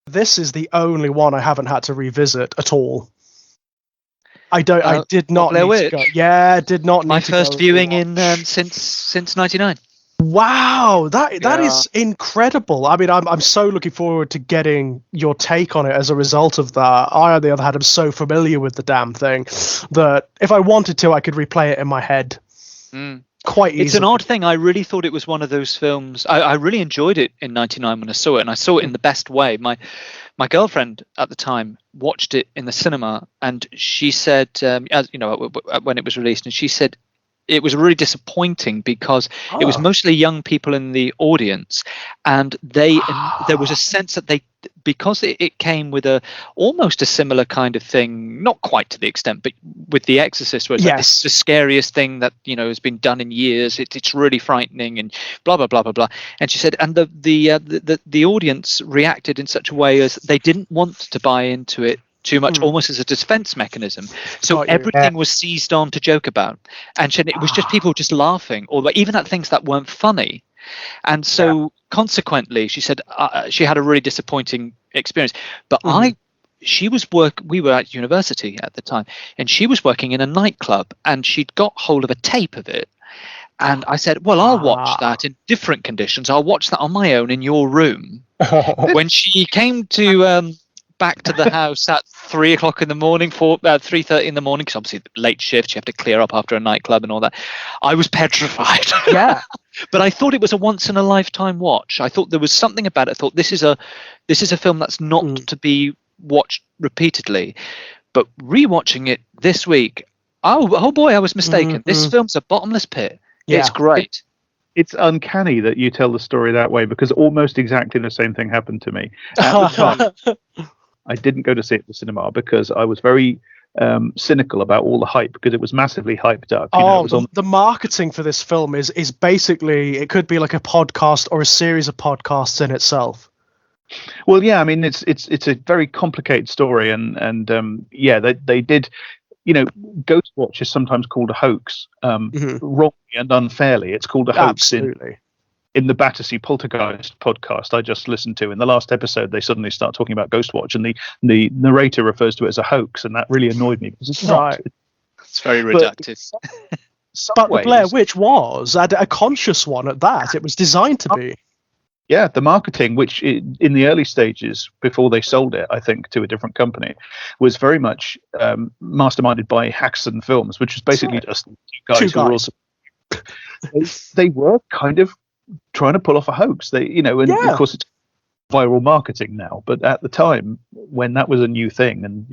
This is the only one I haven't had to revisit at all. I did not Blair need to go. Yeah, did not need My to first go viewing and in watch. since '99. Wow, that Yeah. is incredible. I mean, I'm so looking forward to getting your take on it as a result of that. I, on the other hand, am so familiar with the damn thing that if I wanted to, I could replay it in my head quite easily. It's an odd thing. I really thought it was one of those films. I really enjoyed it in '99 when I saw it, and I saw it in the best way. My girlfriend at the time watched it in the cinema, and she said, as you know, when it was released, and she said it was really disappointing because it was mostly young people in the audience, and there was a sense that because it came with almost a similar kind of thing, not quite to the extent, but with The Exorcist, where it's like, this is the scariest thing that has been done in years. It's really frightening and blah blah blah blah blah. And she said, and the audience reacted in such a way as they didn't want to buy into it too much, almost as a defense mechanism. So everything was seized on to joke about, and it was just people just laughing, or even at things that weren't funny. And so consequently, she said she had a really disappointing experience. But we were at university at the time, and she was working in a nightclub, and she'd got hold of a tape of it. And I said, well, I'll watch that in different conditions. I'll watch that on my own in your room. When she came to back to the house at 3 o'clock in the morning, 3:30 in the morning, because obviously late shift, you have to clear up after a nightclub and all that, I was petrified. Yeah. But I thought it was a once in a lifetime watch. I thought there was something about it. I thought this is a film that's not to be watched repeatedly. But rewatching it this week, oh boy, I was mistaken. This film's a bottomless pit. Yeah. It's great. It's uncanny that you tell the story that way, because almost exactly the same thing happened to me. At the time, I didn't go to see it at the cinema because I was very cynical about all the hype, because it was massively hyped up. The marketing for this film is basically, it could be like a podcast or a series of podcasts in itself. Well, yeah, I mean, it's a very complicated story, and they did. Ghostwatch is sometimes called a hoax, wrongly and unfairly. It's called a hoax in the Battersea Poltergeist podcast I just listened to. In the last episode, they suddenly start talking about Ghostwatch, and the narrator refers to it as a hoax, and that really annoyed me, because it's not. It's very reductive. But the Blair Witch was a conscious one at that. It was designed to be. Yeah, the marketing, which in the early stages, before they sold it, I think, to a different company, was very much masterminded by Haxon Films, which was basically just two guys who were also... They were kind of trying to pull off a hoax. Of course it's viral marketing now, but at the time when that was a new thing, and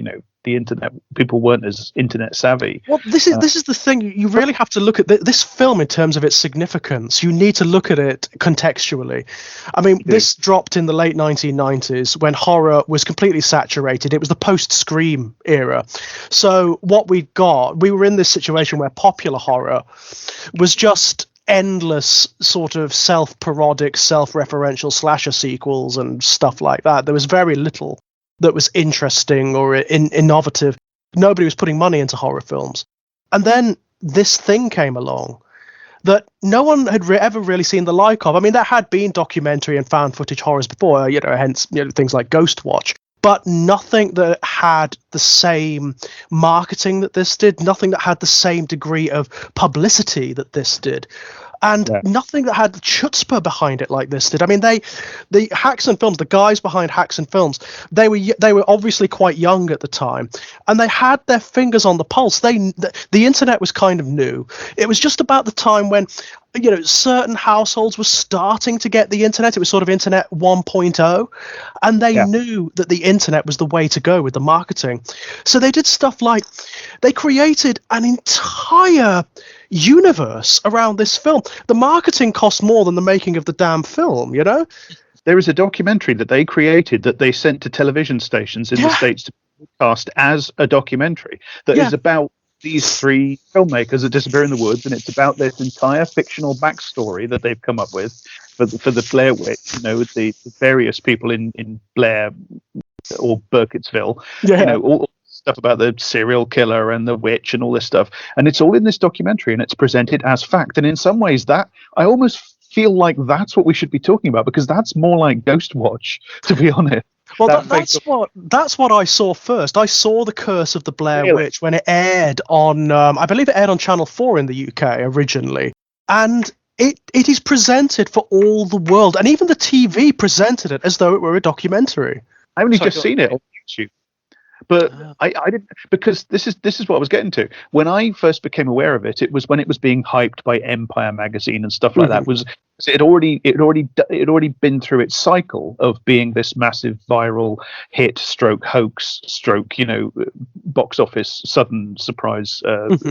the internet, people weren't as internet savvy. Well, this is the thing. You really have to look at this film in terms of its significance. You need to look at it contextually. I mean, this dropped in the late 1990s when horror was completely saturated. It was the post-Scream era. So what we were in this situation where popular horror was just endless sort of self-parodic, self-referential slasher sequels and stuff like that. There was very little that was interesting or innovative. Nobody was putting money into horror films. And then this thing came along that no one had ever really seen the like of. I mean, there had been documentary and found footage horrors before, hence things like Ghostwatch, but nothing that had the same marketing that this did, nothing that had the same degree of publicity that this did. And nothing that had the chutzpah behind it like this did. I mean, the Haxon Films, the guys behind Haxon Films, they were obviously quite young at the time, and they had their fingers on the pulse. The internet was kind of new. It was just about the time when certain households were starting to get the internet. It was sort of internet 1.0, and they knew that the internet was the way to go with the marketing. So they did stuff like they created an entire universe around this film. The marketing cost more than the making of the damn film, There is a documentary that they created that they sent to television stations in the States to broadcast as a documentary that is about these three filmmakers that disappear in the woods, and it's about this entire fictional backstory that they've come up with for the Blair Witch, the various people in Blair or Burkittsville, all stuff about the serial killer and the witch and all this stuff, and it's all in this documentary, and it's presented as fact. And in some ways, that I almost feel like that's what we should be talking about, because that's more like Ghost Watch, to be honest. Well, that's what I saw first. I saw The Curse of the Blair Witch when it aired on, I believe it aired on Channel 4 in the UK originally, and it is presented for all the world, and even the TV presented it as though it were a documentary. I've only just seen it on YouTube. But I didn't, because this is what I was getting to. When I first became aware of it, it was when it was being hyped by Empire magazine and stuff like that. It had already been through its cycle of being this massive viral hit, stroke hoax, stroke, box office sudden surprise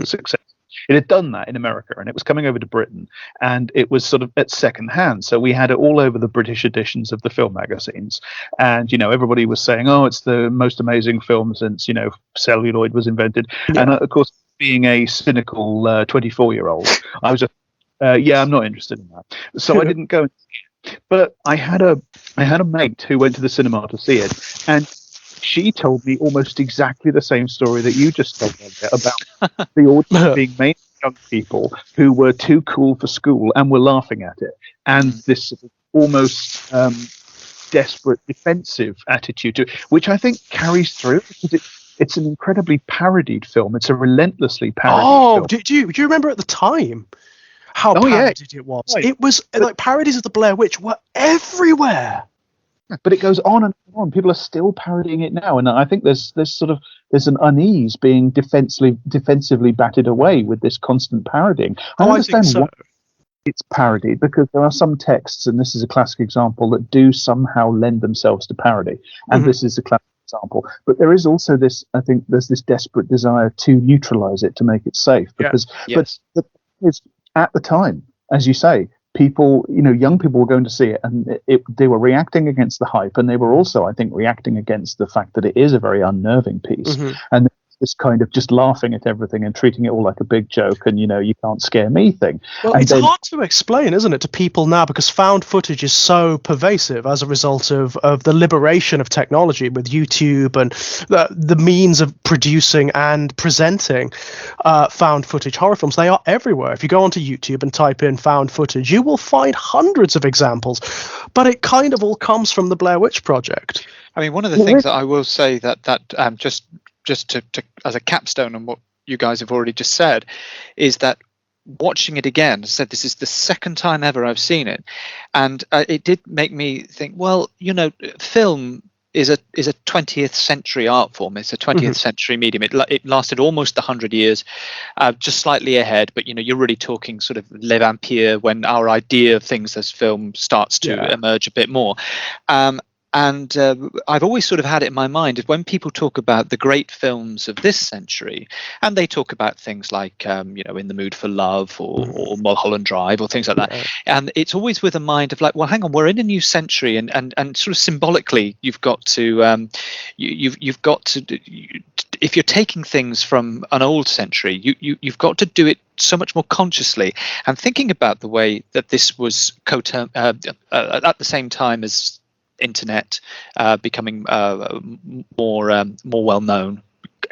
success. It had done that in America, and it was coming over to Britain, and it was sort of at second hand. So we had it all over the British editions of the film magazines, and everybody was saying, "Oh, it's the most amazing film since celluloid was invented." Yeah. And of course, being a cynical 24-year-old, I was just, I'm not interested in that. So I didn't go and see it. But I had a mate who went to the cinema to see it, and she told me almost exactly the same story that you just told me about the audience being mainly young people who were too cool for school and were laughing at it, and this almost desperate defensive attitude to it, which I think carries through, because it's an incredibly parodied film. It's a relentlessly parodied film. Do you remember at the time how parodied it was? Right. It was like parodies of the Blair Witch were everywhere. But it goes on and on. People are still parodying it now, and I think there's an unease being defensively batted away with this constant parodying. I understand why it's parodied, because there are some texts, and this is a classic example, that do somehow lend themselves to parody, and this is a classic example. But there is also this, I think, there's this desperate desire to neutralize it, to make it safe, because but at the time, as you say, people, young people were going to see it, and they were reacting against the hype, and they were also, I think, reacting against the fact that it is a very unnerving piece, and this kind of just laughing at everything and treating it all like a big joke, and you can't scare me thing. Well, it's hard to explain, isn't it, to people now, because found footage is so pervasive as a result of the liberation of technology with YouTube and the means of producing and presenting found footage horror films. They are everywhere. If you go onto YouTube and type in found footage, you will find hundreds of examples, but it kind of all comes from the Blair Witch Project. I mean, one of the things that I will say that just to as a capstone on what you guys have already just said, is that watching it again, as I said, this is the second time ever I've seen it, and it did make me think, well, film is a 20th century art form. It's a 20th century medium. It lasted almost 100 years, just slightly ahead, but you're really talking sort of Le Vampire, when our idea of things as film starts to emerge a bit more. And I've always sort of had it in my mind is when people talk about the great films of this century, and they talk about things like, In the Mood for Love or Mulholland Drive or things like that. And it's always with a mind of like, well, hang on, we're in a new century, and sort of symbolically, you've got to, you've got to, if you're taking things from an old century, you've got to do it so much more consciously, and thinking about the way that this was at the same time as internet becoming more well known,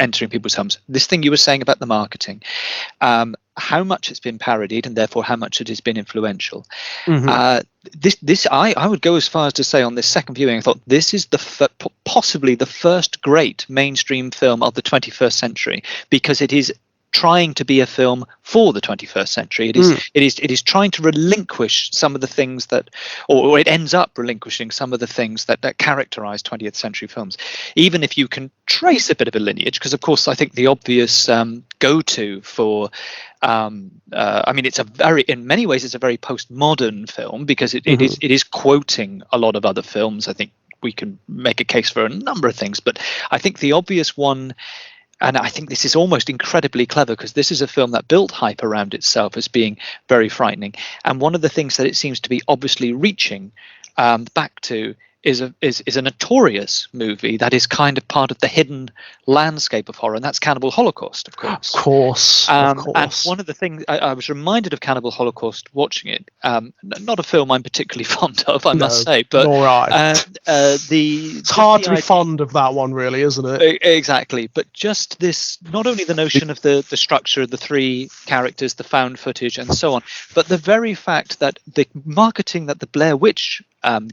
entering people's homes. This thing you were saying about the marketing, how much it's been parodied, and therefore how much it has been influential. This I would go as far as to say on this second viewing, I thought this is possibly the first great mainstream film of the 21st century, because it is trying to be a film for the 21st century. It is trying to relinquish some of the things that, or it ends up relinquishing some of the things that characterize 20th century films, even if you can trace a bit of a lineage, because of course I think the obvious go-to for I mean, in many ways it's a very postmodern film, because it is quoting a lot of other films. I think we can make a case for a number of things, but I think the obvious one, and I think this is almost incredibly clever, because this is a film that built hype around itself as being very frightening. And one of the things that it seems to be obviously reaching back to is a notorious movie that is kind of part of the hidden landscape of horror, and that's Cannibal Holocaust, of course. Of course. And one of the things I was reminded of Cannibal Holocaust watching it, not a film I'm particularly fond of, I must say, but nor I. It's hard to be fond of that one, really, isn't it? Exactly, but just this, not only the notion of the structure of the three characters, the found footage, and so on, but the very fact that the marketing that the Blair Witch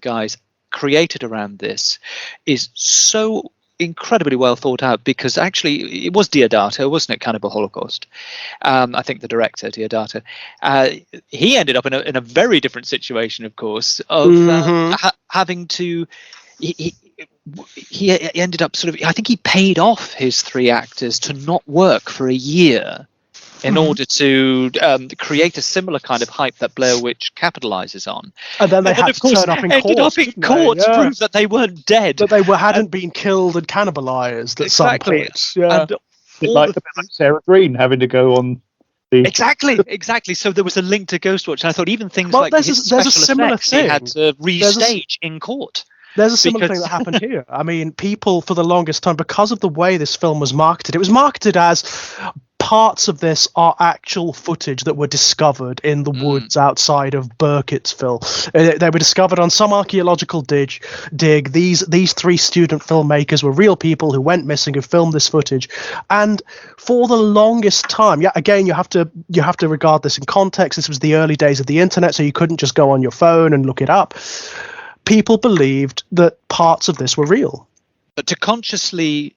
guys created around this is so incredibly well thought out, because actually it was Deodato, wasn't it, Cannibal Holocaust? I think the director, Deodato, he ended up in a very different situation, of course, of having to he ended up sort of, I think he paid off his three actors to not work for a year in order to create a similar kind of hype that Blair Witch capitalizes on. And then they had to turn up in court, to prove that they weren't dead. That they hadn't been killed and cannibalized at some point. Yeah. Like Sarah Green having to go on the... Exactly. So there was a link to Ghostwatch, and I thought even things like there's a similar thing. They had to restage in court. There's a similar thing that happened here. I mean, people for the longest time, because of the way this film was marketed, it was marketed as parts of this are actual footage that were discovered in the woods outside of Burkittsville. They were discovered on some archaeological dig. These three student filmmakers were real people who went missing, who filmed this footage. And for the longest time, again, you have to regard this in context. This was the early days of the internet, so you couldn't just go on your phone and look it up. People believed that parts of this were real. But to consciously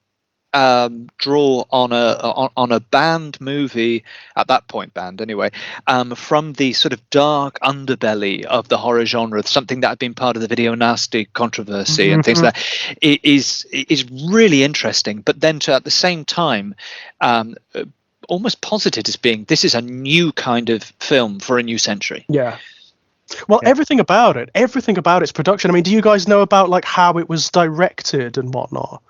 draw on a banned movie, at that point banned anyway, from the sort of dark underbelly of the horror genre, something that had been part of the video nasty controversy and things like that, is really interesting. But then to at the same time almost posited as being, this is a new kind of film for a new century. Yeah. Well, everything about its production. I mean, do you guys know about like how it was directed and whatnot?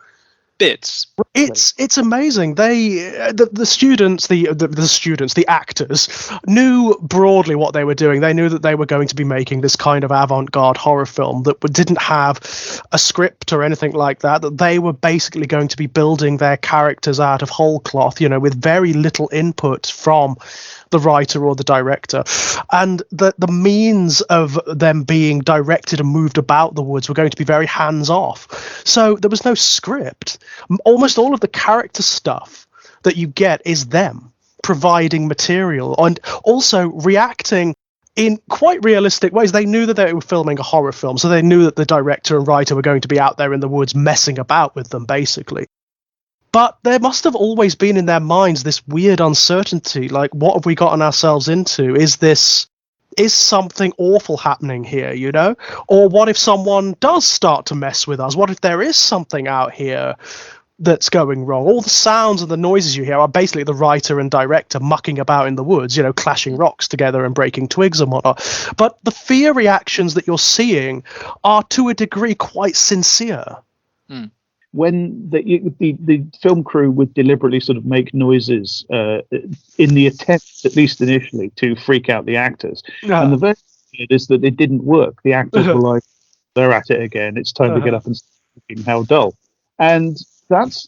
Bits. It's amazing. The students, the actors knew broadly what they were doing. They knew that they were going to be making this kind of avant-garde horror film that didn't have a script or anything like that. That they were basically going to be building their characters out of whole cloth, with very little input from the writer or the director, and the means of them being directed and moved about the woods were going to be very hands-off. So there was no script. Almost all of the character stuff that you get is them providing material and also reacting in quite realistic ways. They knew that they were filming a horror film, so they knew that the director and writer were going to be out there in the woods messing about with them, basically. But there must have always been in their minds this weird uncertainty, like, what have we gotten ourselves into? Is something awful happening here, Or what if someone does start to mess with us? What if there is something out here that's going wrong? All the sounds and the noises you hear are basically the writer and director mucking about in the woods, clashing rocks together and breaking twigs and whatnot. But the fear reactions that you're seeing are, to a degree, quite sincere. When the film crew would deliberately sort of make noises in the attempt, at least initially, to freak out the actors. And the very thing is that it didn't work. The actors were like, they're at it again. It's time to get up and start thinking, how dull. And that's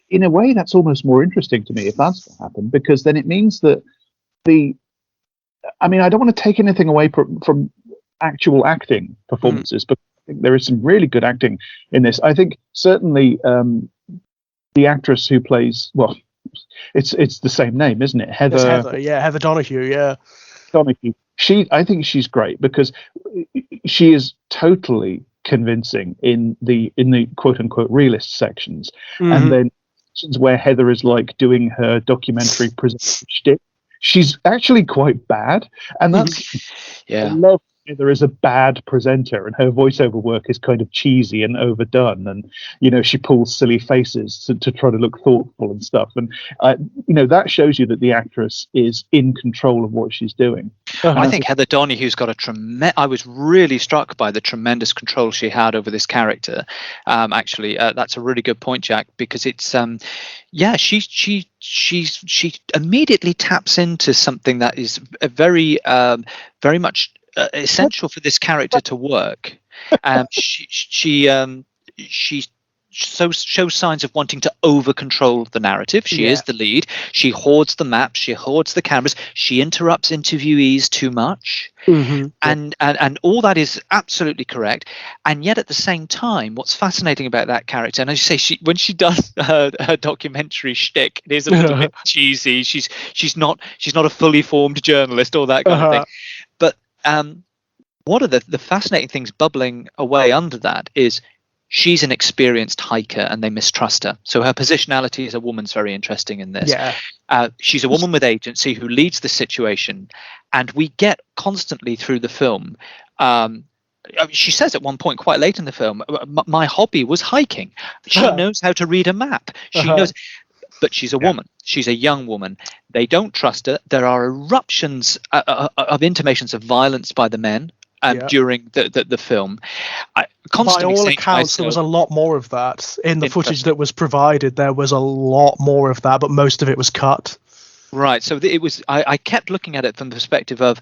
in a way, that's almost more interesting to me if that's what happened, because then it means that I don't want to take anything away from actual acting performances, but there is some really good acting in this. I think certainly the actress who plays, well, it's the same name, isn't it? Heather Donahue. Yeah, Donahue. I think she's great because she is totally convincing in the quote unquote realist sections, and then sections where Heather is like doing her documentary presenter shtick. She's actually quite bad, and that's I love. There is a bad presenter, and her voiceover work is kind of cheesy and overdone, and she pulls silly faces to try to look thoughtful and stuff, and that shows you that the actress is in control of what she's doing. I think Heather Donahue's got I was really struck by the tremendous control she had over this character. Actually, that's a really good point, Jack, because it's she immediately taps into something that is very very much essential for this character to work. She shows signs of wanting to over control the narrative. She is the lead. She hoards the maps. She hoards the cameras. She interrupts interviewees too much. And all that is absolutely correct. And yet at the same time, what's fascinating about that character, and as you say, when she does her documentary shtick, it is a little bit cheesy. She's not a fully formed journalist, all that kind of thing. But one of the fascinating things bubbling away under that is she's an experienced hiker and they mistrust her. So her positionality as a woman's very interesting in this. She's a woman with agency who leads the situation, and we get constantly through the film. She says at one point quite late in the film, my hobby was hiking. She knows how to read a map. She knows, but she's a woman. She's a young woman. They don't trust her. There are eruptions of intimations of violence by the men during the film. By all accounts, there was a lot more of that in the footage that was provided. There was a lot more of that, but most of it was cut. Right. So it was. I kept looking at it from the perspective of,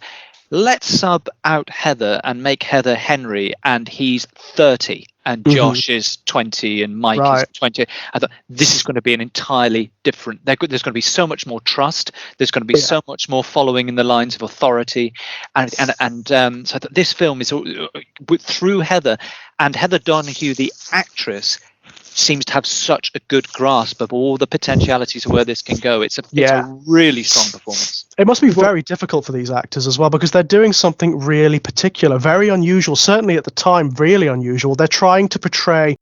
let's sub out Heather and make Heather Henry, and he's 30, and Josh is 20, and Mike is 20. I thought this is going to be an entirely different. There's going to be so much more trust. There's going to be so much more following in the lines of authority, and so I thought this film is through Heather, and Heather Donahue, the actress, seems to have such a good grasp of all the potentialities of where this can go. It's a really strong performance. It must be very difficult for these actors as well, because they're doing something really particular, very unusual, certainly at the time, really unusual. They're trying to portray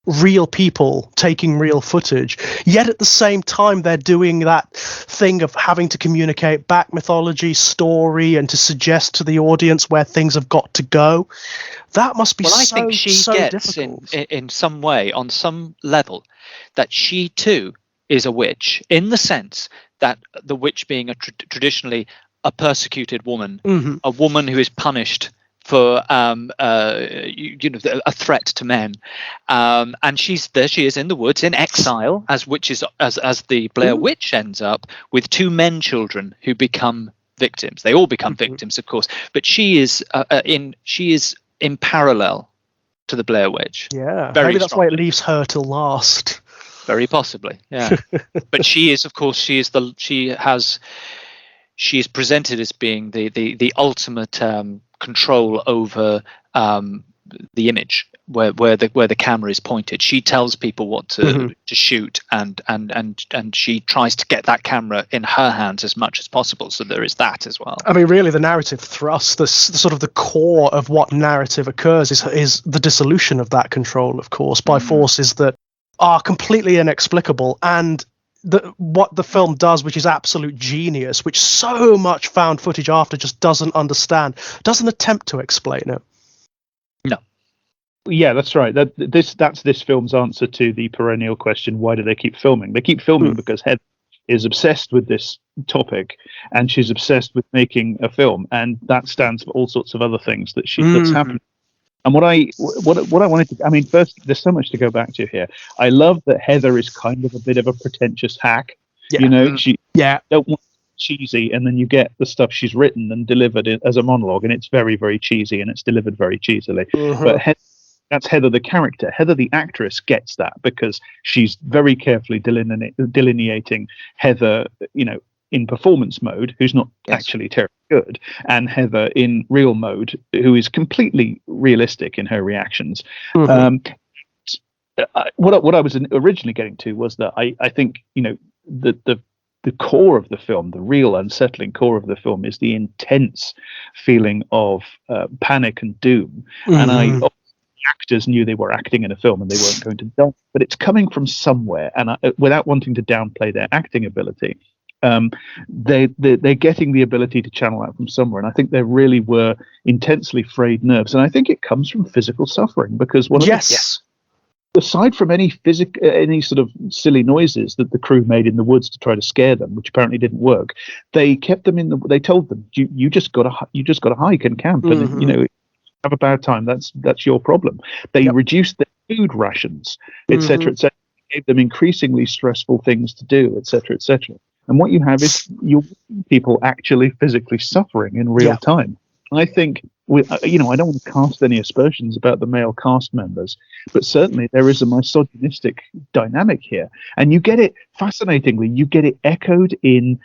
real people taking real footage, yet at the same time they're doing that thing of having to communicate back mythology, story, and to suggest to the audience where things have got to go. That must be I think she gets difficult. In some way, on some level, that she too is a witch, in the sense that the witch being traditionally a persecuted woman, a woman who is punished for a threat to men, and she is in the woods in exile, as witches, as the Blair Witch ends up with 2 men children who become victims. They all become victims, of course, but she is in parallel to the Blair Witch. Maybe that's why it leaves her till last. Very possibly, yeah. But she is, of course, she is presented as being the ultimate control over the image, where the camera is pointed. She tells people what to shoot, and she tries to get that camera in her hands as much as possible. So there is that as well. I mean, really, the narrative thrust, the sort of the core of what narrative occurs is the dissolution of that control, of course, by forces that are completely inexplicable, and what the film does, which is absolute genius, which so much found footage after just doesn't understand, doesn't attempt to explain it. No. Yeah, that's right. That's this film's answer to the perennial question: why do they keep filming? They keep filming because Heather is obsessed with this topic, and she's obsessed with making a film, and that stands for all sorts of other things that's happening. And what I wanted to, I mean, first, there's so much to go back to here. I love that Heather is kind of a bit of a pretentious hack. You know, she don't want cheesy, and then you get the stuff she's written and delivered as a monologue, and it's very, very cheesy, and it's delivered very cheesily. But that's Heather the character. Heather the actress gets that, because she's very carefully delineating Heather, in performance mode, who's not actually terribly good, and Heather in real mode, who is completely realistic in her reactions. What I was originally getting to was that I think the core of the film, the real unsettling core of the film, is the intense feeling of panic and doom. And the actors knew they were acting in a film and they weren't going to die, but it's coming from somewhere, and without wanting to downplay their acting ability, they're getting the ability to channel out from somewhere, and I think there really were intensely frayed nerves, and I think it comes from physical suffering, because aside from any sort of silly noises that the crew made in the woods to try to scare them, which apparently didn't work, they kept them they told them, you just got to hike and camp, and have a bad time. That's your problem. They reduced their food rations, etc., etc. Gave them increasingly stressful things to do, etc., etc. And what you have is people actually physically suffering in real time. And I think I don't want to cast any aspersions about the male cast members, but certainly there is a misogynistic dynamic here, and you get it fascinatingly. You get it echoed in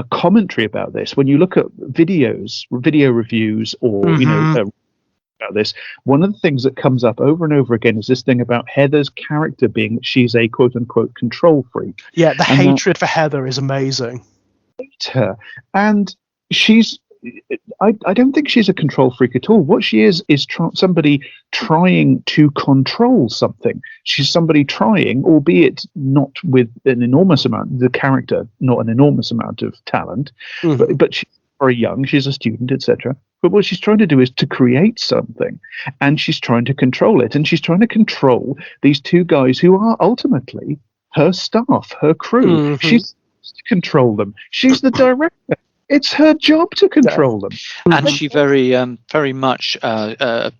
commentary about this when you look at video reviews, or about this. One of the things that comes up over and over again is this thing about Heather's character being that she's a quote unquote control freak. Yeah, the hatred for Heather is amazing. Her, and she's. I don't think she's a control freak at all. What she is somebody trying to control something. She's somebody trying, albeit not with an enormous amount, the character, not an enormous amount of talent, but she's very young, she's a student, etc. But what she's trying to do is to create something, and she's trying to control it, and she's trying to control these two guys who are ultimately her staff, her crew. She's supposed to control them. She's the director. It's her job to control them. And she very much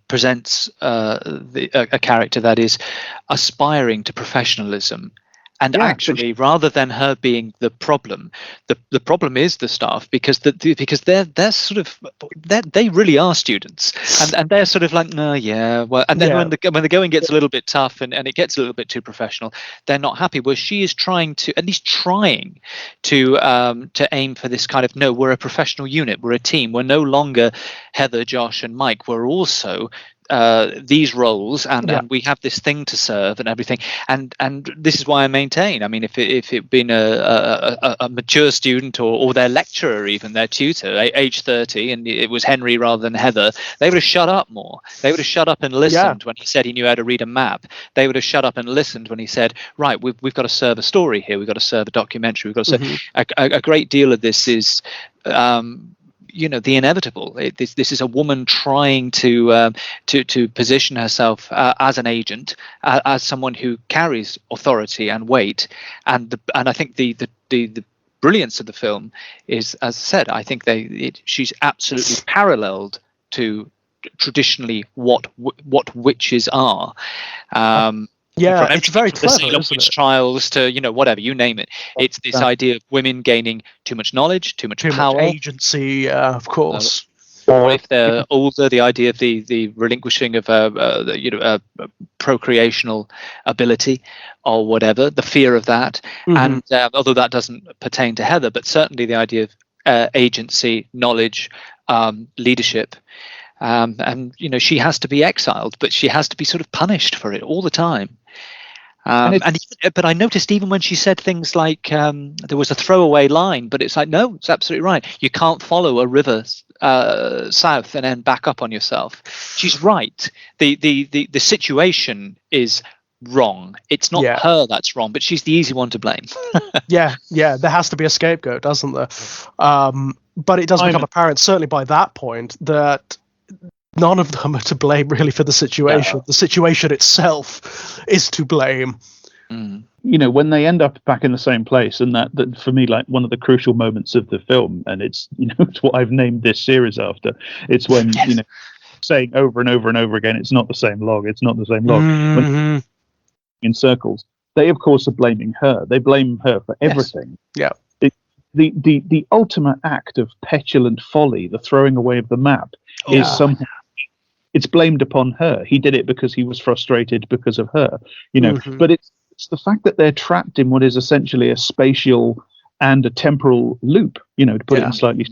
presents a character that is aspiring to professionalism. And actually, rather than her being the problem, the problem is the staff, because they're sort of they really are students, and they're sort of like, no, yeah, well, and then when the going gets a little bit tough and it gets a little bit too professional, they're not happy. Where she is trying to aim for this kind of, no, we're a professional unit, we're a team, we're no longer Heather, Josh, and Mike, we're also these roles, and we have this thing to serve and everything, and this is why I maintain, I mean, if it'd been a mature student or their lecturer, even their tutor, age 30, and it was Henry rather than Heather, they would have shut up more. They would have shut up and listened when he said he knew how to read a map. They would have shut up and listened when he said, right, we've got to serve a story here, we've got to serve a documentary, we've got to serve a great deal of this is the inevitable. This is a woman trying to position herself as an agent, as someone who carries authority and weight, and I think the brilliance of the film is, as I said, I think she's absolutely paralleled to traditionally what witches are. It's very clever, the witch trials to whatever, you name it. It's this idea of women gaining too much knowledge, too much power, agency, of course. Or if they're older, the idea of the relinquishing of procreational ability or whatever, the fear of that. And although that doesn't pertain to Heather, but certainly the idea of agency, knowledge, leadership. And she has to be exiled, but she has to be sort of punished for it all the time. But I noticed even when she said things like there was a throwaway line, but it's like, no, it's absolutely right. You can't follow a river south and then back up on yourself. She's right. The situation is wrong. It's not her that's wrong, but she's the easy one to blame. There has to be a scapegoat, doesn't there? But it does become apparent, certainly by that point, that none of them are to blame really for the situation. The situation itself is to blame. When they end up back in the same place, and that for me, like one of the crucial moments of the film, and it's it's what I've named this series after. It's when saying over and over and over again, it's not the same log, it's not the same log. When in circles, they of course are blaming her. They blame her for everything. The ultimate act of petulant folly, the throwing away of the map, is somehow. It's blamed upon her. He did it because he was frustrated because of her, But it's the fact that they're trapped in what is essentially a spatial and a temporal loop. To put it in slightly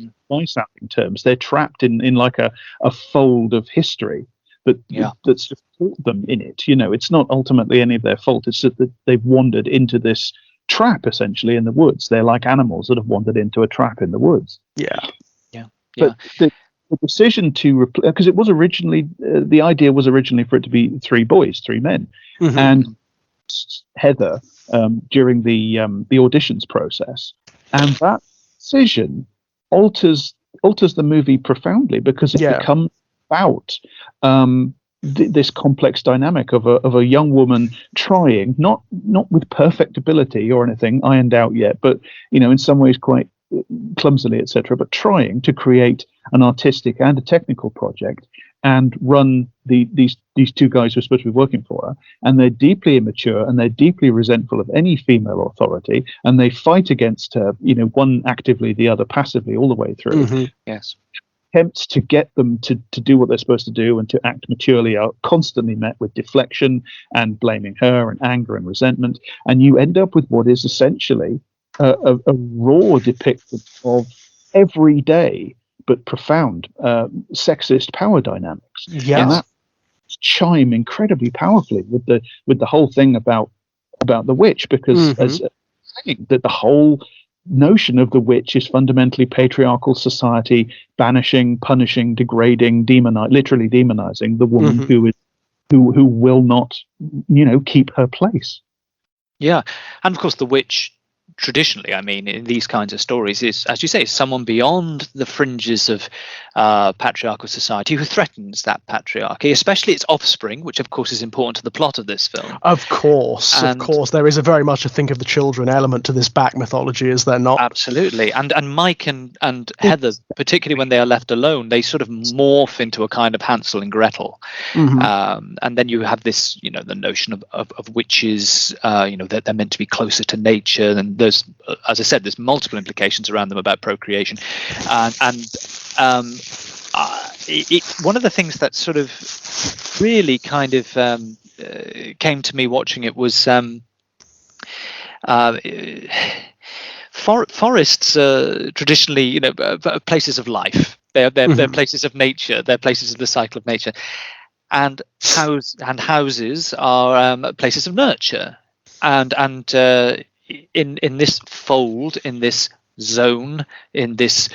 sounding terms, they're trapped in like a fold of history that's just caught them in it. It's not ultimately any of their fault. It's that they've wandered into this trap essentially in the woods. They're like animals that have wandered into a trap in the woods. But the decision to because it was originally the idea was originally for it to be three men, and Heather during the auditions process, and that decision alters the movie profoundly, because it becomes about this complex dynamic of a young woman trying, not with perfect ability or anything ironed out yet, but in some ways quite clumsily, etc., but trying to create an artistic and a technical project and run these two guys who are supposed to be working for her, and they're deeply immature and they're deeply resentful of any female authority, and they fight against her, one actively, the other passively, all the way through. attempts to get them to do what they're supposed to do and to act maturely are constantly met with deflection and blaming her and anger and resentment. And you end up with what is essentially a raw depiction of everyday but profound sexist power dynamics. Yeah. And that chime incredibly powerfully with the whole thing about the witch, because as saying that the whole notion of the witch is fundamentally patriarchal society banishing, punishing, degrading, literally demonizing the woman who will not, keep her place. Yeah, and of course the witch, traditionally, I mean, in these kinds of stories, is, as you say, someone beyond the fringes of patriarchal society who threatens that patriarchy, especially its offspring, which of course is important to the plot of this film. Of course, there is a very much a think of the children element to this back mythology, is there not? Absolutely, and Mike and Heather, particularly when they are left alone, they sort of morph into a kind of Hansel and Gretel, and then you have this, the notion of witches, that they're meant to be closer to nature, and there's, as I said, there's multiple implications around them about procreation, one of the things that sort of really kind of came to me watching it was forests traditionally, places of life. They're places of nature. They're places of the cycle of nature, and houses are places of nurture, and in this fold, in this zone, in this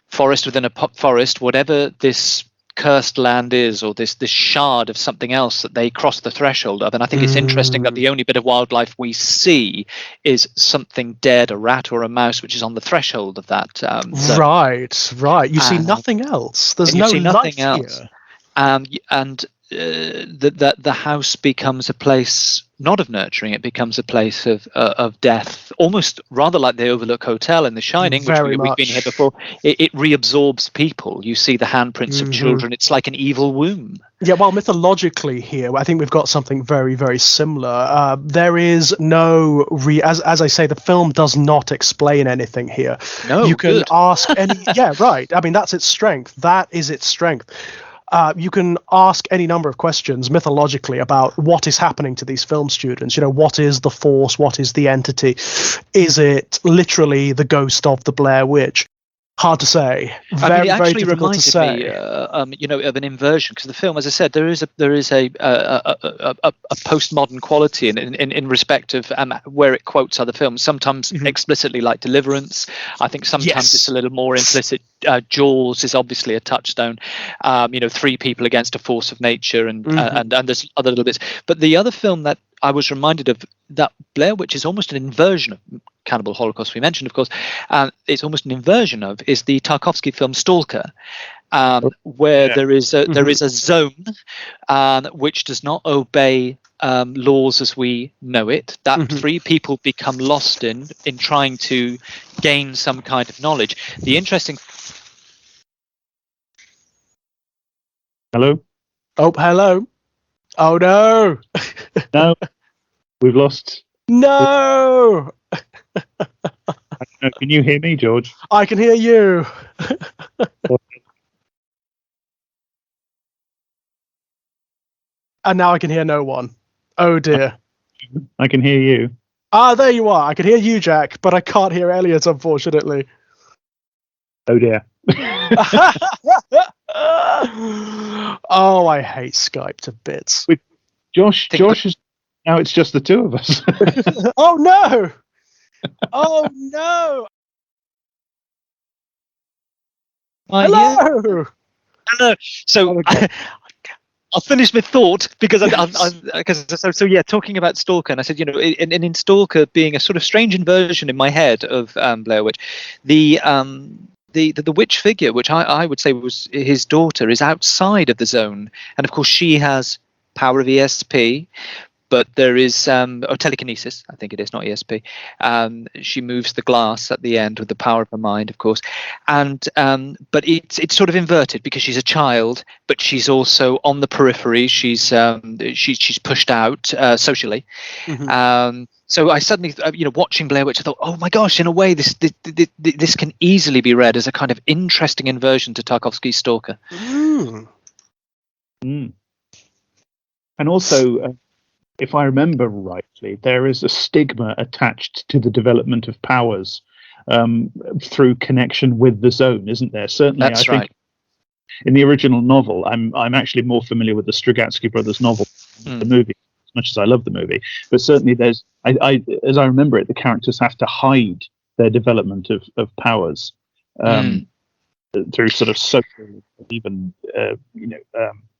forest within a forest, whatever this cursed land is, or this shard of something else that they cross the threshold of. And I think it's interesting that the only bit of wildlife we see is something dead, a rat or a mouse, which is on the threshold of that zone. Right. You see nothing else. There's no life here. And the house becomes a place not of nurturing; it becomes a place of death, almost rather like the Overlook Hotel in The Shining, which we've been here before. It reabsorbs people. You see the handprints of children. It's like an evil womb. Yeah, well, mythologically here, I think we've got something very, very similar. There is no as I say, the film does not explain anything here. No, you can ask any. Yeah, right. I mean, that's its strength. That is its strength. You can ask any number of questions mythologically about what is happening to these film students. What is the force? What is the entity? Is it literally the ghost of the Blair Witch? Hard to say. Very, very difficult to say. Me, of an inversion, because the film, as I said, there is a postmodern quality in respect of where it quotes other films. Sometimes explicitly, like Deliverance. I think sometimes it's a little more implicit. Jaws is obviously a touchstone. Three people against a force of nature, and there's other little bits. But the other film that I was reminded of, that Blair Witch is almost an inversion of Cannibal Holocaust we mentioned, of course, it's almost an inversion of, is the Tarkovsky film Stalker, where there is a zone which does not obey laws as we know it, that three people become lost in trying to gain some kind of knowledge. The interesting... Hello? Oh, hello. Oh, no. No, we've lost. No. I don't know, can you hear me, George? I can hear you. And now I can hear no one. Oh, dear. I can hear you. Ah, there you are. I can hear you, Jack, but I can't hear Elliot, unfortunately. Oh, dear. Oh, I hate Skype to bits. Josh is... Now it's just the two of us. Oh, no. Oh, no. Hello. Hello. So I'll finish my thought, because talking about Stalker, and I said, in Stalker being a sort of strange inversion in my head of Blair Witch, the witch figure, which I would say was his daughter, is outside of the zone, and of course she has power of ESP, but there is or telekinesis, I think it is, not ESP. She moves the glass at the end with the power of her mind, of course, and but it's sort of inverted because she's a child, but she's also on the periphery. She's pushed out socially. So I suddenly, watching Blair Witch, I thought, oh my gosh, in a way, this can easily be read as a kind of interesting inversion to Tarkovsky's Stalker. And also, if I remember rightly, there is a stigma attached to the development of powers through connection with the zone, isn't there? Certainly, That's I right. think in the original novel, I'm actually more familiar with the Strugatsky brothers novel than the movie, as much as I love the movie. But certainly, there's, as I remember it, the characters have to hide their development of powers through sort of social, even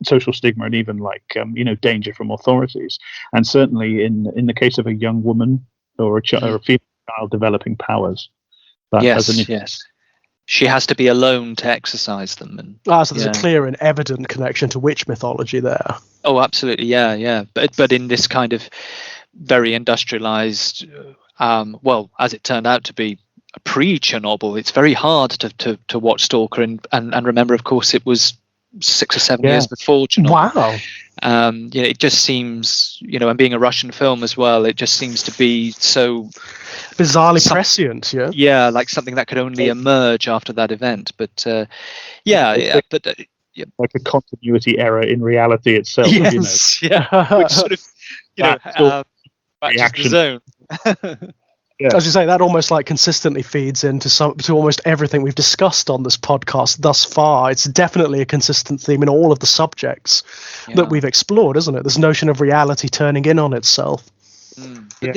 social stigma, and even danger from authorities. And certainly, in the case of a young woman or a female child developing powers, that has an yes. She has to be alone to exercise them. And so there's a clear and evident connection to witch mythology there. Oh, absolutely, yeah. But in this kind of very industrialized, as it turned out to be, a pre-Chernobyl, it's very hard to watch Stalker and remember, of course, it was 6 or 7 years before Chernobyl. Wow. It just seems, and being a Russian film as well, it just seems to be so bizarrely prescient. Yeah, like something that could only emerge after that event. But like a continuity error in reality itself. Yes. Which sort of matches the zone. As you say, that almost like consistently feeds into to almost everything we've discussed on this podcast thus far. It's definitely a consistent theme in all of the subjects that we've explored, isn't it? This notion of reality turning in on itself. But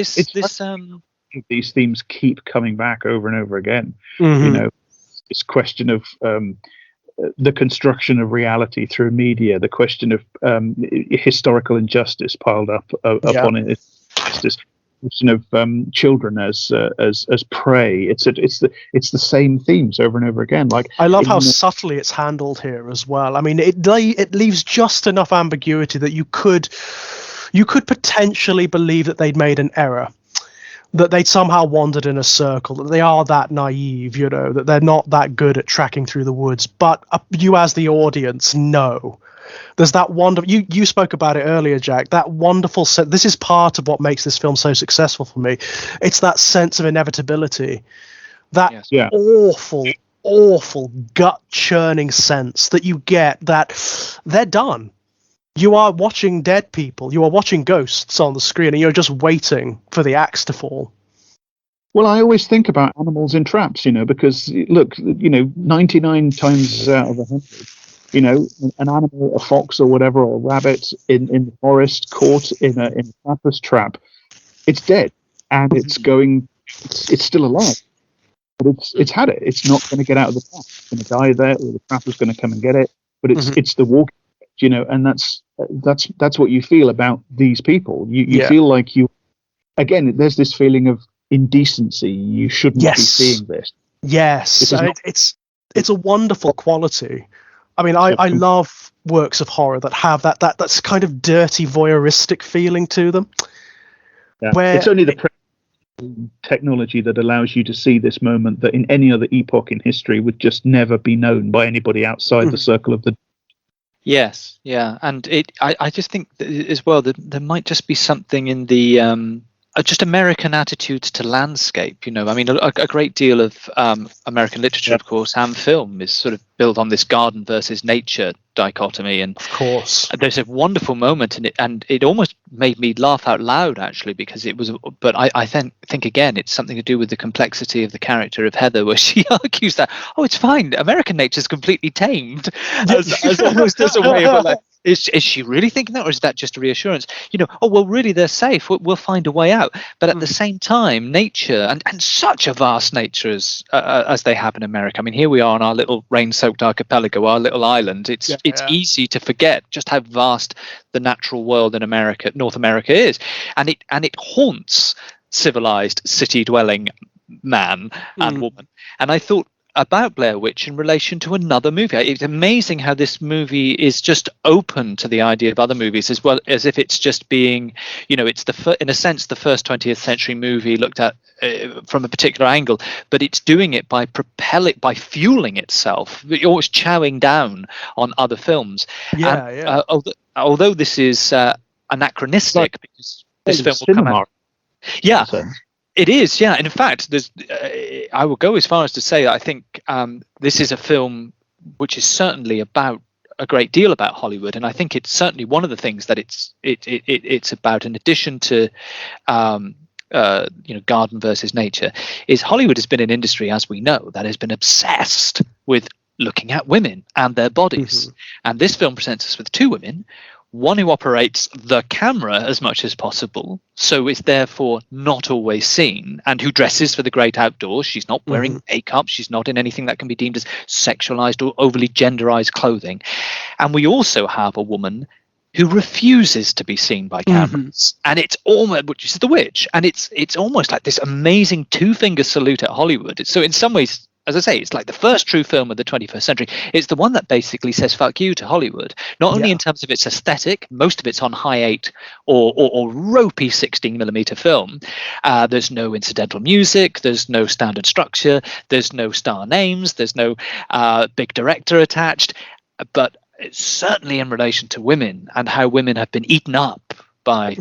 these themes keep coming back over and over again. This question of the construction of reality through media, the question of historical injustice piled up upon it. Justice. Of children as prey. It's the same themes over and over again. Like, I love how subtly it's handled here as well. I mean, it leaves just enough ambiguity that you could potentially believe that they'd made an error, that they'd somehow wandered in a circle, that they are that naive, that they're not that good at tracking through the woods. But you as the audience know. There's that wonderful, you spoke about it earlier, Jack, that wonderful sense. This is part of what makes this film so successful for me. It's that sense of inevitability, that awful gut-churning sense that you get that they're done. You are watching dead people, you are watching ghosts on the screen, and you're just waiting for the axe to fall. Well, I always think about animals in traps, because, look, 99 times out of 100, an animal, a fox or whatever, or a rabbit in the forest caught in a trapper's trap, it's dead, and it's still alive, but it's had it. It's not going to get out of the trap. It's going to die there, or the trapper's going to come and get it. But it's the walking, and that's what you feel about these people. You feel like again, there's this feeling of indecency. You shouldn't be seeing this. Yes, it's a wonderful quality. I mean, I love works of horror that have that's kind of dirty voyeuristic feeling to them. Yeah. It's only the technology that allows you to see this moment that in any other epoch in history would just never be known by anybody outside the circle of the. Yes, yeah, and I just think as well that there might just be something in the just American attitudes to landscape. I mean, a great deal of American literature, of course, and film is sort of built on this garden versus nature dichotomy. And of course, there's a wonderful moment in it, and it almost made me laugh out loud, actually, because it was. But I think again, it's something to do with the complexity of the character of Heather, where she argues that it's fine, American nature is completely tamed, as almost as a way of like. Is she really thinking that, or is that just a reassurance? Really, they're safe. We'll find a way out. But at the same time, nature and such a vast nature as they have in America. I mean, here we are on our little rain-soaked archipelago, our little island. It's easy to forget just how vast the natural world in North America is, and it haunts civilized city-dwelling man and woman. And I thought about Blair Witch in relation to another movie. It's amazing how this movie is just open to the idea of other movies, as well as if it's just being, it's in a sense the first 20th century movie looked at from a particular angle, but it's doing it by fueling itself, always chowing down on other films. Although this is anachronistic, because this film will come out. Yeah. It is, yeah. And in fact, I will go as far as to say that I think this is a film which is certainly about a great deal about Hollywood, and I think it's certainly one of the things that it's about. In addition to garden versus nature, is Hollywood has been an industry, as we know, that has been obsessed with looking at women and their bodies. And this film presents us with two women. One who operates the camera as much as possible, so is therefore not always seen, and who dresses for the great outdoors. She's not wearing makeup. She's not in anything that can be deemed as sexualized or overly genderized clothing. And we also have a woman who refuses to be seen by cameras, and it's almost, which is the witch, and it's almost like this amazing two-finger salute at Hollywood. So in some ways, as I say, it's like the first true film of the 21st century. It's the one that basically says fuck you to Hollywood, not only in terms of its aesthetic. Most of it's on high 8 or ropey 16mm film. There's no incidental music, there's no standard structure, there's no star names, there's no big director attached. But certainly in relation to women and how women have been eaten up by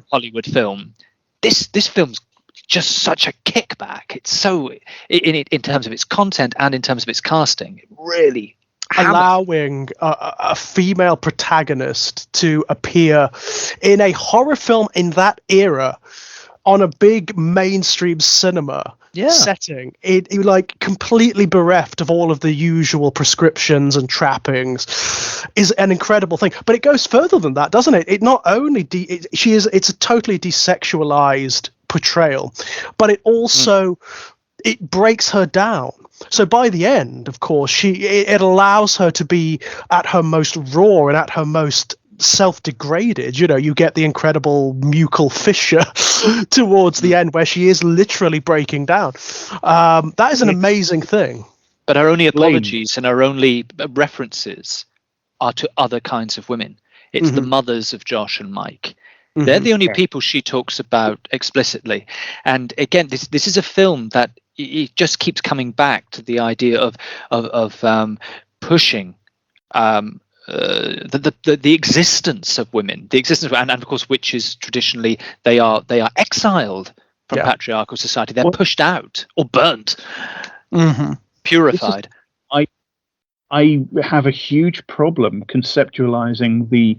Hollywood film, this film's just such a kickback. It's so in terms of its content and in terms of its casting, it really allowing a female protagonist to appear in a horror film in that era on a big mainstream cinema setting, it like completely bereft of all of the usual prescriptions and trappings, is an incredible thing. But it goes further than that, doesn't it? It not only it's a totally desexualized portrayal, but it also it breaks her down. So by the end, of course, it allows her to be at her most raw and at her most self-degraded. You get the incredible mucal fissure towards the end where she is literally breaking down. That is an amazing thing. But our only apologies and our only references are to other kinds of women. It's the mothers of Josh and Mike. They're the only people she talks about explicitly. And again, this is a film that it just keeps coming back to the idea of pushing the existence of women, and of course witches traditionally they are exiled from patriarchal society. They're pushed out or burnt, purified. I have a huge problem conceptualizing the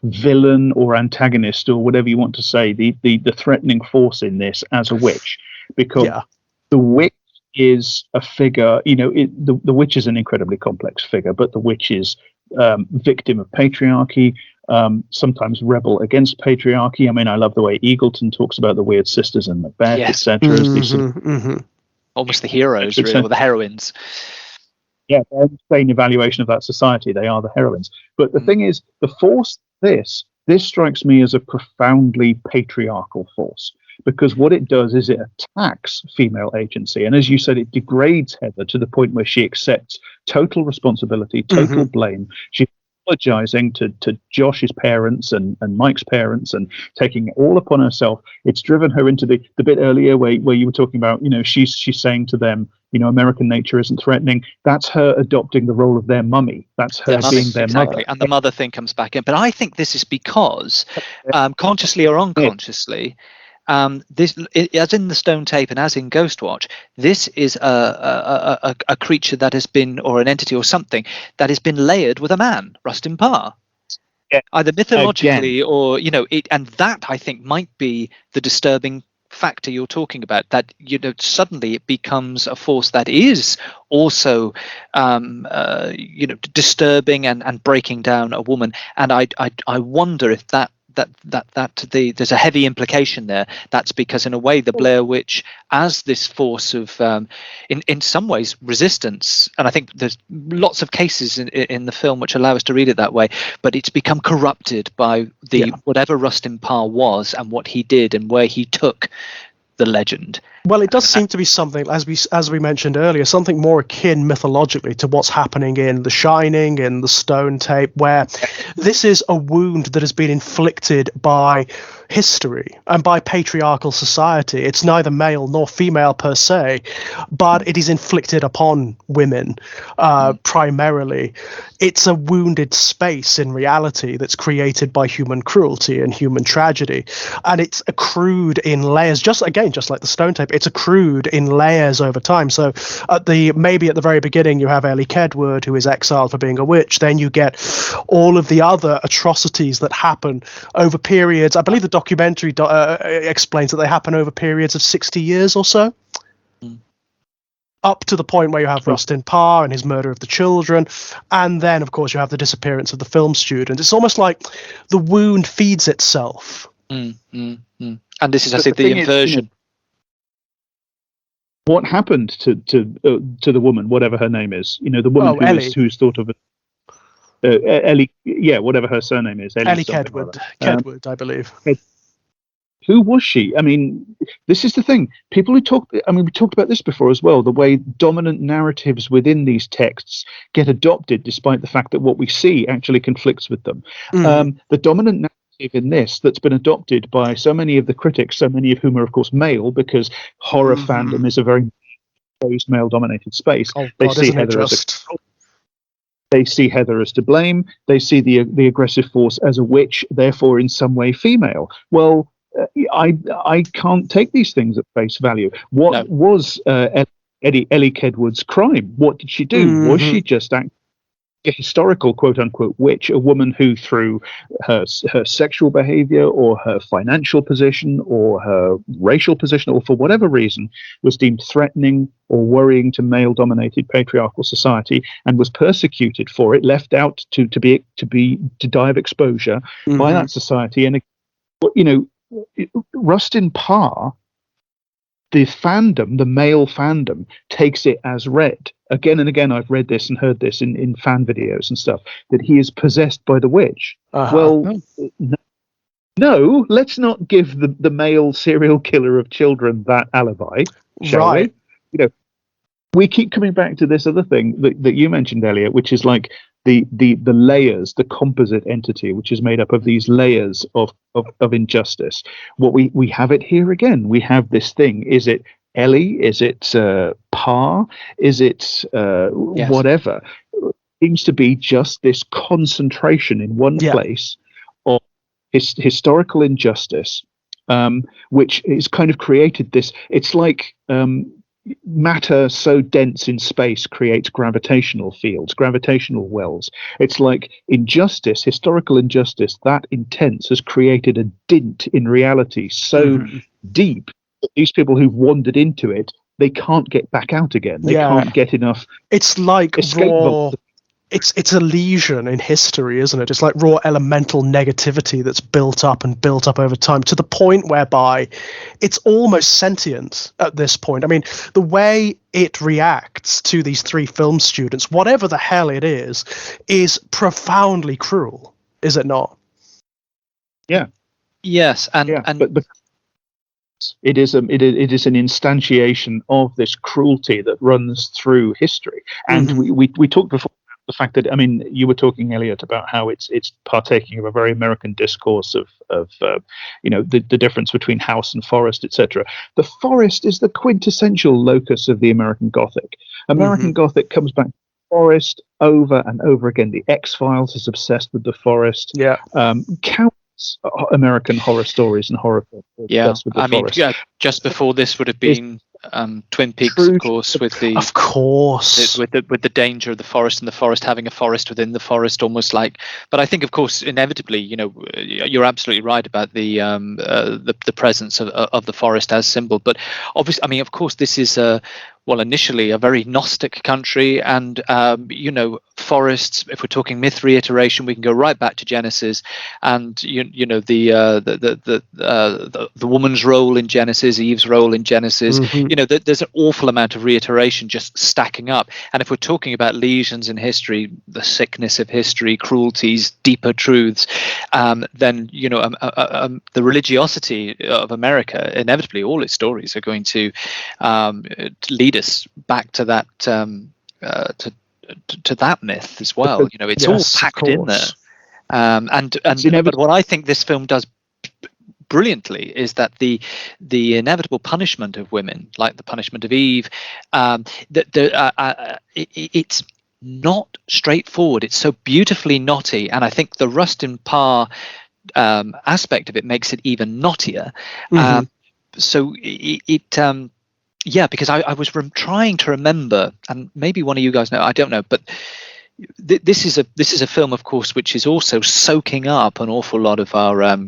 villain or antagonist or whatever you want to say, the threatening force in this as a witch, because the witch is a figure, the witch is an incredibly complex figure, but the witch is victim of patriarchy, sometimes rebel against patriarchy. I mean, I love the way Eagleton talks about the weird sisters and Macbeth, etc. Almost the heroes, really, or the heroines. Yeah, they're the same evaluation of that society. They are the heroines. But the thing is, the force, this strikes me as a profoundly patriarchal force, because what it does is it attacks female agency. And as you said, it degrades Heather to the point where she accepts total responsibility, total blame. She's apologizing to Josh's parents and Mike's parents and taking it all upon herself. It's driven her into the bit earlier where you were talking about, she's saying to them, American nature isn't threatening. That's her adopting the role of their mummy. That's her being their mother. And the mother thing comes back in. But I think this is because, consciously or unconsciously, this, as in the Stone Tape and as in Ghostwatch, this is a creature that has been, or an entity or something that has been layered with a man, Rustin Parr. Either mythologically or, and that I think might be the disturbing factor you're talking about, that suddenly it becomes a force that is also disturbing and breaking down a woman. And I wonder if there's a heavy implication there. That's because in a way the Blair Witch, as this force of in some ways resistance, and I think there's lots of cases in the film which allow us to read it that way, but it's become corrupted by whatever Rustin Parr was and what he did and where he took the legend. Well, it does seem to be something, as we mentioned earlier, something more akin mythologically to what's happening in The Shining, in the Stone Tape, where this is a wound that has been inflicted by history and by patriarchal society. It's neither male nor female per se, but it is inflicted upon women primarily. It's a wounded space in reality that's created by human cruelty and human tragedy, and it's accrued in layers. Just like the Stone Tape, it's accrued in layers over time. So maybe at the very beginning you have Ellie Kedward, who is exiled for being a witch. Then you get all of the other atrocities that happen over periods. I believe the documentary explains that they happen over periods of 60 years or so, up to the point where you have Rustin Parr and his murder of the children, and then of course you have the disappearance of the film student. It's almost like the wound feeds itself. And this is, I think, the inversion. What happened to the woman, whatever her name is? The woman who's thought of Ellie, whatever her surname is, Ellie Kedward, Kedward, I believe. Who was she? I mean, this is the thing. People who talk, we talked about this before as well, the way dominant narratives within these texts get adopted despite the fact that what we see actually conflicts with them. The dominant narrative in this that's been adopted by so many of the critics, so many of whom are, of course, male, because horror fandom is a very male-dominated space. They see Heather as to blame. They see the aggressive force as a witch, therefore in some way female. Well, I can't take these things at face value. What was Ellie Kedward's crime? What did she do? Was she just a historical quote-unquote witch, a woman who through her sexual behavior or her financial position or her racial position or for whatever reason was deemed threatening or worrying to male-dominated patriarchal society and was persecuted for it, left out to die of exposure by that society? And Rustin Parr, the fandom, the male fandom, takes it as read. Again and again, I've read this and heard this in fan videos and stuff, that he is possessed by the witch. Well, no, let's not give the male serial killer of children that alibi, shall we? We keep coming back to this other thing that you mentioned, Elliot, which is like the layers, the composite entity, which is made up of these layers of injustice. What we have it here again. We have this thing. Is it Ellie? Is it Parr? Is it whatever? It seems to be just this concentration in one place of historical injustice, which is kind of created this. It's like matter so dense in space creates gravitational fields, gravitational wells. It's like injustice, historical injustice, that intense has created a dint in reality so deep that these people who've wandered into it, they can't get back out again. They can't get enough. It's like raw. It's a lesion in history, isn't it? It's like raw elemental negativity that's built up over time to the point whereby it's almost sentient at this point. I mean, the way it reacts to these three film students, whatever the hell it is profoundly cruel, is it not? Yeah. Yes, but it is an instantiation of this cruelty that runs through history, and we talked before. The fact that, you were talking, Elliot, about how it's partaking of a very American discourse of the difference between house and forest, etc. The forest is the quintessential locus of the American Gothic. American Gothic comes back to the forest over and over again. The X-Files is obsessed with the forest. Yeah. Countless American horror stories and horror films are obsessed with the forest. Just before this would have been Twin Peaks, of course, with the with the danger of the forest and the forest having a forest within the forest, almost like. But I think, of course, inevitably, you're absolutely right about the presence of the forest as symbol. But obviously, of course, this is well, initially a very Gnostic country, and forests. If we're talking myth reiteration, we can go right back to Genesis, and the woman's role in Genesis, Eve's role in Genesis. There's an awful amount of reiteration just stacking up. And if we're talking about lesions in history, the sickness of history, cruelties, deeper truths, then the religiosity of America, inevitably, all its stories are going to lead us back to that to that myth as well. It's all packed in there. But what I think this film does brilliantly is that the inevitable punishment of women, like the punishment of Eve, it's not straightforward. It's so beautifully knotty, and I think the Rustin Parr aspect of it makes it even knottier. Because I was trying to remember, and maybe one of you guys know, I don't know, but this is a film, of course, which is also soaking up an awful lot of our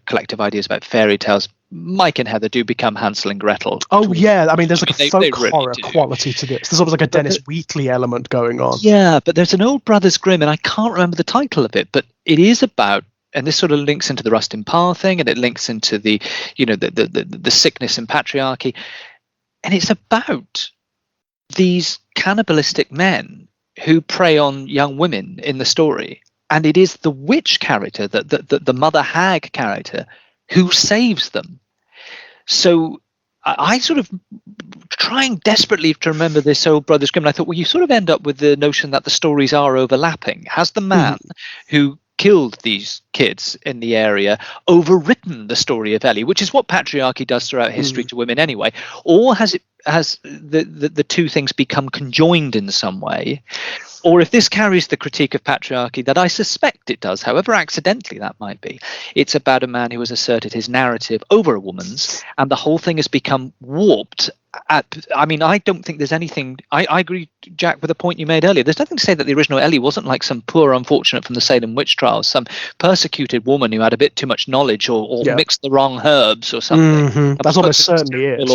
collective ideas about fairy tales. Mike and Heather do become Hansel and Gretel. Oh yeah, I mean, there's like a folk horror quality to this. There's almost like a Dennis Wheatley element going on. Yeah, but there's an old Brothers Grimm, and I can't remember the title of it, but it is about. And this sort of links into the Rustin Parr thing, and it links into the sickness and patriarchy. And it's about these cannibalistic men who prey on young women in the story. And it is the witch character, the Mother Hag character, who saves them. So I sort of trying desperately to remember this old Brothers Grimm. And I thought, well, you sort of end up with the notion that the stories are overlapping. Has the man who killed these kids in the area overwritten the story of Ellie, which is what patriarchy does throughout history to women anyway, or has the two things become conjoined in some way? Or if this carries the critique of patriarchy that I suspect it does, however accidentally that might be, it's about a man who has asserted his narrative over a woman's, and the whole thing has become warped. I don't think there's anything. I agree, Jack, with the point you made earlier. There's nothing to say that the original Ellie wasn't like some poor unfortunate from the Salem witch trials, some persecuted woman who had a bit too much knowledge or mixed the wrong herbs or something. That's what it certainly is.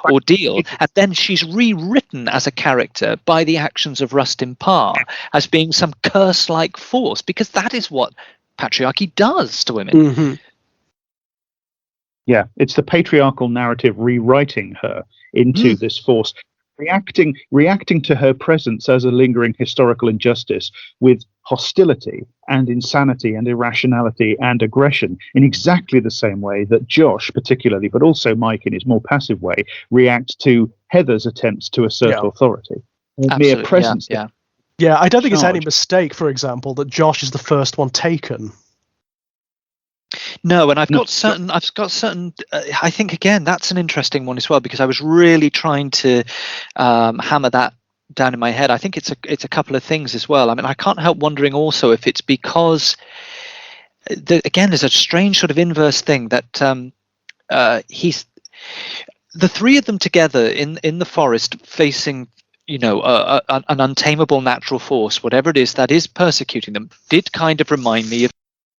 Ordeal. And then she's rewritten as a character by the actions of Rustin Parr as being some curse-like force, because that is what patriarchy does to women. Yeah, it's the patriarchal narrative rewriting her into this force, reacting to her presence as a lingering historical injustice with hostility and insanity and irrationality and aggression in exactly the same way that Josh particularly, but also Mike in his more passive way, reacts to Heather's attempts to assert authority. Mere presence. Yeah, I don't think it's any mistake, for example, that Josh is the first one taken. No, and I've got certain. I think again that's an interesting one as well, because I was really trying to hammer that down in my head. I think it's a couple of things as well. I mean, I can't help wondering also if it's because there's a strange sort of inverse thing that he's the three of them together in the forest facing an untamable natural force, whatever it is that is persecuting them, did kind of remind me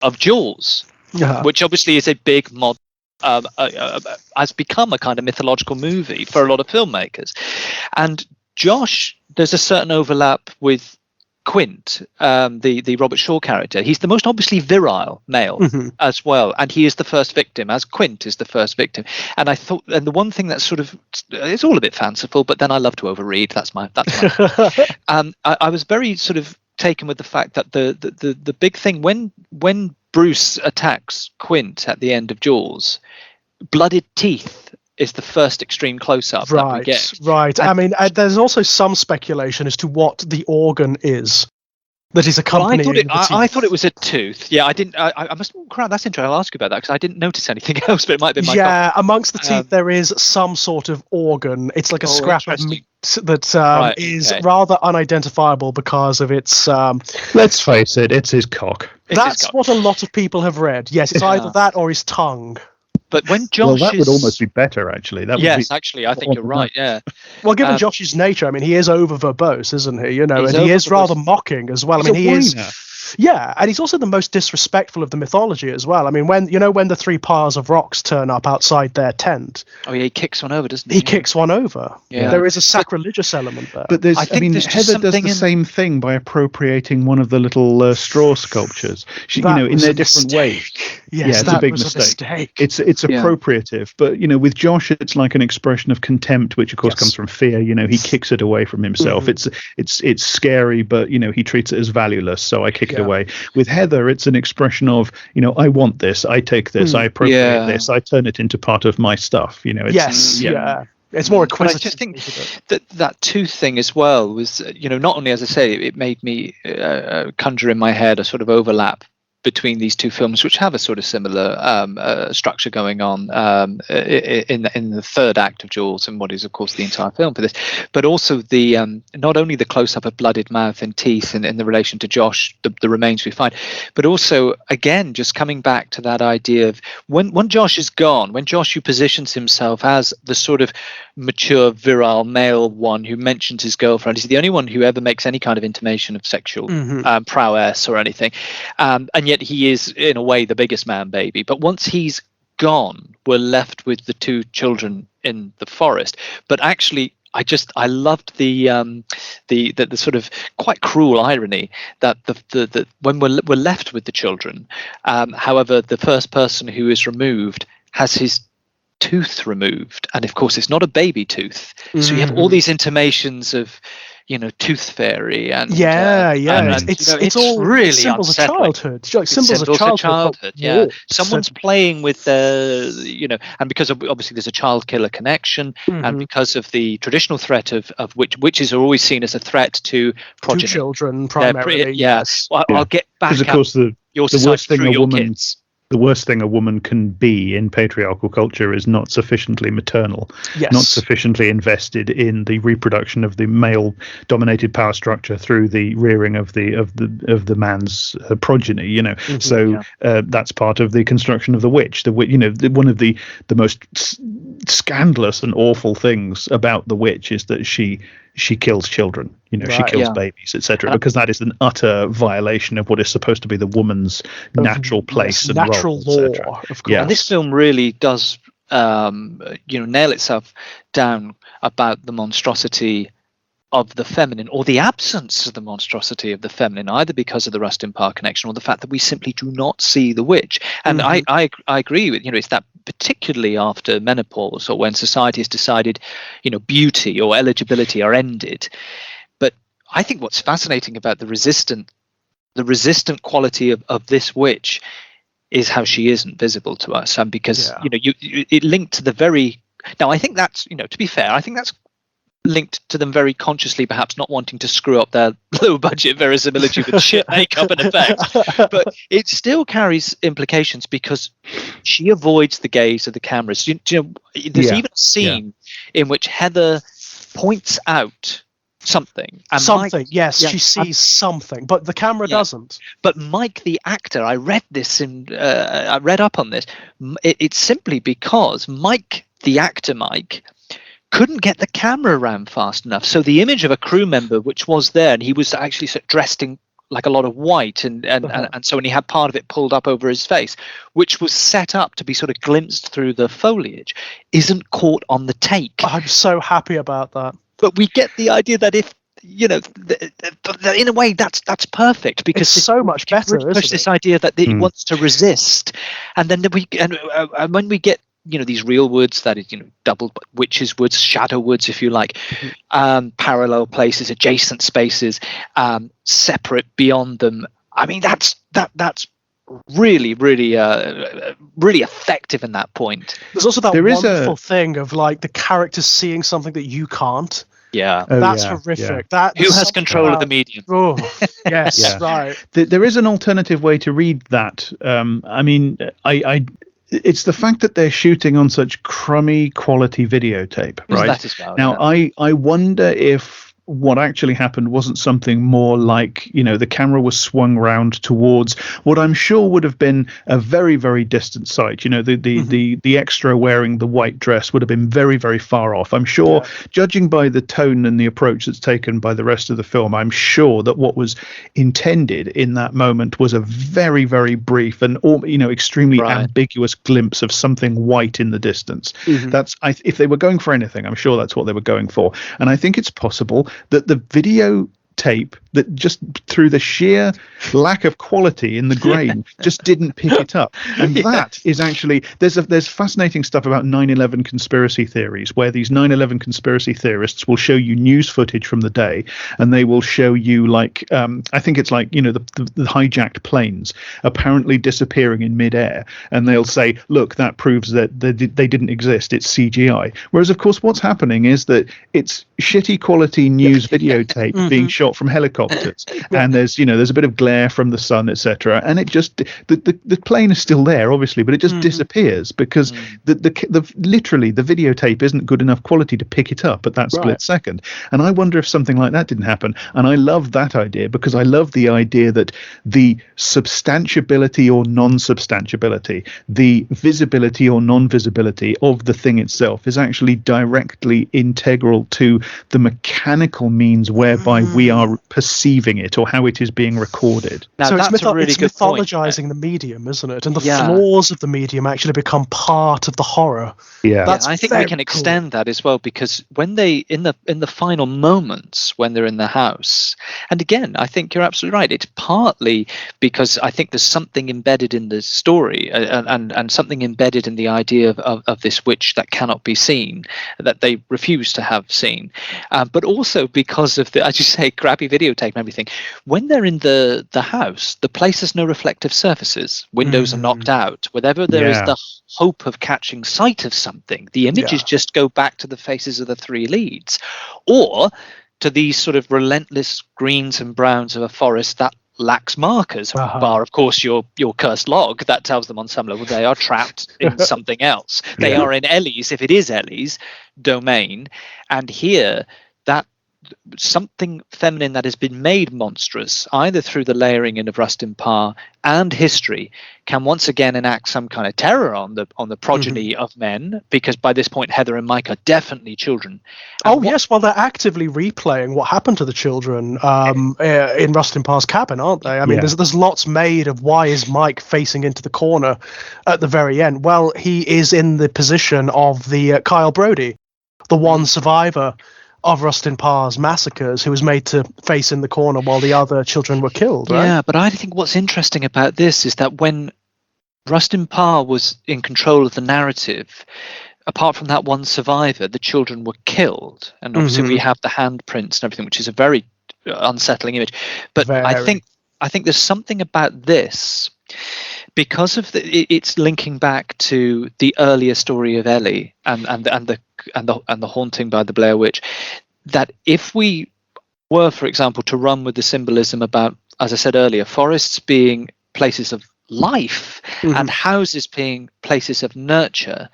of Jaws. Which obviously is a big mod, has become a kind of mythological movie for a lot of filmmakers. And Josh, there's a certain overlap with Quint, the Robert Shaw character. He's the most obviously virile male as well, and he is the first victim, as Quint is the first victim. And I thought, and the one thing that's sort of, it's all a bit fanciful, but then I love to overread. That's my. I was very sort of taken with the fact that the big thing when Bruce attacks Quint at the end of Jaws, blooded teeth is the first extreme close-up that we get. Right. And, I mean, there's also some speculation as to what the organ is that is accompanying the teeth. I thought it was a tooth. Yeah, I didn't. I must. Crap, that's interesting. I'll ask you about that because I didn't notice anything else. But it might be my. Yeah, amongst the teeth there is some sort of organ. It's like a scrap of meat that is rather unidentifiable because of its. Let's face it, it's his cock. That's what a lot of people have read. Yes, it's either that or his tongue. But when Josh that would almost be better, actually. Actually, I think you're right. Yeah. Well, given Josh's nature, I mean, he is over verbose, isn't he? And he is rather mocking as well. I mean, he is. Yeah, and he's also the most disrespectful of the mythology as well. I mean, when the 3 piles of rocks turn up outside their tent. Oh yeah, he kicks one over, doesn't he? He kicks one over. Yeah. There is a sacrilegious element there. But Heather does the same thing by appropriating one of the little straw sculptures. In their different ways. Yes, it's a big mistake. It's appropriative, but with Josh, it's like an expression of contempt, which of course comes from fear. He kicks it away from himself. It's scary, but he treats it as valueless, so I kick it away. With Heather, it's an expression of I want this, I take this, I appropriate this, I turn it into part of my stuff. It's more acquisitive. I just think that tooth thing as well was, not only, as I say, it made me conjure in my head a sort of overlap between these two films, which have a sort of similar structure going on in the third act of Jaws, and what is, of course, the entire film for this, but also the not only the close-up of blooded mouth and teeth in the relation to Josh, the remains we find, but also, again, just coming back to that idea of when Josh is gone, when Josh, who positions himself as the sort of mature, virile male one who mentions his girlfriend, he's the only one who ever makes any kind of intimation of sexual prowess or anything, and yet he is in a way the biggest man baby. But once he's gone, we're left with the 2 children in the forest. But actually, I loved the sort of quite cruel irony that the when we're left with the children, however, the first person who is removed has his tooth removed, and of course it's not a baby tooth, so you have all these intimations of tooth fairy and it's all really symbols of childhood, symbols of childhood. Yeah, someone's playing with and because obviously there's a child killer connection, and because of the traditional threat of witches are always seen as a threat to progeny, to children primarily. Yes. Well, I'll get back. Because of course the worst thing a woman kids. The worst thing a woman can be in patriarchal culture is not sufficiently maternal, not sufficiently invested in the reproduction of the male-dominated power structure through the rearing of the man's progeny. So that's part of the construction of the witch. One of the most scandalous and awful things about the witch is that she kills children. She kills babies, etc. Because that is an utter violation of what is supposed to be the woman's natural place and natural role, law. Of course, and this film really does, nail itself down about the monstrosity of the feminine, or the absence of the monstrosity of the feminine, either because of the Rustin Parr connection or the fact that we simply do not see the witch. And I agree with it's that particularly after menopause, or when society has decided beauty or eligibility are ended. But I think what's fascinating about the resistant quality of this witch is how she isn't visible to us, and because it linked to the very. Now I think that's to be fair, I think that's linked to them very consciously perhaps not wanting to screw up their low budget verisimilitude with shit makeup and effects, but it still carries implications because she avoids the gaze of the cameras. There's even a scene in which Heather points out something, and she sees something, but the camera doesn't. But Mike the actor, I read up on this, it's simply because Mike the actor couldn't get the camera around fast enough, so the image of a crew member which was there, and he was actually sort of dressed in like a lot of white, and so when he had part of it pulled up over his face, which was set up to be sort of glimpsed through the foliage, isn't caught on the take. I'm so happy about that. But we get the idea that if in a way that's perfect, because it's so much better. Push this idea that it wants to resist, and then when we get these real woods, that is double witches woods, shadow woods, if you like, parallel places, adjacent spaces, separate beyond them. I mean, that's really effective in that point. There's also that wonderful thing of like the characters seeing something that you can't. Yeah, that's horrific. That who has control of the medium? Oh, yes, right. There is an alternative way to read that. I mean, it's the fact that they're shooting on such crummy quality videotape, right? That is valid, now, I wonder if what actually happened wasn't something more like, the camera was swung round towards what I'm sure would have been a very, very distant sight. The extra wearing the white dress would have been very, very far off. I'm sure, judging by the tone and the approach that's taken by the rest of the film, I'm sure that what was intended in that moment was a very, very brief and extremely ambiguous glimpse of something white in the distance. If they were going for anything, I'm sure that's what they were going for. And I think it's possible that the video tape, that just through the sheer lack of quality in the grain just didn't pick it up. And that is actually, there's fascinating stuff about 9/11 conspiracy theories, where these 9/11 conspiracy theorists will show you news footage from the day, and they will show you I think it's the hijacked planes apparently disappearing in midair, and they'll say, look, that proves that they didn't exist, it's CGI. Whereas of course what's happening is that it's shitty quality news videotape being shot from helicopters, and there's a bit of glare from the sun, etc., and it just the plane is still there obviously, but it just disappears because literally the videotape isn't good enough quality to pick it up at that split second. And I wonder if something like that didn't happen. And I love that idea, because I love the idea that the substantiability or non-substantiability, the visibility or non-visibility of the thing itself is actually directly integral to the mechanical means whereby we are perceiving it, or how it is being recorded. Now, so it's mythologizing the medium, isn't it? And the flaws of the medium actually become part of the horror. I think we can extend that as well, because when they in the final moments when they're in the house, and again, I think you're absolutely right, it's partly because I think there's something embedded in the story, and something embedded in the idea of this witch that cannot be seen, that they refuse to have seen, but also because of the, as you say, crappy videotape and everything. When they're in the house, the place has no reflective surfaces, windows are knocked out. Whenever there is the hope of catching sight of something, the images just go back to the faces of the three leads, or to these sort of relentless greens and browns of a forest that lacks markers, bar of course your cursed log that tells them on some level they are trapped in something else. They are in Ellie's, if it is Ellie's domain. And here, that something feminine that has been made monstrous either through the layering in of Rustin Parr and history can once again enact some kind of terror on the progeny of men, because by this point Heather and Mike are definitely children. And well, they're actively replaying what happened to the children in Rustin Parr's cabin, aren't they? I mean, there's lots made of why is Mike facing into the corner at the very end. Well, he is in the position of the Kyle Brody, the one survivor of Rustin Parr's massacres, who was made to face in the corner while the other children were killed, right? Yeah, but I think what's interesting about this is that when Rustin Parr was in control of the narrative, apart from that one survivor, the children were killed. And obviously we have the handprints and everything, which is a very unsettling image. But I think there's something about this, because of it's linking back to the earlier story of Ellie and the haunting by the Blair Witch, that if we were, for example, to run with the symbolism about, as I said earlier, forests being places of life and houses being places of nurture,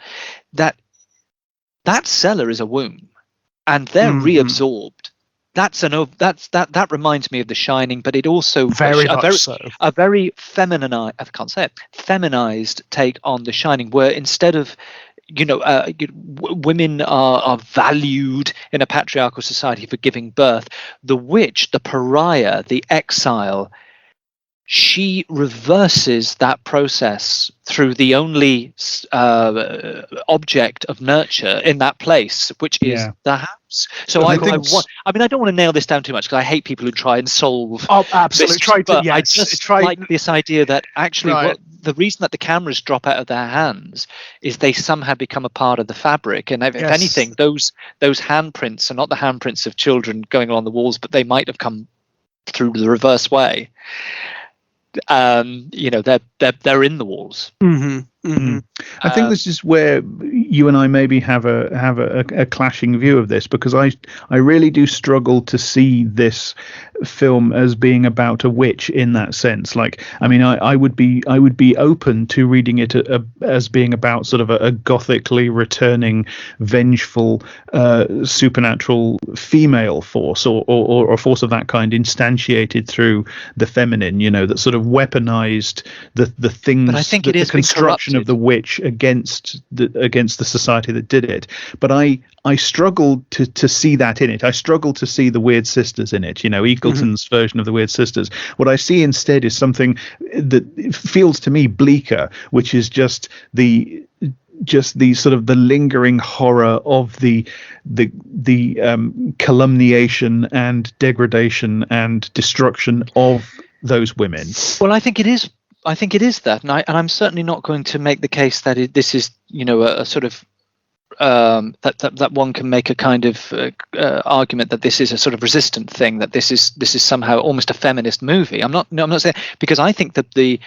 that cellar is a womb, and they're reabsorbed. That reminds me of The Shining, but it also a very feminized take on The Shining, where instead of women are valued in a patriarchal society for giving birth, the witch, the pariah, the exile, she reverses that process through the only object of nurture in that place, which is the house. So I don't want to nail this down too much, because I hate people who try and solve. Oh, absolutely. I just like this idea that actually the reason that the cameras drop out of their hands is they somehow become a part of the fabric. And if anything, those handprints are not the handprints of children going along the walls, but they might have come through the reverse way. They're in the walls. Mhm. I think this is where you and I maybe have a clashing view of this, because I really do struggle to see this film as being about a witch in that sense. Like, I mean, I would be open to reading it as being about sort of a gothically returning, vengeful, supernatural female force, or a force of that kind instantiated through the feminine. That sort of weaponized the things, But I think the it has been construction of corrupted. the witch against the society that did it. But I struggle to see that in it. I struggle to see the Weird Sisters in it. Eagleton's version of the Weird Sisters. What I see instead is something that feels to me bleaker, which is just the sort of the lingering horror of the calumniation and degradation and destruction of those women. Well, I think it is. I think it is that, and I'm certainly not going to make the case that this is, a sort of that one can make a kind of argument that this is a sort of resistant thing, that this is somehow almost a feminist movie. I'm not saying, because I think that the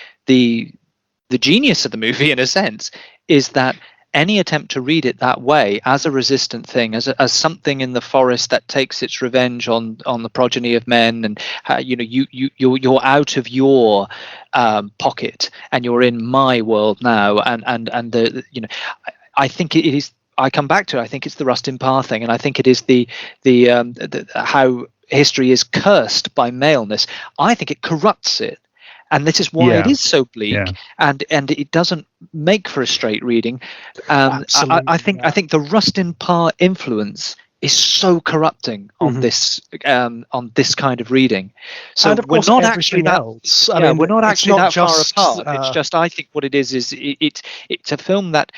genius of the movie, in a sense, is that any attempt to read it that way, as a resistant thing, as something in the forest that takes its revenge on the progeny of men, and you're out of your pocket and you're in my world now, and I think it is. I come back to it. I think it's the Rustin Parr thing, and I think it is the how history is cursed by maleness. I think it corrupts it. And this is why it is so bleak, and it doesn't make for a straight reading. I think the Rustin Parr influence is so corrupting on this kind of reading. So we're not actually we're not actually that far apart. It's just, I think what it is it's a film that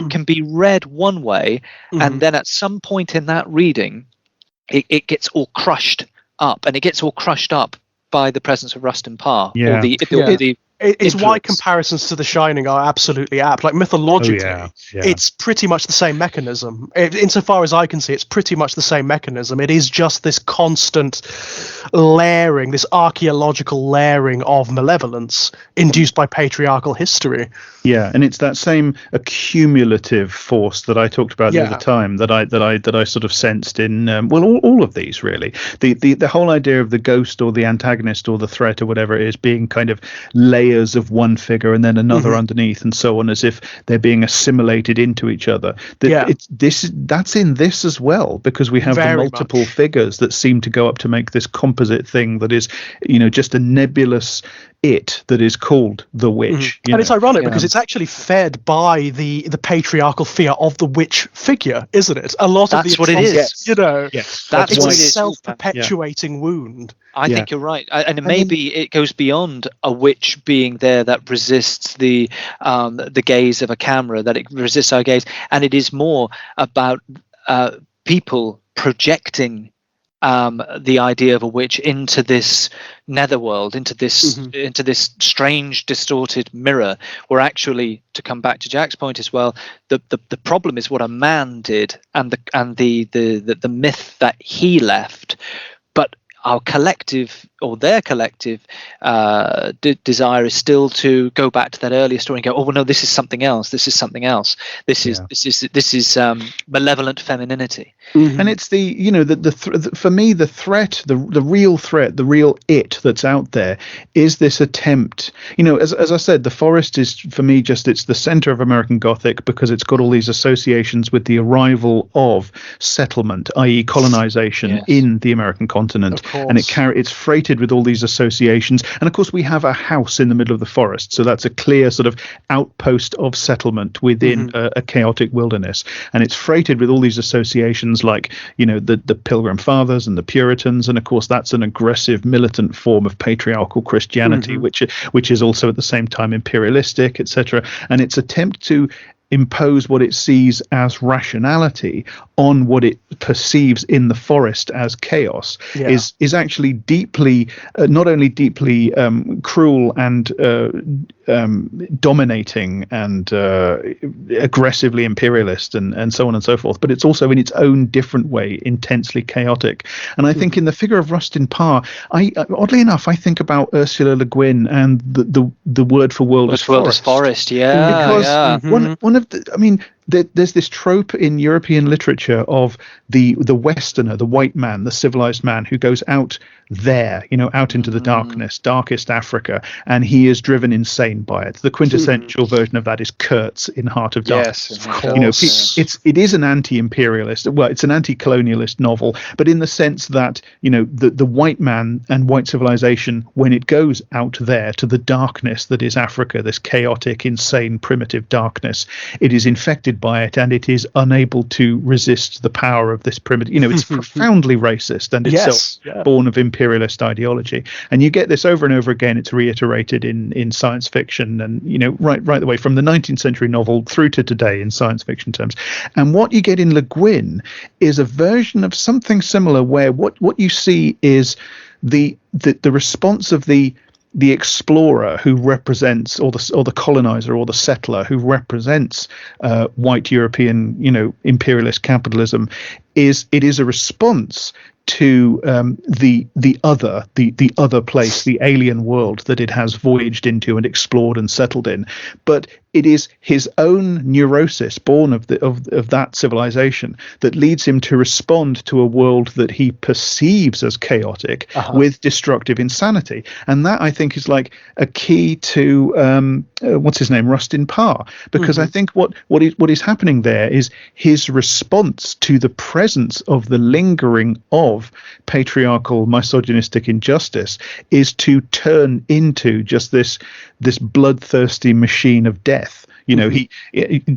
can be read one way, and then at some point in that reading, it gets all crushed up, and it gets all crushed up by the presence of Rustin Parr. It's why comparisons to The Shining are absolutely apt. Like, mythologically, it's pretty much the same mechanism. Insofar as I can see, it's pretty much the same mechanism. It is just this constant layering, this archaeological layering of malevolence induced by patriarchal history. Yeah, and it's that same accumulative force that I talked about the other time that I sort of sensed in all of these, really. The whole idea of the ghost or the antagonist or the threat or whatever it is being kind of layers of one figure and then another underneath, and so on, as if they're being assimilated into each other. That's in this as well, because we have the multiple figures that seem to go up to make this composite thing that is, just a nebulous that is called the witch. And it's ironic because it's actually fed by the patriarchal fear of the witch figure, isn't it? A lot of that's what it is. That's it's a self-perpetuating wound. I think you're right, and maybe it goes beyond a witch being there that resists the gaze of a camera, that it resists our gaze, and it is more about people projecting the idea of a witch into this netherworld, into this strange, distorted mirror, where actually, to come back to Jack's point as well, the problem is what a man did, and the myth that he left. But our collective, or their collective, desire is still to go back to that earlier story and go, oh well, no, this is something else. This is something else. This is malevolent femininity. And it's for me, the threat, the real threat, the real it that's out there is this attempt. As I said, the forest is, for me, it's the center of American Gothic, because it's got all these associations with the arrival of settlement, i.e. colonization in the American continent, and it's freighted with all these associations. And of course, we have a house in the middle of the forest, so that's a clear sort of outpost of settlement within a chaotic wilderness, and it's freighted with all these associations, like the Pilgrim Fathers and the Puritans, and of course that's an aggressive militant form of patriarchal Christianity, which is also at the same time imperialistic, etc. And its attempt to impose what it sees as rationality on what it perceives in the forest as chaos is actually deeply not only deeply cruel and dominating and aggressively imperialist and so on and so forth, but it's also in its own different way intensely chaotic. And I think in the figure of Rustin Parr, oddly enough, I think about Ursula Le Guin and the word for world as forest. Because one of the, I mean, there's this trope in European literature of the Westerner, the white man, the civilized man who goes out there, out into the darkest Africa, and he is driven insane by it. The quintessential version of that is Kurtz in Heart of Darkness. Yes, of course. It is an anti-imperialist, well, it's an anti-colonialist novel, but in the sense that the white man and white civilization, when it goes out there to the darkness that is Africa, this chaotic, insane, primitive darkness, it is infected by it, and it is unable to resist the power of this primitive. It's profoundly racist and itself born of imperialist ideology. And you get this over and over again. It's reiterated in science fiction, and right the way from the 19th century novel through to today in science fiction terms. And what you get in Le Guin is a version of something similar, where what you see is the response of the explorer who represents, or the colonizer or the settler who represents white European imperialist capitalism. It is a response to the other place, the alien world that it has voyaged into and explored and settled in. But it is his own neurosis, born of that civilization, that leads him to respond to a world that he perceives as chaotic with destructive insanity. And that, I think, is like a key to what's his name, Rustin Parr, because I think what is happening there is his response to the presence of the lingering of patriarchal misogynistic injustice is to turn into just this bloodthirsty machine of death. He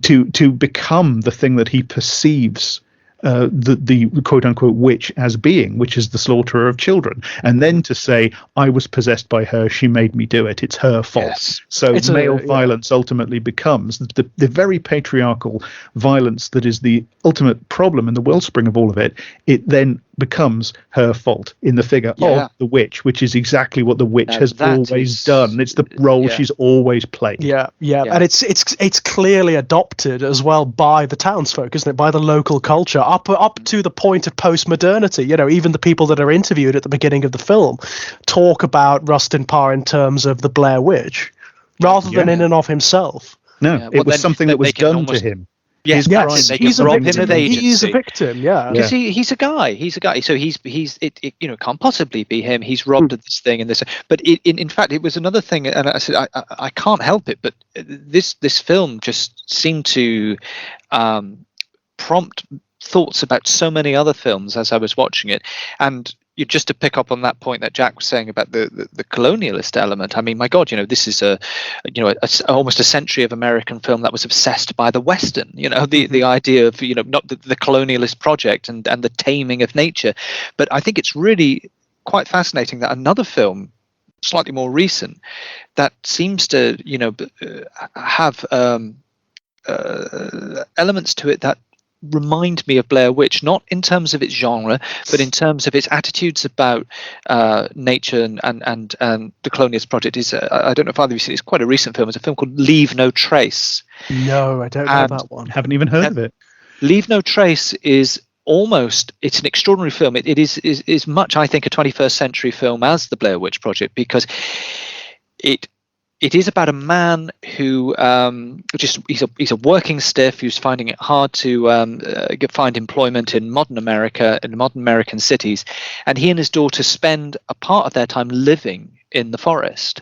to become the thing that he perceives the quote unquote witch as being, which is the slaughterer of children, and then to say, I was possessed by her, she made me do it, it's her fault. Yes. So male violence ultimately becomes the very patriarchal violence that is the ultimate problem and the wellspring of all of it. It then becomes her fault in the figure of the witch, which is exactly what the witch has always done. It's the role she's always played. Yeah, and it's clearly adopted as well by the townsfolk, isn't it? By the local culture, up to the point of post-modernity. Even the people that are interviewed at the beginning of the film talk about Rustin Parr in terms of the Blair Witch, rather than in and of himself. No, it was something that was done to him. Yes, he's a victim. He's a victim. Yeah, because he's a guy. So he's can't possibly be him. He's robbed of this thing and this. But in fact, it was another thing, and I said I can't help it. But this film just seemed to prompt thoughts about so many other films as I was watching it, and. Just to pick up on that point that Jack was saying about the colonialist element, I mean, my God, this is almost a century of American film that was obsessed by the Western, the idea of, not the colonialist project and the taming of nature. But I think it's really quite fascinating that another film, slightly more recent, that seems to, have elements to it that remind me of Blair Witch, not in terms of its genre, but in terms of its attitudes about nature and the colonialist project. Is I don't know if either of you seen it. It's quite a recent film. It's a film called Leave No Trace. No, I don't know that one. Haven't even heard of it. Leave No Trace is it's an extraordinary film. It is much, I think, a 21st century film as the Blair Witch Project, because it is about a man who he's a working stiff who's finding it hard to find employment in modern America, in modern American cities, and he and his daughter spend a part of their time living in the forest.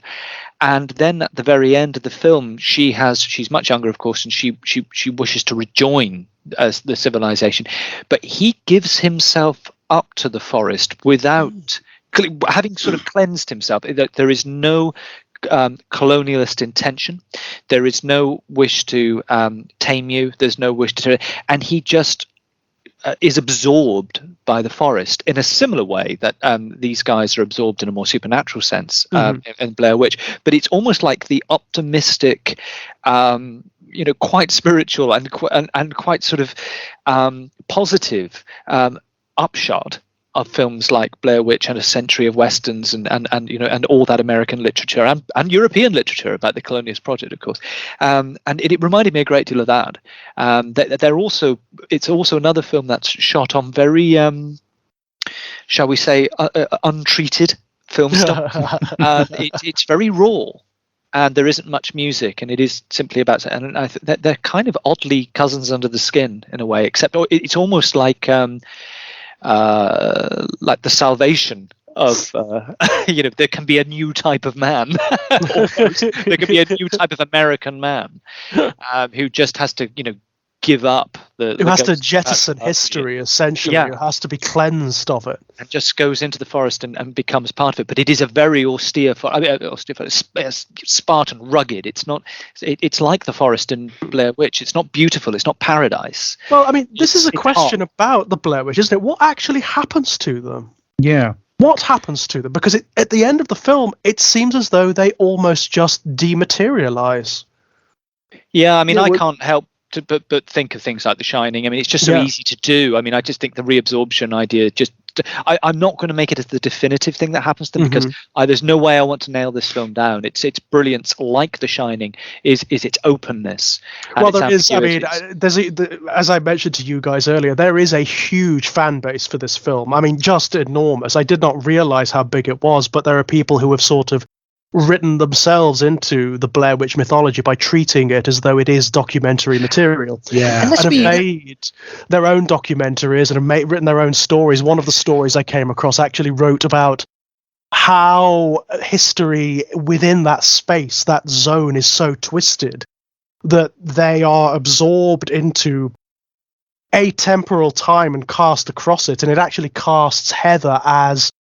And then at the very end of the film, she's much younger, of course, and she wishes to rejoin the civilization, but he gives himself up to the forest without having sort of cleansed himself. There is no colonialist intention. There is no wish to tame you. There's no wish to, and he just is absorbed by the forest in a similar way that these guys are absorbed in a more supernatural sense in Blair Witch. But it's almost like the optimistic, quite spiritual and quite sort of positive upshot of films like Blair Witch and A Century of Westerns and all that American literature and European literature about the Colonialist Project, of course, and it reminded me a great deal of that. It's also another film that's shot on very, shall we say, untreated film stuff. It's very raw, and there isn't much music, and it is simply about. And I think they're kind of oddly cousins under the skin in a way, except it's almost like the salvation of there can be a new type of man. There can be a new type of American man who just has to give up who has to jettison history, essentially. Who has to be cleansed of it, and just goes into the forest and becomes part of it. But it is a very austere Spartan, rugged. It's not. It's like the forest in Blair Witch. It's not beautiful. It's not paradise. Well, I mean, this is a question about the Blair Witch, isn't it? What actually happens to them? Yeah. What happens to them? Because at the end of the film, it seems as though they almost just dematerialize. Yeah, I mean, I can't help but think of things like The Shining. I mean, it's just so easy to do. I mean, I just think the reabsorption idea I'm not going to make it as the definitive thing that happens to them because there's no way I want to nail this film down. Its brilliance, like The Shining, is its openness. Well, there is. I mean, as I mentioned to you guys earlier, there is a huge fan base for this film. I mean, just enormous. I did not realize how big it was, but there are people who have sort of written themselves into the Blair Witch mythology by treating it as though it is documentary material. Yeah. And have made their own documentaries and have written their own stories. One of the stories I came across actually wrote about how history within that space, that zone, is so twisted that they are absorbed into atemporal time and cast across it. And it actually casts Heather as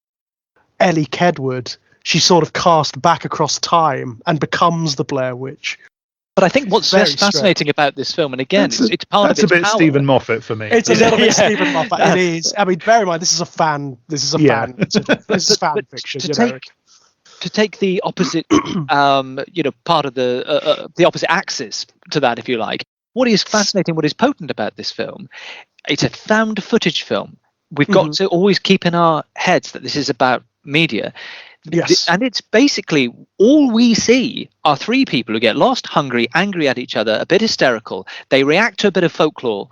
Ellie Kedward. She sort of cast back across time and becomes the Blair Witch. But I think what's fascinating about this film, and again, it's part of its a bit power. Stephen Moffat for me. It's a little bit Stephen Moffat. It is. I mean, bear in mind, this is fan fiction. To take the opposite, part of the opposite axis to that, if you like. What is fascinating, what is potent about this film? It's a found footage film. We've got to always keep in our heads that this is about media. Yes. And it's basically all we see are three people who get lost, hungry, angry at each other, a bit hysterical. They react to a bit of folklore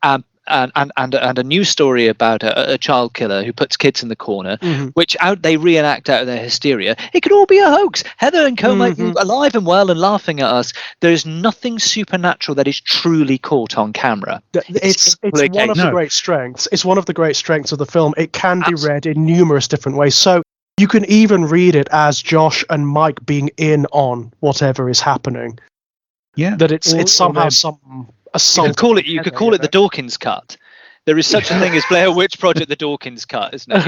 and a news story about a child killer who puts kids in the corner, which they reenact out of their hysteria. It could all be a hoax. Heather and co might be alive and well and laughing at us. There is nothing supernatural that is truly caught on camera. It's one of the great strengths. It's one of the great strengths of the film. It can be read in numerous different ways. So you can even read it as Josh and Mike being in on whatever is happening. Yeah, that it's somehow some assault. You could call it the Dawkins cut. There is such a thing as Blair Witch Project, the Dawkins cut, isn't it?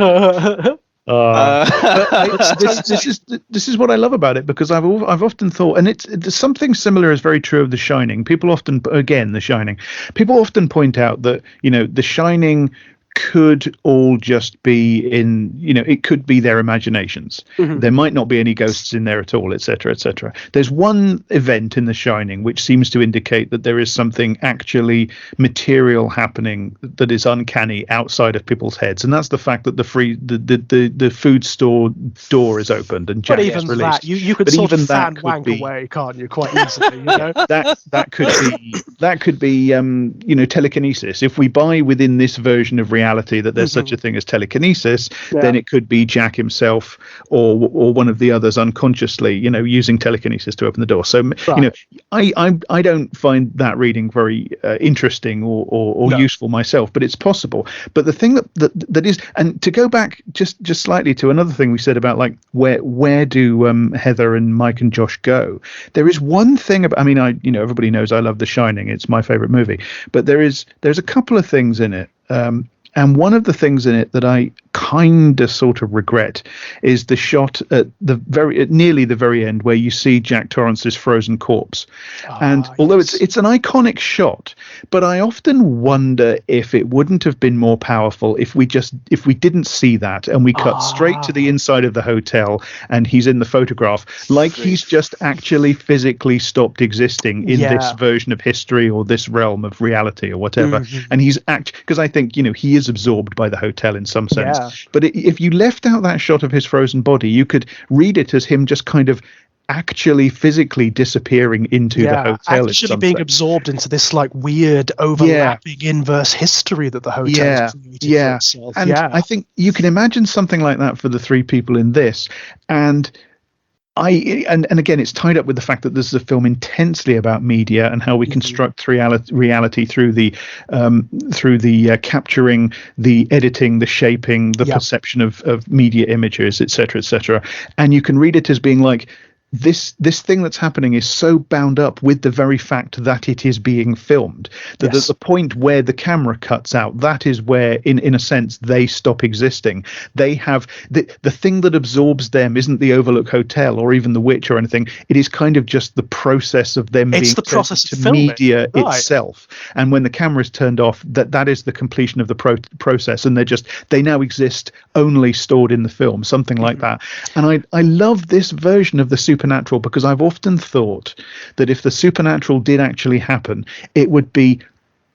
This is what I love about it, because I've often thought, and it's something similar is very true of The Shining. People often, again, The Shining. People often point out that The Shining could all just be it could be their imaginations. There might not be any ghosts in there at all, etc., etc. There's one event in The Shining which seems to indicate that there is something actually material happening that is uncanny outside of people's heads, and that's the fact that the food store door is opened and Jack is released. That you could sort of fan wank away, can't you, quite easily? that could be telekinesis. If we buy within this version of reality that there's such a thing as telekinesis, then it could be Jack himself or one of the others unconsciously, using telekinesis to open the door. So, I don't find that reading very interesting or useful myself, but it's possible. But the thing that is, and to go back just slightly to another thing we said about like where do Heather and Mike and Josh go? There is one thing about, everybody knows I love The Shining. It's my favorite movie, but there's a couple of things in it. And one of the things in it that I kind of sort of regret is the shot at nearly the very end where you see Jack Torrance's frozen corpse. And although it's an iconic shot, but I often wonder if it wouldn't have been more powerful if we didn't see that and we cut straight to the inside of the hotel and he's in the photograph like he's just actually physically stopped existing in this version of history or this realm of reality or whatever. And he's because I think, he is absorbed by the hotel in some sense. But if you left out that shot of his frozen body, you could read it as him just kind of actually physically disappearing into the hotel. Actually being absorbed into this like weird overlapping inverse history that the hotel has created for itself. And I think you can imagine something like that for the three people in this. And and again, it's tied up with the fact that this is a film intensely about media and how we construct reality through the capturing, the editing, the shaping, the perception of media images, etc. And you can read it as being like, this thing that's happening is so bound up with the very fact that it is being filmed that at the point where the camera cuts out, that is where in a sense they stop existing. They have the thing that absorbs them isn't the Overlook Hotel or even the Witch or anything. It is kind of just the process of them being the process to media itself. And when the camera is turned off, that is the completion of the process, and they now exist only stored in the film, something like that. And I love this version of the supernatural because I've often thought that if the supernatural did actually happen, it would be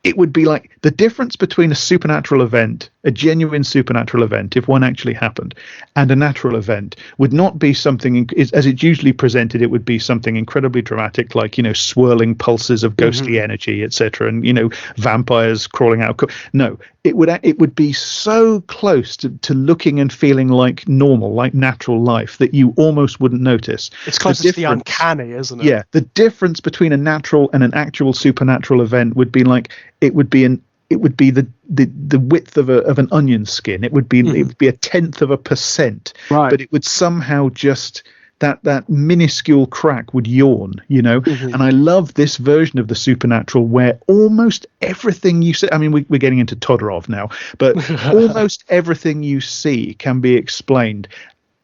like the difference between a supernatural event, a genuine supernatural event, if one actually happened, and a natural event would not be something, as it's usually presented, it would be something incredibly dramatic, like, swirling pulses of ghostly energy, etc., and, vampires crawling out. No, it would be so close to looking and feeling like normal, like natural life, that you almost wouldn't notice. It's close to the uncanny, isn't it? Yeah, the difference between a natural and an actual supernatural event would be like, it would be the width of an onion skin. It would be 0.1%, right? But it would somehow just that minuscule crack would yawn, And I love this version of the supernatural where almost everything you see. I mean, we're getting into Todorov now, but almost everything you see can be explained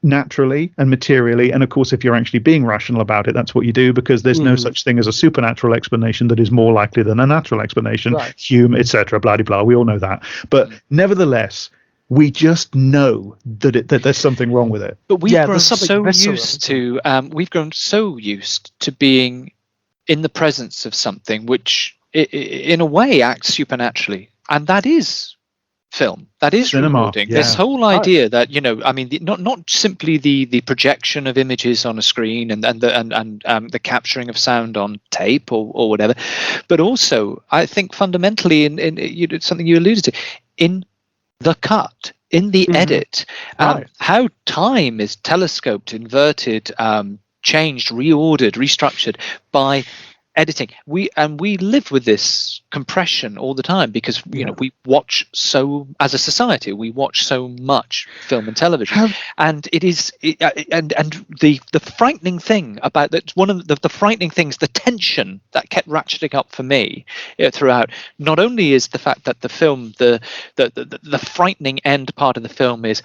naturally and materially, and of course if you're actually being rational about it, that's what you do, because there's no such thing as a supernatural explanation that is more likely than a natural explanation, Hume, etc., blah blah, we all know that. But nevertheless, we just know that there's something wrong with it. But we've grown so used to being in the presence of something which in a way acts supernaturally, and that is film, that is cinema. Recording. This whole idea that not simply the projection of images on a screen and the capturing of sound on tape or whatever, but also I think fundamentally in something you alluded to, in the cut, in the edit, how time is telescoped, inverted, changed, reordered, restructured by editing. We live with this compression all the time because we watch as a society we watch so much film and television, and it is the frightening thing about that, one of the frightening things, the tension that kept ratcheting up for me throughout, not only is the fact that the film, the frightening end part of the film is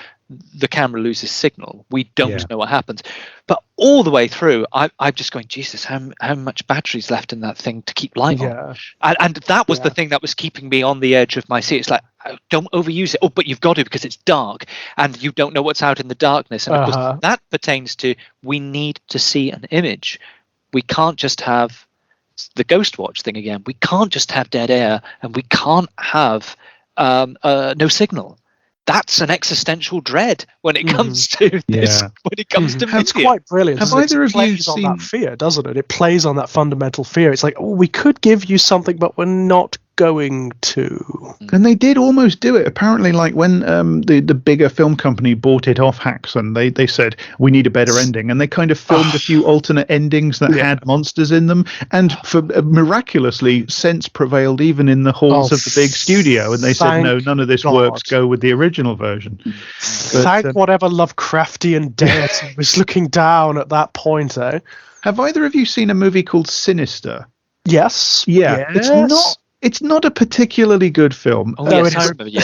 the camera loses signal, we don't know what happens, but all the way through I'm just going, Jesus, how much battery's left in that thing to keep light on, and that was the thing that was keeping me on the edge of my seat. It's like, don't overuse it, but you've got to, because it's dark and you don't know what's out in the darkness, and of course that pertains to, we need to see an image. We can't just have the ghost watch thing again, we can't just have dead air, and we can't have no signal. That's an existential dread when it comes to this. When it comes to it's quite brilliant. Have either of you seen on that fear, doesn't it? It plays on that fundamental fear. It's like, we could give you something, but we're not going to. And they did almost do it. Apparently, like when the bigger film company bought it off Haxon, they said, we need a better ending, and they kind of filmed a few alternate endings that had monsters in them, and miraculously sense prevailed even in the halls of the big studio, and they said, no, none of this works, go with the original version. Thank whatever Lovecraftian deity was looking down at that point. Have either of you seen a movie called Sinister? Yes. Yeah. Yes. It's not a particularly good film. Oh, yes, I remember. Yeah.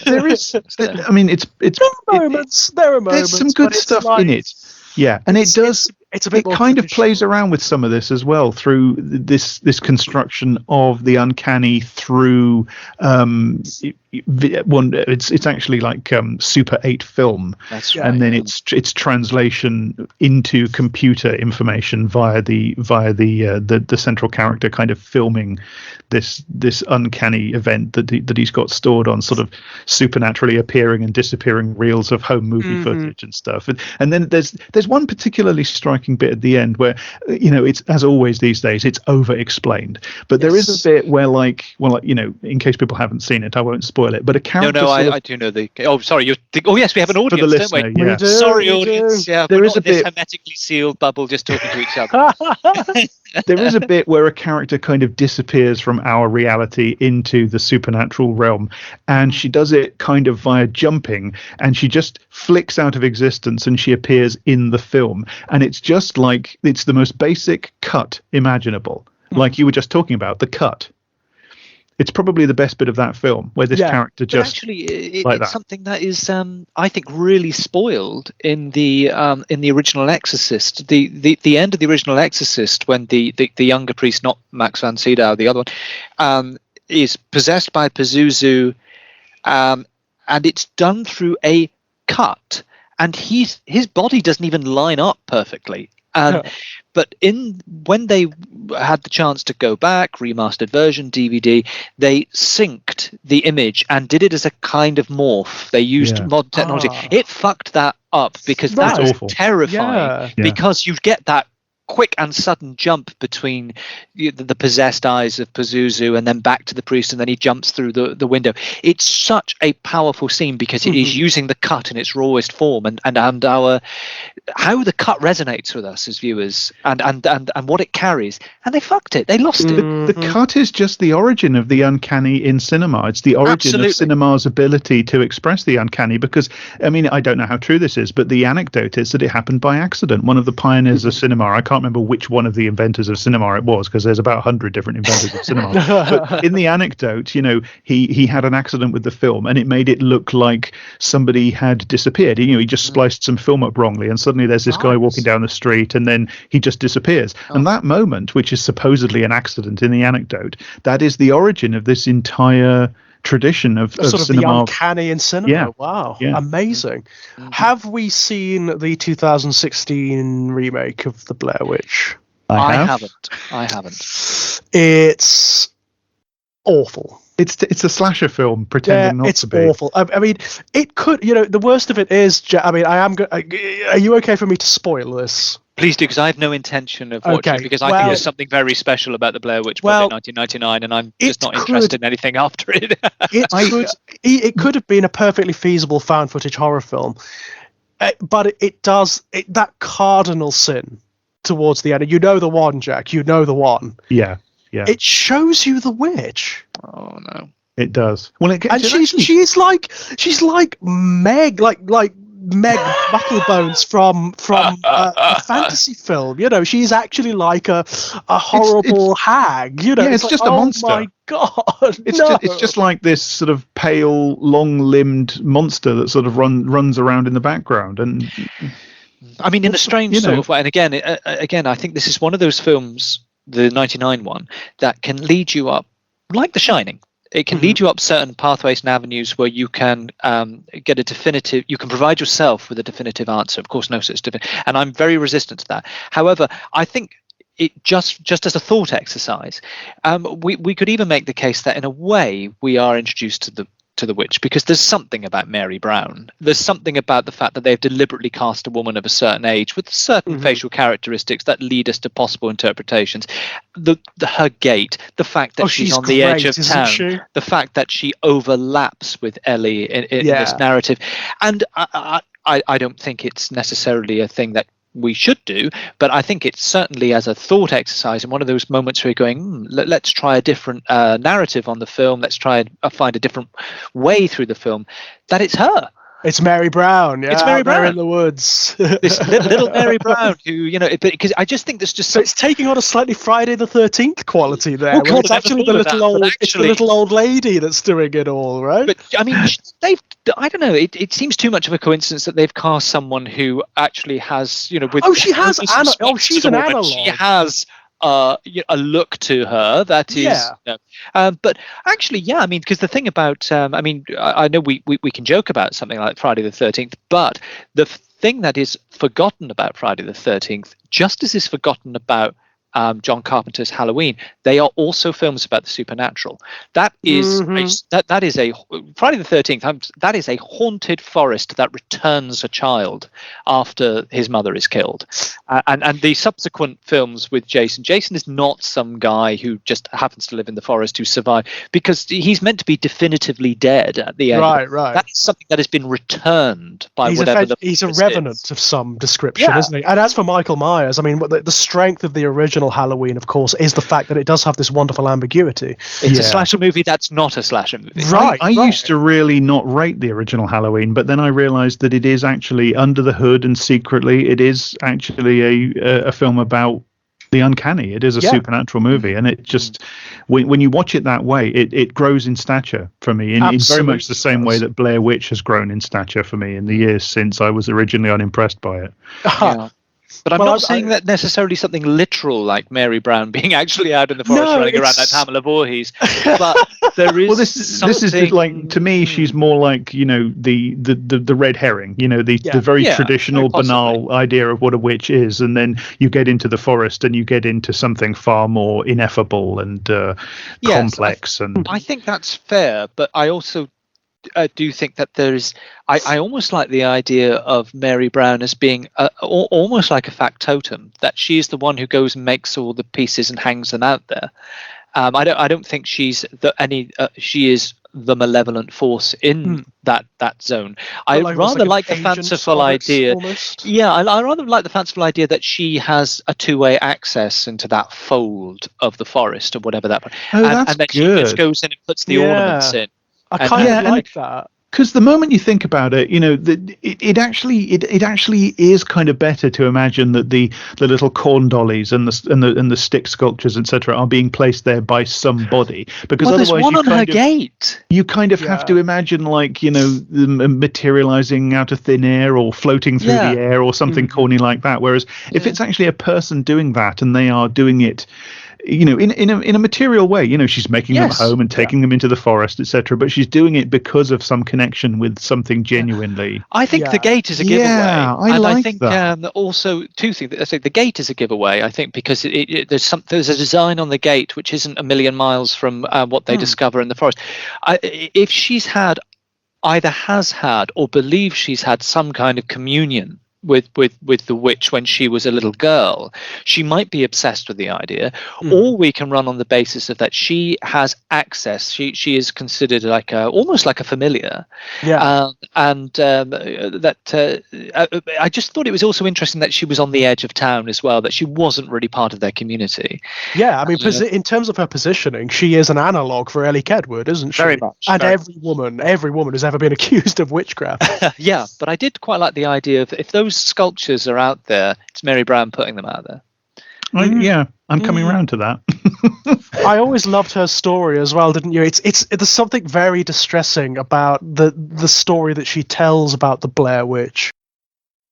There is. I mean, There are moments. There's some good stuff in it. Yeah, and it does. It's a bit more kind of traditional. plays around with some of this as well through this construction of the uncanny through it's actually like Super 8 film. That's right. And then it's translation into computer information via the central character kind of filming this uncanny event that he's got stored on sort of supernaturally appearing and disappearing reels of home movie footage and stuff. And then there's one particularly striking bit at the end where it's, as always these days, it's over explained, but there is a bit where in case people haven't seen it, I won't spoil it, but a character I do know the sorry, yes, we have an audience, for the listener, don't we? Yeah. Sorry, audience. Yeah, there we're is not a in this bit hermetically sealed bubble just talking to each other. there is a bit where a character kind of disappears from our reality into the supernatural realm, and she does it kind of via jumping, and she just flicks out of existence and she appears in the film, and it's just like it's the most basic cut imaginable, like you were just talking about the cut. It's probably the best bit of that film, where this character just actually it's something that is I think really spoiled in the original Exorcist. The end of the original Exorcist, when the younger priest, not Max von Sydow, the other one, is possessed by Pazuzu, and it's done through a cut, and his body doesn't even line up perfectly. But when they had the chance to go back, remastered version, DVD, they synced the image and did it as a kind of morph. They used modern technology. It fucked that up because that's awful. Terrifying. Because you get that quick and sudden jump between the possessed eyes of Pazuzu and then back to the priest, and then he jumps through the window. It's such a powerful scene because it is using the cut in its rawest form, and our how the cut resonates with us as viewers, and what it carries. And they fucked it. They lost it. The cut is just the origin of the uncanny in cinema. It's the origin of cinema's ability to express the uncanny, because, I mean, I don't know how true this is, but the anecdote is that it happened by accident. One of the pioneers of cinema, I can't remember which one of the inventors of cinema it was, because there's about 100 different inventors of cinema. But in the anecdote, he had an accident with the film, and it made it look like somebody had disappeared. He just spliced some film up wrongly, and suddenly there's this guy walking down the street, and then he just disappears. And that moment, which is supposedly an accident in the anecdote, that is the origin of this entire tradition of sort of cinema. the uncanny in cinema. Yeah. Wow. Yeah. Amazing. Have we seen the 2016 remake of The Blair Witch? I haven't. It's awful. It's a slasher film pretending not to be. It's awful. I mean, it could, the worst of it is, I mean, are you okay for me to spoil this? Please do, because I have no intention of watching it, because I think there's something very special about the Blair Witch Project 1999, and I'm just not interested in anything after it. It could have been a perfectly feasible found footage horror film, but it does that cardinal sin towards the end. You know the one, Jack. You know the one. Yeah. Yeah. It shows you the witch. Oh no. It does. Well, and she's like Meg, like Meg Battlebones from a fantasy film. She's actually like a horrible hag. It's just a monster. Oh my god! It's just like this sort of pale, long-limbed monster that sort of runs around in the background. And I mean, in a strange sort of way. And again, I think this is one of those films, the 99 one, that can lead you up, like The Shining. It can lead you up certain pathways and avenues where you can get a definitive, you can provide yourself with a definitive answer. Of course, no such definitive, and I'm very resistant to that. However, I think it just as a thought exercise, we could even make the case that in a way we are introduced to the witch, because there's something about Mary Brown. There's something about the fact that they've deliberately cast a woman of a certain age with certain facial characteristics that lead us to possible interpretations. Her gait, the fact that she's on the edge of town, the fact that she overlaps with Ellie in this narrative. And I don't think it's necessarily a thing that we should do, but I think it's certainly as a thought exercise, and one of those moments where you're going, let's try a different narrative on the film, let's try and find a different way through the film, that it's her. It's Mary Brown. Yeah, It's Mary out there Brown in the woods. This little Mary Brown, who because I just think there's just So it's taking on a slightly Friday the 13th quality there. Oh, God, it's I never actually thought of that, but it's the little old lady that's doing it all, right? But I mean, I don't know. It seems too much of a coincidence that they've cast someone who actually has, with she has she's an analog. She has a look to her that is. But actually, yeah. I mean, because the thing about, I know we can joke about something like Friday the 13th, but the thing that is forgotten about Friday the 13th, just as is forgotten about John Carpenter's Halloween, they are also films about the supernatural. That is that is a Friday the 13th. That is a haunted forest that returns a child after his mother is killed, and the subsequent films with Jason. Jason is not some guy who just happens to live in the forest who survived, because he's meant to be definitively dead at the end. Right. That is something that has been returned by he's a revenant of some description, isn't he? And as for Michael Myers, I mean, the strength of the original Halloween, of course, is the fact that it does have this wonderful ambiguity. It's a slasher movie that's not a slasher movie. Right. I used to really not rate the original Halloween, but then I realized that it is actually under the hood and secretly it is actually a film about the uncanny. It is a supernatural movie, and it just when you watch it that way, it grows in stature for me in very much the same way that Blair Witch has grown in stature for me in the years since I was originally unimpressed by it. But I'm not saying that necessarily something literal like Mary Brown being actually out in the forest running around like Pamela Voorhees. But there is this is like, to me, she's more like, the red herring, the very traditional, banal idea of what a witch is, and then you get into the forest and you get into something far more ineffable and complex. I think that's fair, but I also do think that there's I almost like the idea of Mary Brown as being almost like a factotum, that she's the one who goes and makes all the pieces and hangs them out there. I don't think she's she is the malevolent force in that zone. I rather like the fanciful idea. I rather like the fanciful idea that she has a two-way access into that fold of the forest or whatever that. And then she just goes in and puts the ornaments in. I kind of like that. Because the moment you think about it, it actually is kind of better to imagine that the little corn dollies and the stick sculptures, etc., are being placed there by somebody. Because otherwise, there's one on her gate. You kind of have to imagine, like, them materializing out of thin air or floating through the air or something corny like that. Whereas if it's actually a person doing that and they are doing it, in a material way, she's making them home and taking them into the forest, etc. But she's doing it because of some connection with something genuinely. I think the gate is a giveaway. I think that. Also, two things. I think the gate is a giveaway. I think because there's a design on the gate which isn't a million miles from what they discover in the forest. If she's either has had or believes she's had some kind of communion with the witch when she was a little girl, she might be obsessed with the idea, or we can run on the basis of that she has access. She is considered almost like a familiar. I just thought it was also interesting that she was on the edge of town as well, that she wasn't really part of their community. I mean, in terms of her positioning, she is an analog for Ellie Kedward, isn't she? Very much. And every woman who's ever been accused of witchcraft. But I did quite like the idea of, if those sculptures are out there, it's Mary Brown putting them out there. I'm coming around to that. I always loved her story as well, didn't you? There's something very distressing about the story that she tells about the Blair Witch.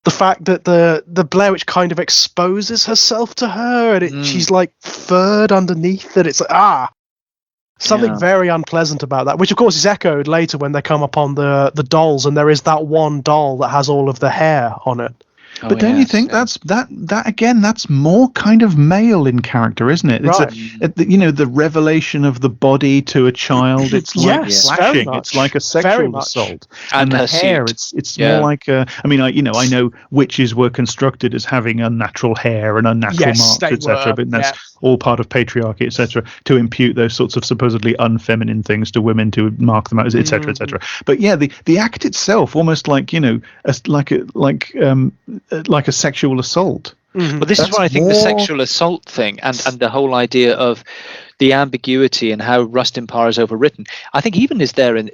The fact that the Blair Witch kind of exposes herself to her, and she's like furred underneath it. It's like, something very unpleasant about that, which of course is echoed later when they come upon the dolls, and there is that one doll that has all of the hair on it. But don't you think that's more kind of male in character, isn't it? It's the revelation of the body to a child. It's like slashing. It's like a sexual assault. And the hair, it's more like I know witches were constructed as having unnatural hair and unnatural marks, etc. But that's all part of patriarchy, etc. To impute those sorts of supposedly unfeminine things to women, to mark them out, etc., etc. But the act itself, almost like like a sexual assault. Well, this is where I think the sexual assault thing and the whole idea of the ambiguity and how Rust in Power is overwritten, I think even is there in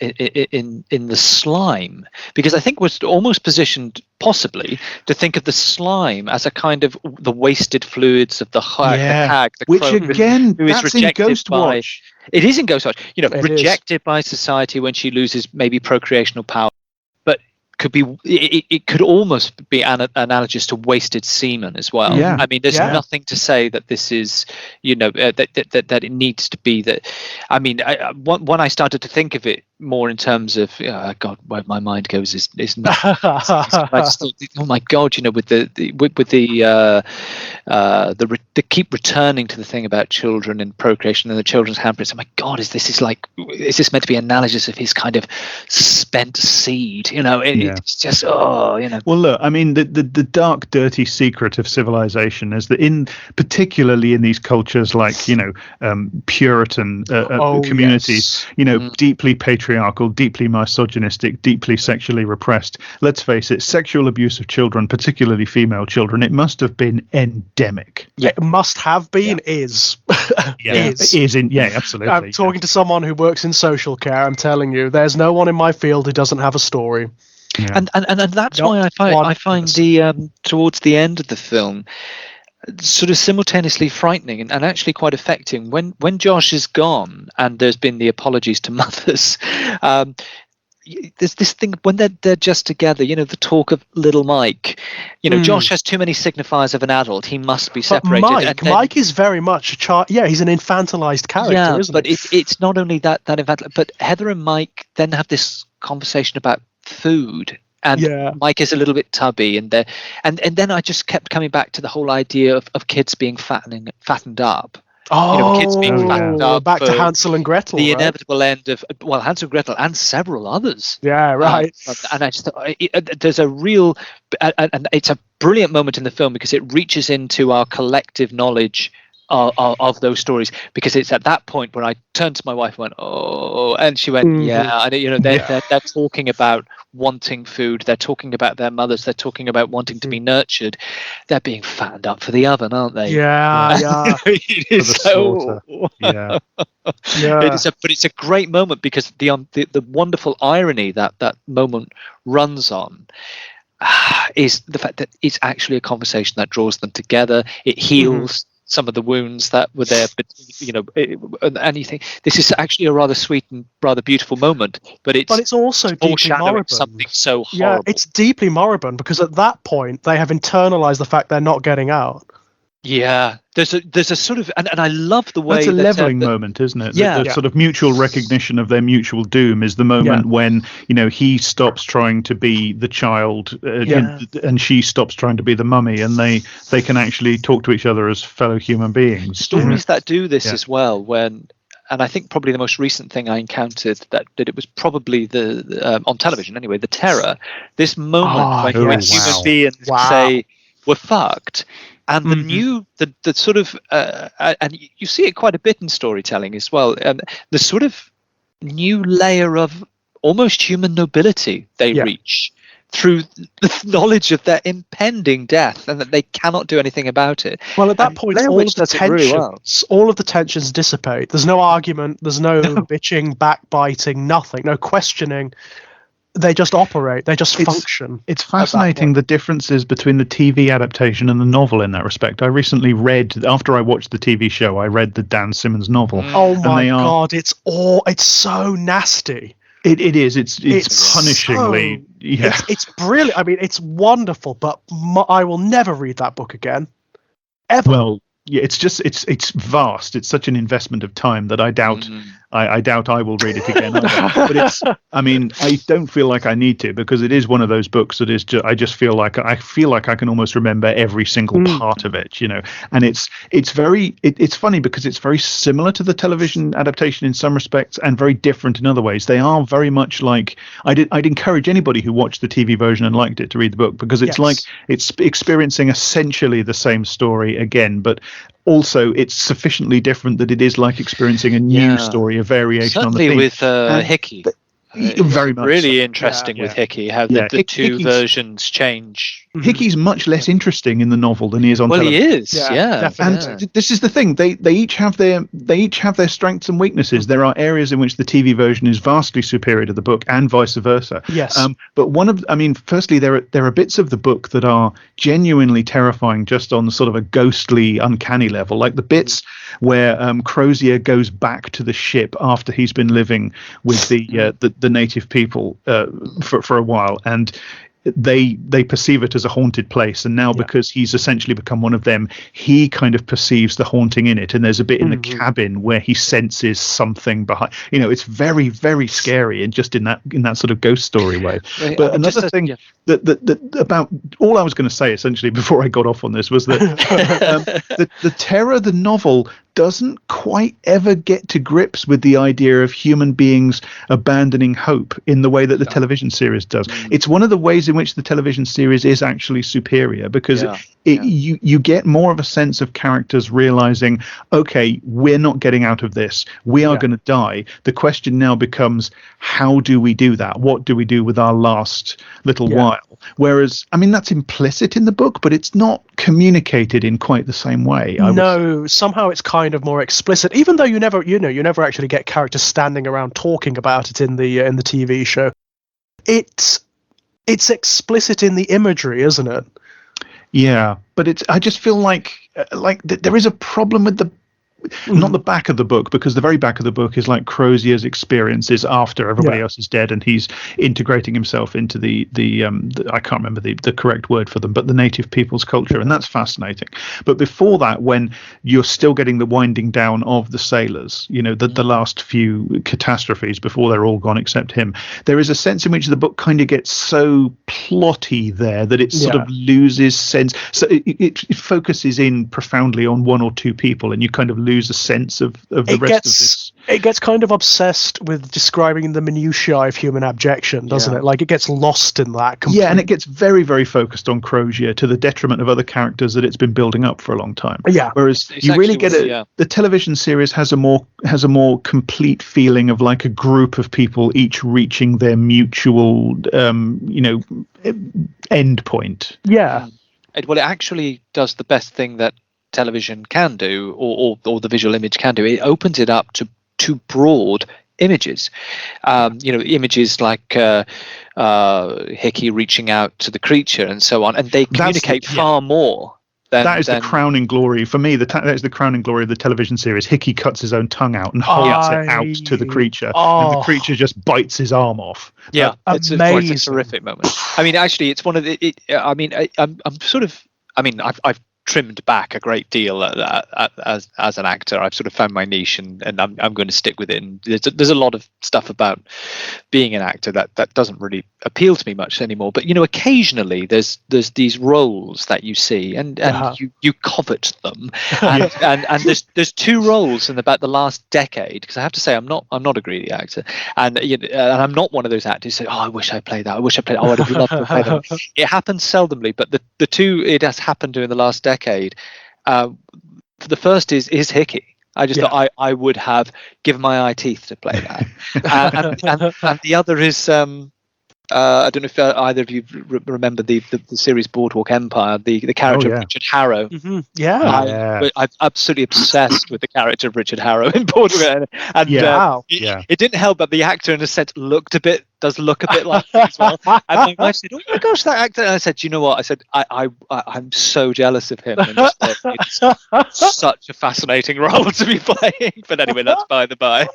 the slime, because I think we're almost positioned possibly to think of the slime as a kind of the wasted fluids of the hag, the which crone, again, who is that's in rejected Ghost by. Watch. It is in Ghost Watch, It rejected by society when she loses maybe procreational power, but it could almost be analogous to wasted semen as well. Yeah. I mean, there's nothing to say that this is, that it needs to be that. I mean, when I started to think of it more in terms of, God, where my mind goes is not. I just thought, oh my God, with the keep returning to the thing about children and procreation and the children's handprints. Oh my God, is this meant to be analogous of his kind of spent seed? It's just Well, look, I mean, the dark, dirty secret of civilization is that particularly in these cultures like Puritan communities, deeply patriarchal, deeply misogynistic, deeply sexually repressed. Let's face it, sexual abuse of children, particularly female children, it must have been endemic. Yeah. It must have been. Is. Absolutely. I'm talking to someone who works in social care. I'm telling you, there's no one in my field who doesn't have a story. Yeah. And that's why I find the towards the end of the film sort of simultaneoally frightening and actually quite affecting. When Josh is gone and there's been the apologies to mothers, there's this thing when they're just together, the talk of little Mike. Josh has too many signifiers of an adult. He must be separated. But Mike is very much a child. Yeah, he's an infantilized character, isn't but he? it's not only that infantile. But Heather and Mike then have this conversation about food. And Mike is a little bit tubby, and then I just kept coming back to the whole idea of kids being fattened up. Kids being fattened up. Back to Hansel and Gretel. The inevitable end of Hansel and Gretel and several others. Yeah, right. And I just thought there's a real, and it's a brilliant moment in the film because it reaches into our collective knowledge of those stories, because it's at that point where I turned to my wife and went, oh, and she went, they're talking about wanting food, they're talking about their mothers, they're talking about wanting to be nurtured, they're being fattened up for the oven, aren't they? It is so but it's a great moment because the wonderful irony that moment runs on is the fact that it's actually a conversation that draws them together. It heals some of the wounds that were there, but anything. This is actually a rather sweet and rather beautiful moment, but it's also deeply moribund. Something so horrible. Yeah, it's deeply moribund because at that point they have internalized the fact they're not getting out. Yeah, there's a sort of, and I love the way that's a leveling moment, isn't it? The sort of mutual recognition of their mutual doom is the moment when he stops trying to be the child, and she stops trying to be the mummy, and they can actually talk to each other as fellow human beings. Stories that do this as well, and I think probably the most recent thing I encountered that it was probably the on television anyway, The Terror. This moment when human beings say we're fucked. And the sort of, and you see it quite a bit in storytelling as well, the sort of new layer of almost human nobility they reach through the knowledge of their impending death and that they cannot do anything about it. Well, at that point, all of the tensions dissipate. There's no argument, there's no bitching, backbiting, nothing, no questioning. They just operate. They just function. It's fascinating the differences between the TV adaptation and the novel in that respect. I recently read, after I watched the TV show, I read the Dan Simmons novel. Oh my God! It's so nasty. It is. It's punishingly. It's brilliant. I mean, it's wonderful. But I will never read that book again. Ever. Well, yeah, it's vast. It's such an investment of time that I doubt. I doubt I will read it again. But I don't feel like I need to, because it is one of those books that is I just feel like I can almost remember every single part of it, And it's funny because it's very similar to the television adaptation in some respects and very different in other ways. They are very much like I'd encourage anybody who watched the TV version and liked it to read the book, because it's like it's experiencing essentially the same story again, but also it's sufficiently different that it is like experiencing a new story, a variation. Certainly on the theme. With Hickey. Very much really so. interesting with Hickey, how Yeah, the two Hickey's versions change. Hickey's much less interesting in the novel than he is on Well, television. he is, yeah. definitely. And this is the thing; they each have their strengths and weaknesses. There are areas in which the TV version is vastly superior to the book, and vice versa. Yes. But firstly, there are bits of the book that are genuinely terrifying, just on sort of a ghostly, uncanny level, like the bits where Crozier goes back to the ship after he's been living with the native people for a while, and they perceive it as a haunted place, and now because he's essentially become one of them, he kind of perceives the haunting in it. And there's a bit in the cabin where he senses something behind. It's very, very scary, and just in that sort of ghost story way. But another thing that about all I was going to say essentially before I got off on this was that the terror of the novel doesn't quite ever get to grips with the idea of human beings abandoning hope in the way that the television series does. It's one of the ways in which the television series is actually superior, because you get more of a sense of characters realizing, okay, we're not getting out of this. We are going to die. The question now becomes, how do we do that? What do we do with our last little while? Whereas, that's implicit in the book, but it's not communicated in quite the same way. No, somehow it's kind of more explicit, even though you never actually get characters standing around talking about it in the TV show. It's explicit in the imagery, isn't it? Yeah, but I just feel like there is a problem with not the back of the book, because the very back of the book is like Crozier's experiences after everybody else is dead, and he's integrating himself into the I can't remember the correct word for them, but the native people's culture, and that's fascinating. But before that, when you're still getting the winding down of the sailors, the last few catastrophes before they're all gone except him, there is a sense in which the book kind of gets so plotty there that it sort of loses sense. So it focuses in profoundly on one or two people, and you kind of lose a sense of the rest of this. It gets kind of obsessed with describing the minutiae of human abjection, doesn't it? Like, it gets lost in that completely. Yeah, and it gets very, very focused on Crozier to the detriment of other characters that it's been building up for a long time. Yeah. Whereas you really get the television series has a more complete feeling of like a group of people each reaching their mutual end point. Yeah. Well, it actually does the best thing that television can do, or the visual image can do. It opens it up to broad images, images like Hickey reaching out to the creature and so on, and they communicate far more. That is the crowning glory for me. That is the crowning glory of the television series. Hickey cuts his own tongue out and holds it out to the creature, and the creature just bites his arm off. Yeah, it's a terrific moment. Actually, it's one of the. I've trimmed back a great deal as an actor. I've sort of found my niche, and I'm going to stick with it. And there's a lot of stuff about being an actor that doesn't really appeal to me much anymore. But occasionally there's these roles that you see, and you covet them. And there's two roles in about the last decade, because I have to say I'm not a greedy actor, and I'm not one of those actors who say, I wish I played that. I wish I played. I'd have loved to play that. It happens seldomly, but the two it has happened during the last decade. The first is Hickey. I just thought I would have given my eye teeth to play that, and the other is I don't know if either of you remember the series Boardwalk Empire, the character of Richard Harrow. Mm-hmm. I'm absolutely obsessed with the character of Richard Harrow in Boardwalk, and it didn't help that the actor in a sense does look a bit like him as well. And my wife said, "Oh my gosh, that actor!" And I said, "You know what?" I said, "I'm so jealous of him. And it's such a fascinating role to be playing." But anyway, that's by the by.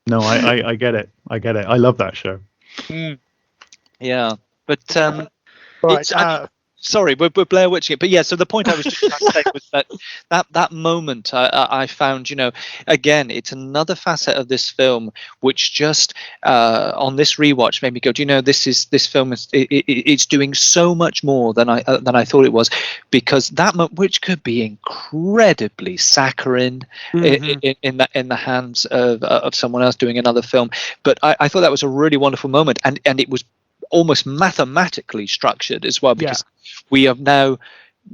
No, I get it. I love that show. Yeah, but sorry, we're Blair Witching it. But yeah, so the point I was just trying to say was that moment I found, again, it's another facet of this film which just on this rewatch made me go, this film it's doing so much more than I thought it was, because that which could be incredibly saccharine in the hands of someone else doing another film, but I thought that was a really wonderful moment, and it was almost mathematically structured as well, because we have now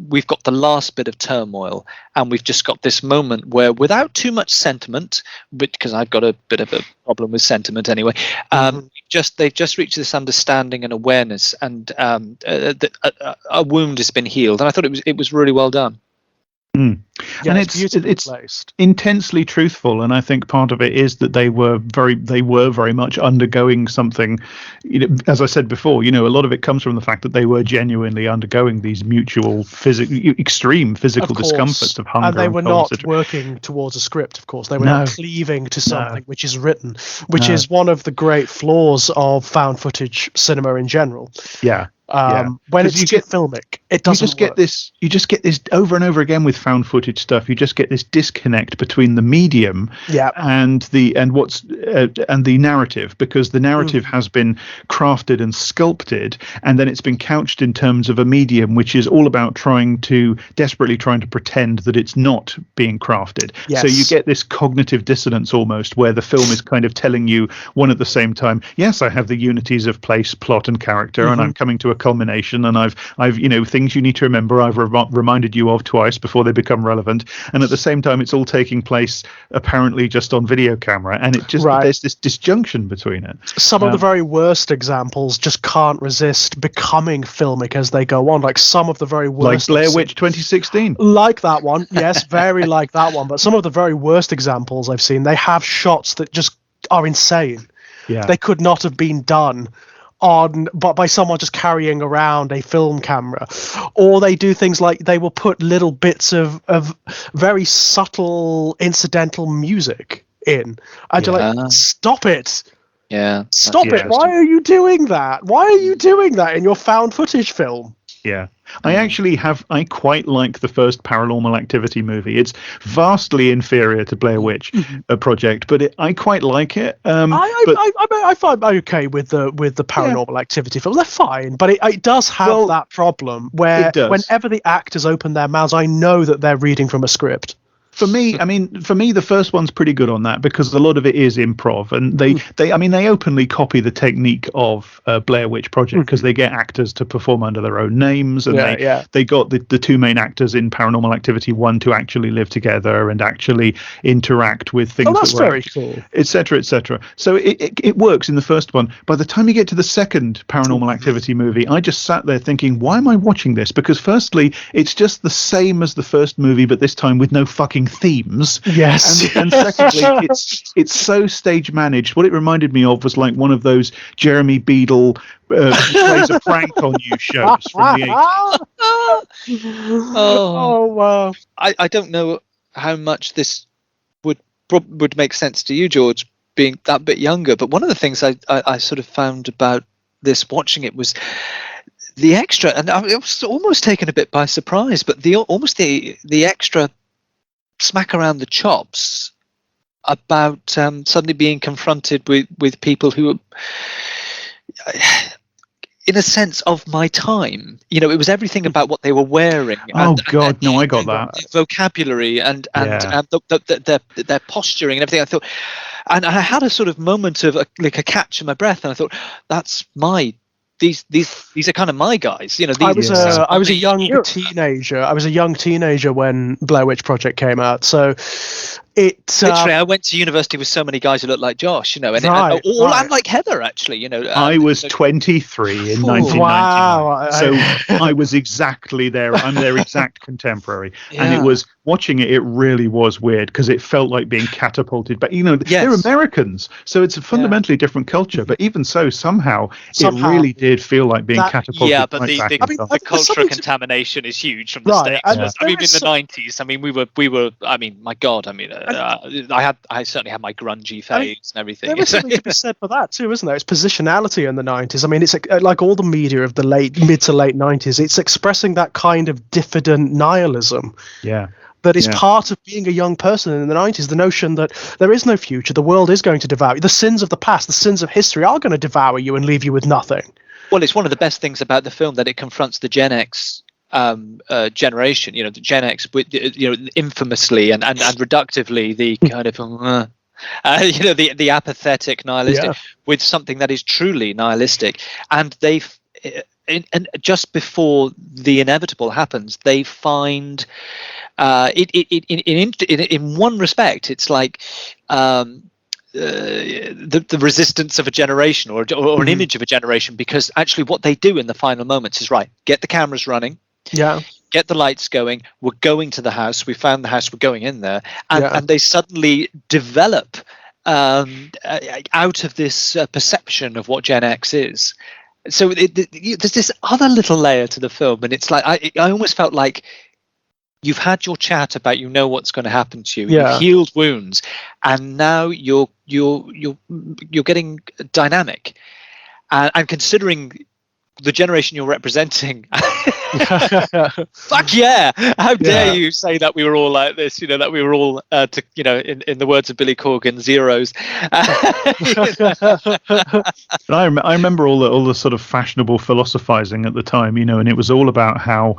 we've got the last bit of turmoil, and we've just got this moment where, without too much sentiment, because I've got a bit of a problem with sentiment anyway, they've just reached this understanding and awareness, and a wound has been healed, and I thought it was really well done. Yeah, and it's placed. Intensely truthful, and I think part of it is that they were very much undergoing something. As I said before, a lot of it comes from the fact that they were genuinely undergoing these mutual extreme physical discomforts of hunger, and they were cold, not working towards a script. Of course, they were not cleaving to something which is written, which is one of the great flaws of found footage cinema in general. When it's too filmic, it doesn't work. You just get this over and over again with found footage stuff. You just get this disconnect between the medium and the narrative, because the narrative has been crafted and sculpted, and then it's been couched in terms of a medium which is all about desperately trying to pretend that it's not being crafted. So you get this cognitive dissonance almost, where the film is kind of telling you one at the same time, yes, I have the unities of place, plot, and character, and I'm coming to a culmination, and I've things you need to remember I've reminded you of twice before they become relevant, and at the same time it's all taking place apparently just on video camera, and it just there's this disjunction between it. Some of the very worst examples just can't resist becoming filmic as they go on, like some of the very worst, like Blair Witch 2016, like that one. Yes, very like that one. But some of the very worst examples I've seen, they have shots that just are insane. They could not have been done but by someone just carrying around a film camera. Or they do things like they will put little bits of very subtle incidental music in, and you're like, stop it. Stop it. Why are you doing that? Why are you doing that in your found footage film? I quite like the first Paranormal Activity movie. It's vastly inferior to Blair Witch Project, but I quite like it. I find I'm okay with the Paranormal Activity films. They're fine, but it does have that problem where whenever the actors open their mouths, I know that they're reading from a script. For me, the first one's pretty good on that, because a lot of it is improv, and they openly copy the technique of Blair Witch Project, because they get actors to perform under their own names, and they got the two main actors in Paranormal Activity 1 to actually live together and actually interact with things. That's very cool, etc., etc. So it works in the first one. By the time you get to the second Paranormal Activity movie, I just sat there thinking, why am I watching this? Because firstly, it's just the same as the first movie, but this time with no fucking themes. And secondly, it's so stage managed. What it reminded me of was like one of those Jeremy Beadle plays a prank on you shows from the 80s. Oh wow. I don't know how much this would make sense to you, George, being that bit younger, but one of the things I sort of found about this, watching it, was the extra, and I was almost taken a bit by surprise, but the extra smack around the chops about suddenly being confronted with people who, in a sense, of my time. It was everything about what they were wearing. I got that. Vocabulary and their posturing and everything. I thought, and I had a sort of moment of a catch in my breath, and I thought, that's my. These are kind of my guys, I was a young teenager. I was a young teenager when Blair Witch Project came out, so literally I went to university with so many guys who looked like Josh, and like Heather, actually. I was 23 in 1999, so I was exactly there. I'm their exact contemporary, and it was watching it. It really was weird, because it felt like being catapulted. But they're Americans, so it's a fundamentally different culture. But even so, somehow it really did feel like being catapulted. Yeah, but the cultural contamination is huge from the States. In the 90s, we were. My God, I certainly had my grungy phase and everything. There was something to be said for that too, isn't there? It's positionality in the 90s. It's like all the media of the mid to late 90s. It's expressing that kind of diffident nihilism. That is part of being a young person in the 90s, the notion that there is no future, the world is going to devour you. The sins of the past, the sins of history are going to devour you and leave you with nothing. Well, it's one of the best things about the film that it confronts the Gen X generation, the Gen X, with infamously and reductively the kind of the apathetic nihilistic, with something that is truly nihilistic, and and just before the inevitable happens, they find in one respect, it's like the resistance of a generation, or an image of a generation, because actually what they do in the final moments is, right, get the cameras running, get the lights going, we're going to the house, we found the house, we're going in there, and they suddenly develop out of this perception of what Gen X is. So there's this other little layer to the film, and it's like I almost felt like you've had your chat about, you know, what's going to happen to you. You've healed wounds, and now you're getting dynamic, and considering the generation you're representing. Fuck yeah! How dare you say that we were all like this? You know, that we were all, in the words of Billy Corgan, zeros. But I remember all the sort of fashionable philosophizing at the time, you know, and it was all about how,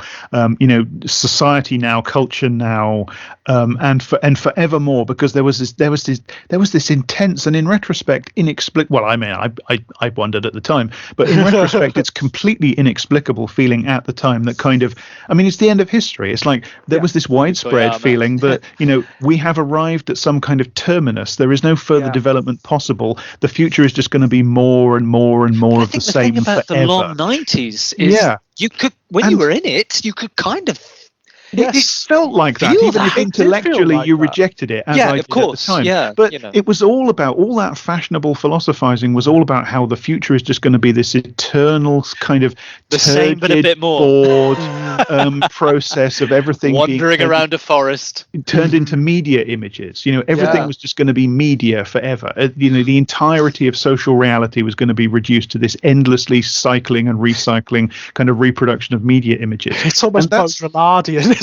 society now, culture now, and forevermore, because there was this intense, and in retrospect inexplicable. Well, I mean, I wondered at the time, but in retrospect, it's completely inexplicable feeling at the time that kind of, I mean, it's the end of history. It's like there was this widespread feeling that, you know, we have arrived at some kind of terminus. There is no further development possible. The future is just going to be more and more and more of the same thing about forever. The long 90s is you could, when you were in it, you could kind of. It felt like that, even if intellectually you rejected it, as I did at the time. But it was all about, all that fashionable philosophizing was all about how the future is just going to be this eternal kind of the same, but a bit more bored process of everything wandering around a forest, turned into media images. You know, everything was just going to be media forever. You know, the entirety of social reality was going to be reduced to this endlessly cycling and recycling kind of reproduction of media images. It's almost post-Ronaldian, isn't it?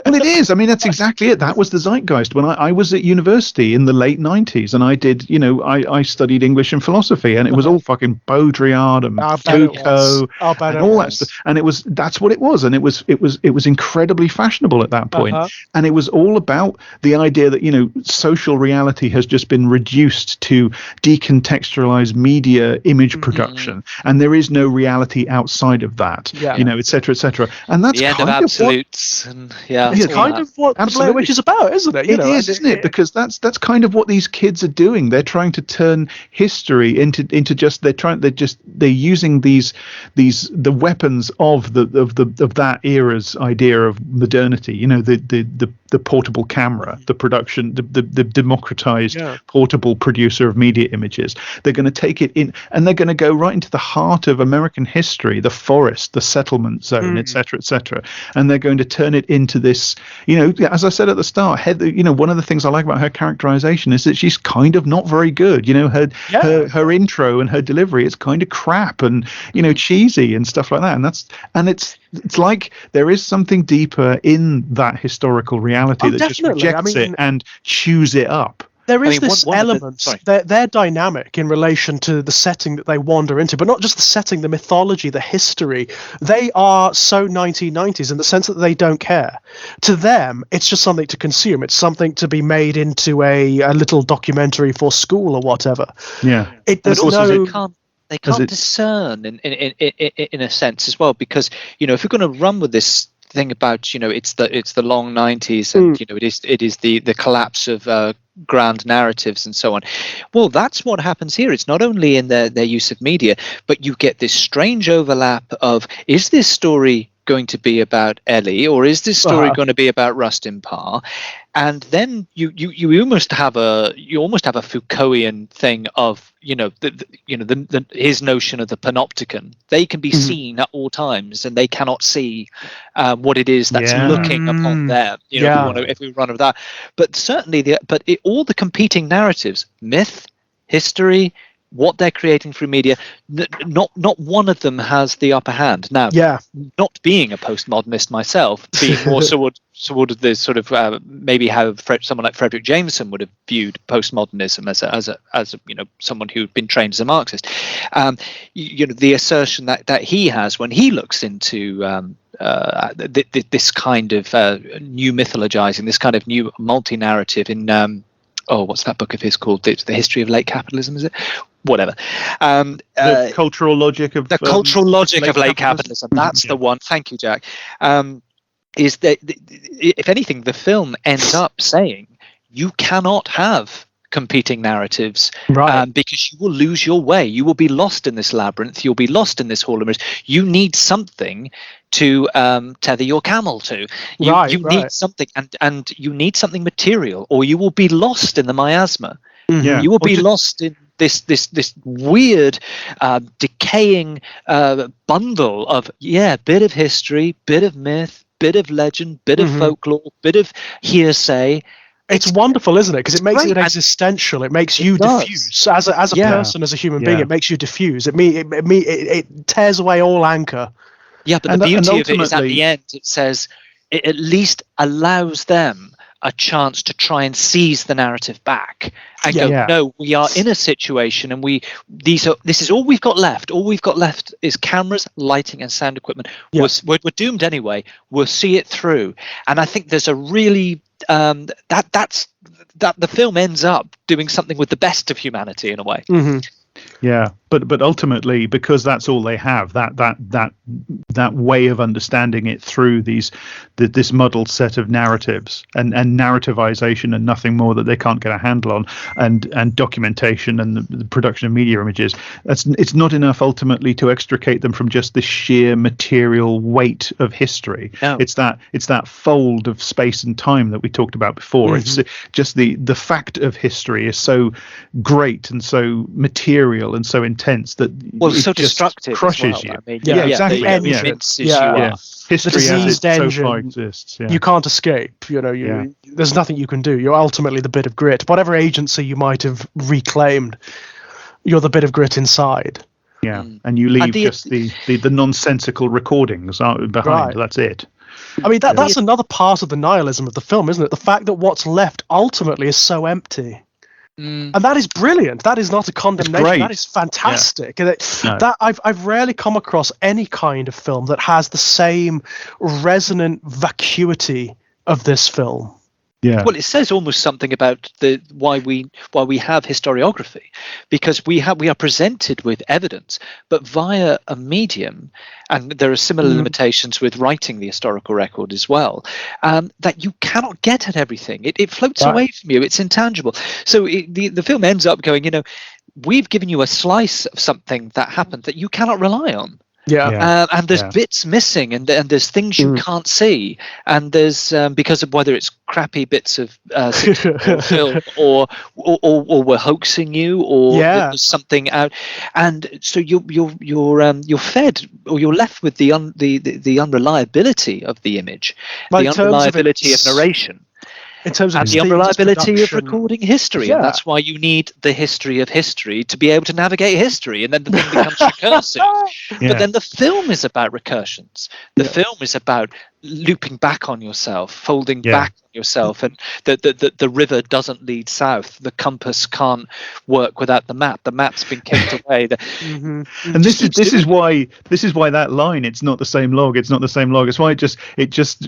Well, it is. I mean, that's exactly it. That was the zeitgeist when I was at university in the late 90s, and I did, you know, I studied English and philosophy, and it was all fucking Baudrillard and Foucault and all that stuff. And that's what it was. And it was incredibly fashionable at that point. And it was all about the idea that, you know, social reality has just been reduced to decontextualized media image production, and there is no reality outside of that, you know, et cetera, et cetera. And that's the end of absolutes. It's kind of what the Blair Witch is about, isn't it? It is, isn't it? Because that's kind of what these kids are doing. They're trying to turn history into just they're using the weapons of that era's idea of modernity. You know, the portable camera, the production, the democratized portable producer of media images. They're going to take it in, and they're going to go right into the heart of American history, the forest, the settlement zone, et cetera, and they're going to turn it into this, you know, as I said at the start, Heather, you know, one of the things I like about her characterization is that she's kind of not very good. You know, her intro and her delivery is kind of crap and, you know, cheesy and stuff like that. And it's like there is something deeper in that historical reality that just rejects it and chews it up. There is this element, they're dynamic in relation to the setting that they wander into, but not just the setting, the mythology, the history. They are so 1990s in the sense that they don't care. To them, it's just something to consume. It's something to be made into a little documentary for school or whatever. Yeah. They can't discern in a sense as well, because, you know, if you're going to run with this thing about, you know, it's the long 90s and, you know, it is the collapse of grand narratives and so on. Well, that's what happens here. It's not only in their use of media, but you get this strange overlap of, is this story going to be about Ellie, or is this story going to be about Rustin Parr? And then you almost have a Foucaultian thing of, you know, his notion of the panopticon. They can be seen at all times, and they cannot see what it is that's looking upon them. You know, if we run with that, but certainly all the competing narratives, myth, history, what they're creating through media, not one of them has the upper hand. Now, not being a postmodernist myself, being more toward the sort of maybe how someone like Frederick Jameson would have viewed postmodernism as a you know, someone who'd been trained as a Marxist. You know, the assertion that he has when he looks into this kind of new mythologizing, this kind of new multi-narrative in what's that book of his called? The History of Late Capitalism, is it? Whatever. The cultural logic of late capitalism. That's the one. Thank you, Jack. Is that if anything, the film ends up saying you cannot have competing narratives, right? Because you will lose your way. You will be lost in this labyrinth. You'll be lost in this hall of mirrors. You need something to tether your camel to. You need something, and you need something material, or you will be lost in the miasma. Yeah. You will be lost in this weird, decaying bundle of bit of history, bit of myth, bit of legend, bit of folklore, bit of hearsay. It's wonderful, isn't it? Because it makes it existential. It makes you diffuse as a person, as a human being. It makes you diffuse. It tears away all anchor. Yeah, but the beauty of it is at the end, it says it at least allows them a chance to try and seize the narrative back and no, we are in a situation, and this is all we've got left. All we've got left is cameras, lighting, and sound equipment. We're doomed anyway. We'll see it through. And I think there's a really that the film ends up doing something with the best of humanity in a way. Yeah, but ultimately, because that's all they have, that way of understanding it through this muddled set of narratives and narrativization and nothing more that they can't get a handle on, and documentation and the production of media images. It's not enough ultimately to extricate them from just the sheer material weight of history. No. It's that fold of space and time that we talked about before. It's just the fact of history is so great and so material and so intense that it's so destructive, crushes you. I mean, exactly. History as it so engine, far exists. Yeah. You can't escape. There's nothing you can do. You're ultimately the bit of grit. Whatever agency you might have reclaimed, you're the bit of grit inside. Yeah, and you leave just the nonsensical recordings behind. Right. That's it. I mean, that's another part of the nihilism of the film, isn't it? The fact that what's left ultimately is so empty. And that is brilliant. That is not a condemnation. That is fantastic. Yeah. That I've rarely come across any kind of film that has the same resonant vacuity of this film. Yeah. Well, it says almost something about why we have historiography, because we are presented with evidence, but via a medium, and there are similar limitations with writing the historical record as well, that you cannot get at everything. It floats away from you. It's intangible. So the film ends up going, we've given you a slice of something that happened that you cannot rely on. And there's bits missing, and there's things you can't see, and there's because of whether it's crappy bits of film or we're hoaxing you, or there's something out, and so you're fed, or you're left with the unreliability of the image, the unreliability of narration. In terms of the unreliability of recording history, and that's why you need the history of history to be able to navigate history, and then the thing becomes recursive. But then the film is about recursions. The film is about looping back on yourself, folding back on yourself, and the river doesn't lead south. The compass can't work without the map. The map's been kicked away. And this is why that line, it's not the same log. It's not the same log. It's why it just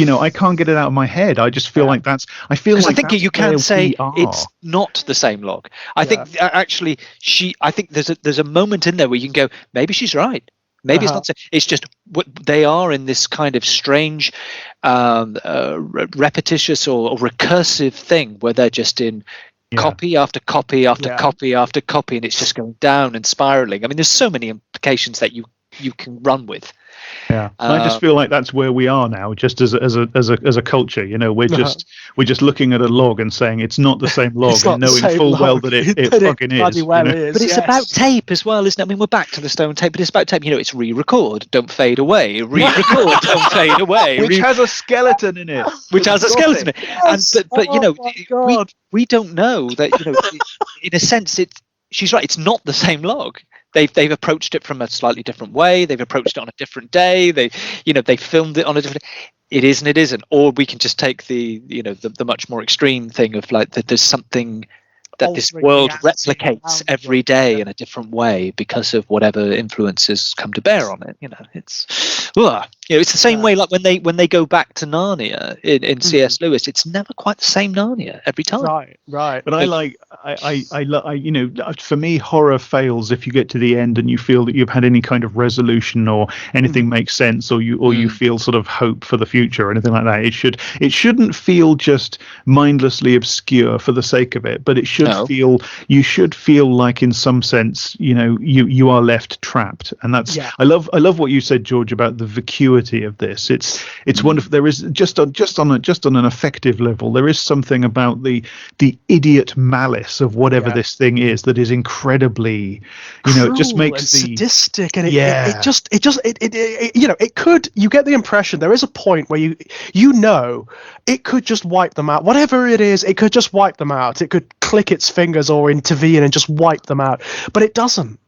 I can't get it out of my head. I just feel like I think you can say it's not the same log. I think actually I think there's a moment in there where you can go, maybe she's right. Maybe it's not. It's just what they are in this kind of strange, repetitious or recursive thing where they're just in copy after copy after copy after copy, and it's just going down and spiraling. I mean, there's so many implications that you can run with. Yeah, I just feel like that's where we are now, just as a culture. We're just looking at a log and saying it's not the same log, and knowing full well that it fucking is. But it's about tape as well, isn't it? I mean, we're back to the stone tape, but it's about tape. It's re-record, don't fade away. Re-record, don't fade away. Which has a skeleton in it. But we don't know that. In a sense, she's right. It's not the same log. They've approached it from a slightly different way. They've approached it on a different day. They filmed it on a different. It is and it isn't. Or we can just take the much more extreme thing of like that. There's something that this world replicates every day in a different way because of whatever influences come to bear on it. It's It's the same way like when they go back to Narnia in C.S. Lewis. It's never quite the same Narnia every time. Right. But for me, horror fails if you get to the end and you feel that you've had any kind of resolution or anything makes sense, or you feel sort of hope for the future or anything like that. It shouldn't feel just mindlessly obscure for the sake of it, but it should feel like in some sense, you are left trapped. And that's I love what you said, George, about the vacuity of this. It's wonderful. There is just on an effective level, there is something about the idiot malice of whatever this thing is that is incredibly, cruel, it just makes and sadistic, and it could, you get the impression there is a point where it could just wipe them out. Whatever it is, it could just wipe them out. It could click its fingers or intervene and just wipe them out, but it doesn't.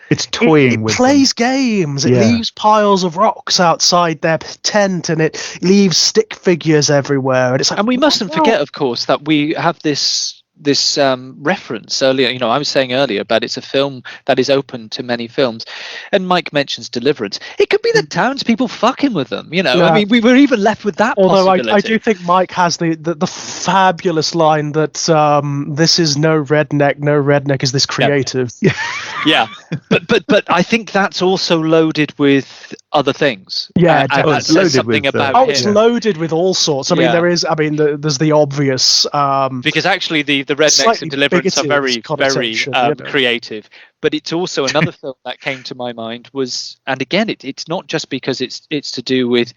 It's toying with it plays them. Games. It leaves piles of rocks outside their tent, and it leaves stick figures everywhere. And it's like, and we mustn't forget, of course, that we have this reference earlier. I was saying earlier about it's a film that is open to many films, and Mike mentions Deliverance. It could be the townspeople fucking with them. I mean, we were even left with that. Although I do think Mike has the fabulous line that this is no redneck is this creative. Yeah. But I think that's also loaded with other things. Yeah, it's loaded with about it's loaded with all sorts. I mean, there's the obvious because actually the rednecks in Deliverance are very creative, but it's also another film that came to my mind was, and again it's not just because it's to do with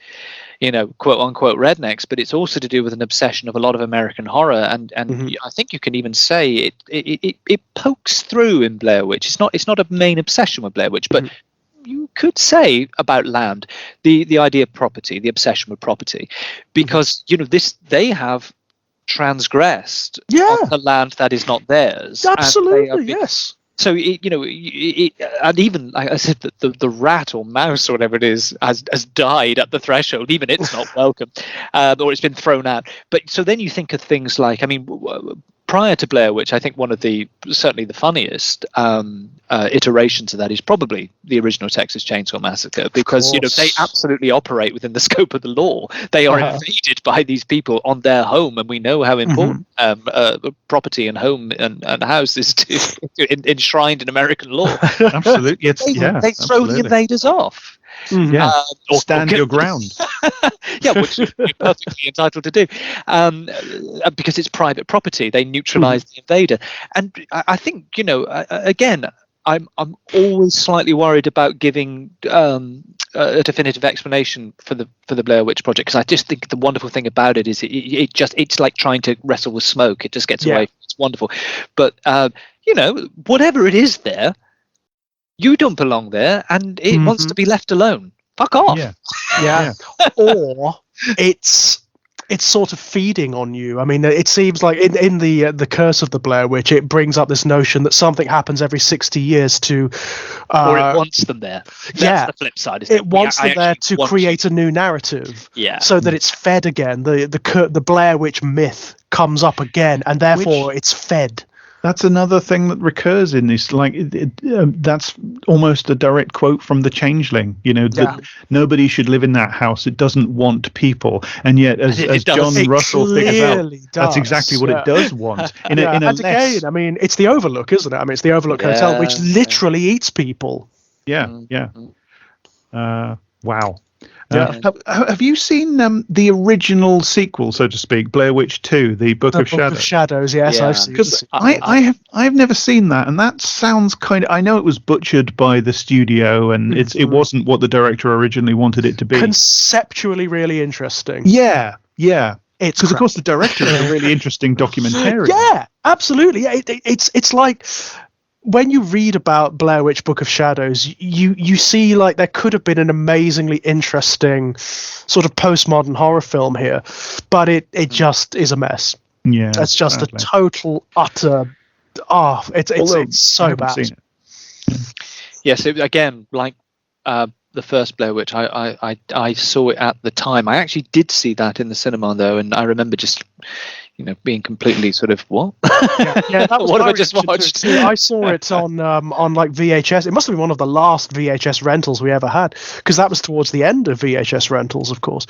quote unquote rednecks, but it's also to do with an obsession of a lot of American horror, and I think you can even say it pokes through in Blair Witch. It's not a main obsession with Blair Witch, but you could say about land, the idea of property, the obsession with property, because they have transgressed on the land that is not theirs. Absolutely, yes. So and even like I said, that the rat or mouse or whatever it is has died at the threshold. Even it's not welcome, or it's been thrown out. But so then you think of things like, I mean, prior to Blair Witch, I think one of certainly the funniest iterations of that is probably the original Texas Chainsaw Massacre, because they absolutely operate within the scope of the law. They are invaded by these people on their home, and we know how important property and home and house is enshrined in American law. Absolutely, they throw the invaders off. Or stand your ground. Which you're perfectly entitled to do, because it's private property. They neutralize the invader, and I think again, I'm always slightly worried about giving a definitive explanation for the Blair Witch Project, because I just think the wonderful thing about it is it's like trying to wrestle with smoke. It just gets away. It's wonderful, but whatever it is there, you don't belong there, and it wants to be left alone. Fuck off. Yeah. Or it's sort of feeding on you. I mean, it seems like in the Curse of the Blair Witch, it brings up this notion that something happens every 60 years to... or it wants them there. That's the flip side. It wants them there to create a new narrative. Yeah. So that it's fed again. The Blair Witch myth comes up again, and therefore it's fed. That's another thing that recurs in this. Like that's almost a direct quote from The Changeling. That nobody should live in that house. It doesn't want people, and yet, as John Russell figures out, that's exactly what it does want. Again, I mean, it's the Overlook, isn't it? I mean, it's the Overlook Hotel, which literally eats people. Yeah. Wow. Have you seen the original sequel, so to speak, Blair Witch 2, the Book of Shadows? Book of Shadows, yes, I've seen. Because I've never seen that, and that sounds kind of. I know it was butchered by the studio, and it wasn't what the director originally wanted it to be. Conceptually, really interesting. Yeah. It's because of course the director is a really interesting documentarian. Yeah, absolutely. It's like, when you read about Blair Witch Book of Shadows, you see like there could have been an amazingly interesting sort of postmodern horror film here, but it just is a mess. Yeah, it's just a total utter. It's so bad. Yes, again, like the first Blair Witch, I saw it at the time. I actually did see that in the cinema though, and I remember just being completely sort of what? Yeah, that was what have my I just reaction to it watched? too. I saw it on like VHS. It must have been one of the last VHS rentals we ever had, because that was towards the end of VHS rentals, of course.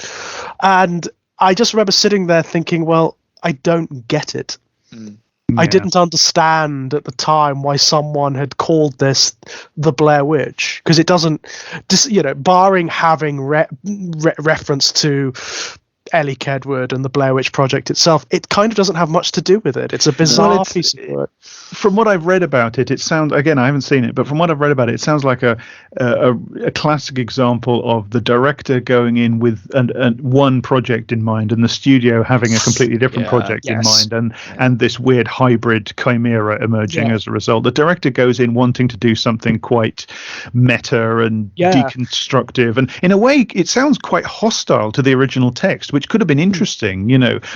And I just remember sitting there thinking, well, I don't get it. I didn't understand at the time why someone had called this the Blair Witch, because it doesn't, barring having reference to Ellie Kedward and the Blair Witch Project itself, it kind of doesn't have much to do with it. It's a bizarre piece of work. From what I've read about it, it sounds, again, I haven't seen it, but from what I've read about it, it sounds like a classic example of the director going in with one project in mind, and the studio having a completely different project in mind, and this weird hybrid chimera emerging as a result. The director goes in wanting to do something quite meta and deconstructive, and in a way, it sounds quite hostile to the original text, which could have been interesting,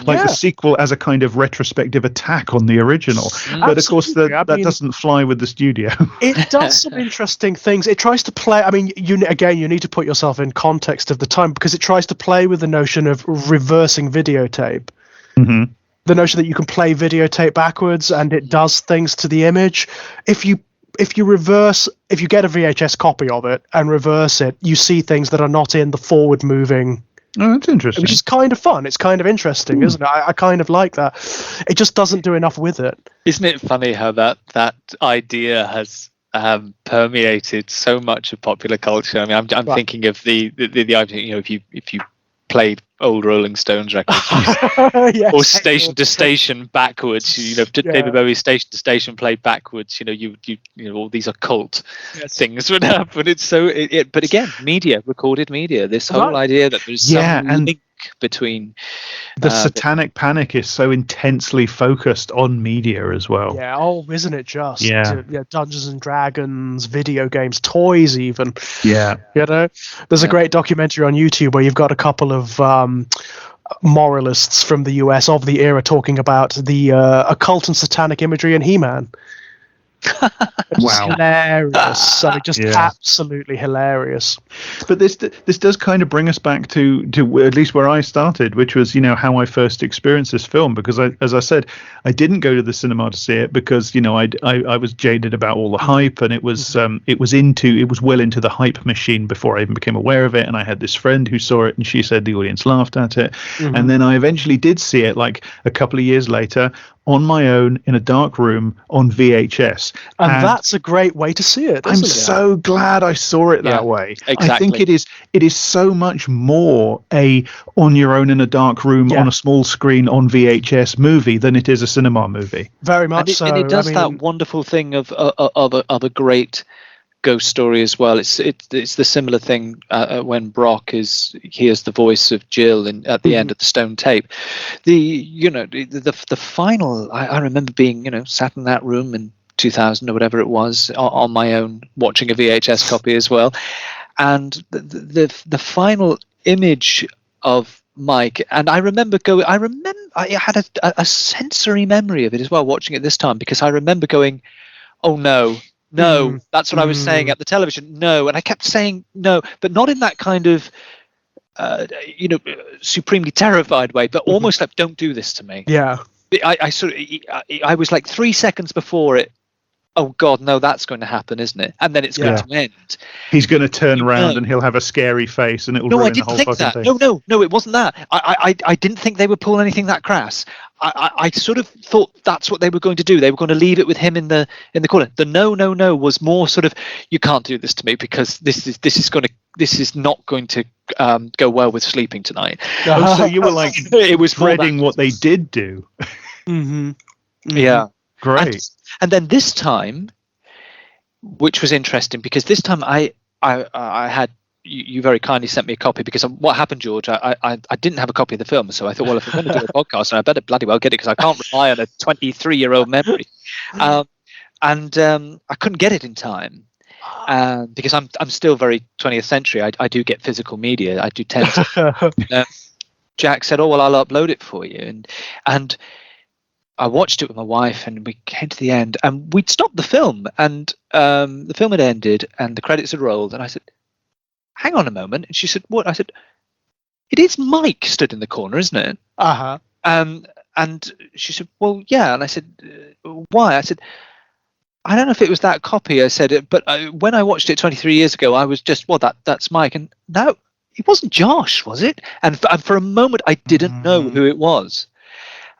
like the sequel as a kind of retrospective attack on the original. But of course, that doesn't fly with the studio. It does some interesting things. It tries to play. I mean, you need to put yourself in context of the time, because it tries to play with the notion of reversing videotape. Mm-hmm. The notion that you can play videotape backwards, and it does things to the image. If you get a VHS copy of it and reverse it, you see things that are not in the forward moving. Oh, that's interesting. Which is kind of fun. It's kind of interesting, isn't it? I kind of like that. It just doesn't do enough with it. Isn't it funny how that idea has permeated so much of popular culture? I mean, I'm thinking of the idea. If you played old Rolling Stones records, or Station to Station backwards, David Bowie's Station to Station played backwards. All these occult things would happen. It's but again, recorded media. This whole idea that there's some link between the satanic panic is so intensely focused on media as well. Yeah. Oh, isn't it just? Yeah. Dungeons and Dragons, video games, toys, even. Yeah. There's a great documentary on YouTube where you've got a couple of moralists from the US of the era talking about the occult and satanic imagery in He-Man. Wow, hilarious! So just absolutely hilarious. But this does kind of bring us back to at least where I started, which was how I first experienced this film. Because as I said, I didn't go to the cinema to see it because I was jaded about all the hype, and it was well into the hype machine before I even became aware of it. And I had this friend who saw it, and she said the audience laughed at it. And then I eventually did see it, like a couple of years later, on my own in a dark room on VHS. And that's a great way to see it. I'm so glad I saw it that way. Exactly. I think it is so much more a on your own in a dark room on a small screen on VHS movie than it is a cinema movie. Very much so. And it does that wonderful thing of a great ghost story as well. It's the similar thing when Brock hears the voice of Jill at the end of the stone tape. The final. I remember being sat in that room in 2000 or whatever it was on my own, watching a VHS copy as well, and the final image of Mike, and I had a sensory memory of it as well, watching it this time, because I remember going, oh no, that's what I was saying at the television. No. And I kept saying no, but not in that kind of, supremely terrified way, but almost like, don't do this to me. Yeah. I was like 3 seconds before it. Oh God, no, that's going to happen, isn't it? And then it's going to end. He's going to turn around and he'll have a scary face, and it will ruin the whole fucking thing. No, it wasn't that. I didn't think they would pull anything that crass. I sort of thought that's what they were going to do. They were going to leave it with him in the corner. The no was more sort of, you can't do this to me, because this is not going to go well with sleeping tonight. Oh, so you were like, it was spreading what they did do. Yeah. Great. And then this time, which was interesting, because this time I had, you very kindly sent me a copy, because what happened, George, I didn't have a copy of the film, so I thought, well, if I'm going to do a podcast, I better bloody well get it, because I can't rely on a 23-year-old memory. And I couldn't get it in time, because I'm still very 20th century. I do get physical media. I do tend to. Jack said, oh, well, I'll upload it for you. And I watched it with my wife, and we came to the end, and we'd stopped the film, and the film had ended, and the credits had rolled, and I said, hang on a moment. And she said, what? I said, it is Mike stood in the corner, isn't it? Uh-huh. And And she said, well, yeah. And I said, why? I said, I don't know if it was that copy. I said, but when I watched it 23 years ago, I was just, well, that's Mike. And no, it wasn't Josh, was it? And for a moment, I didn't know who it was.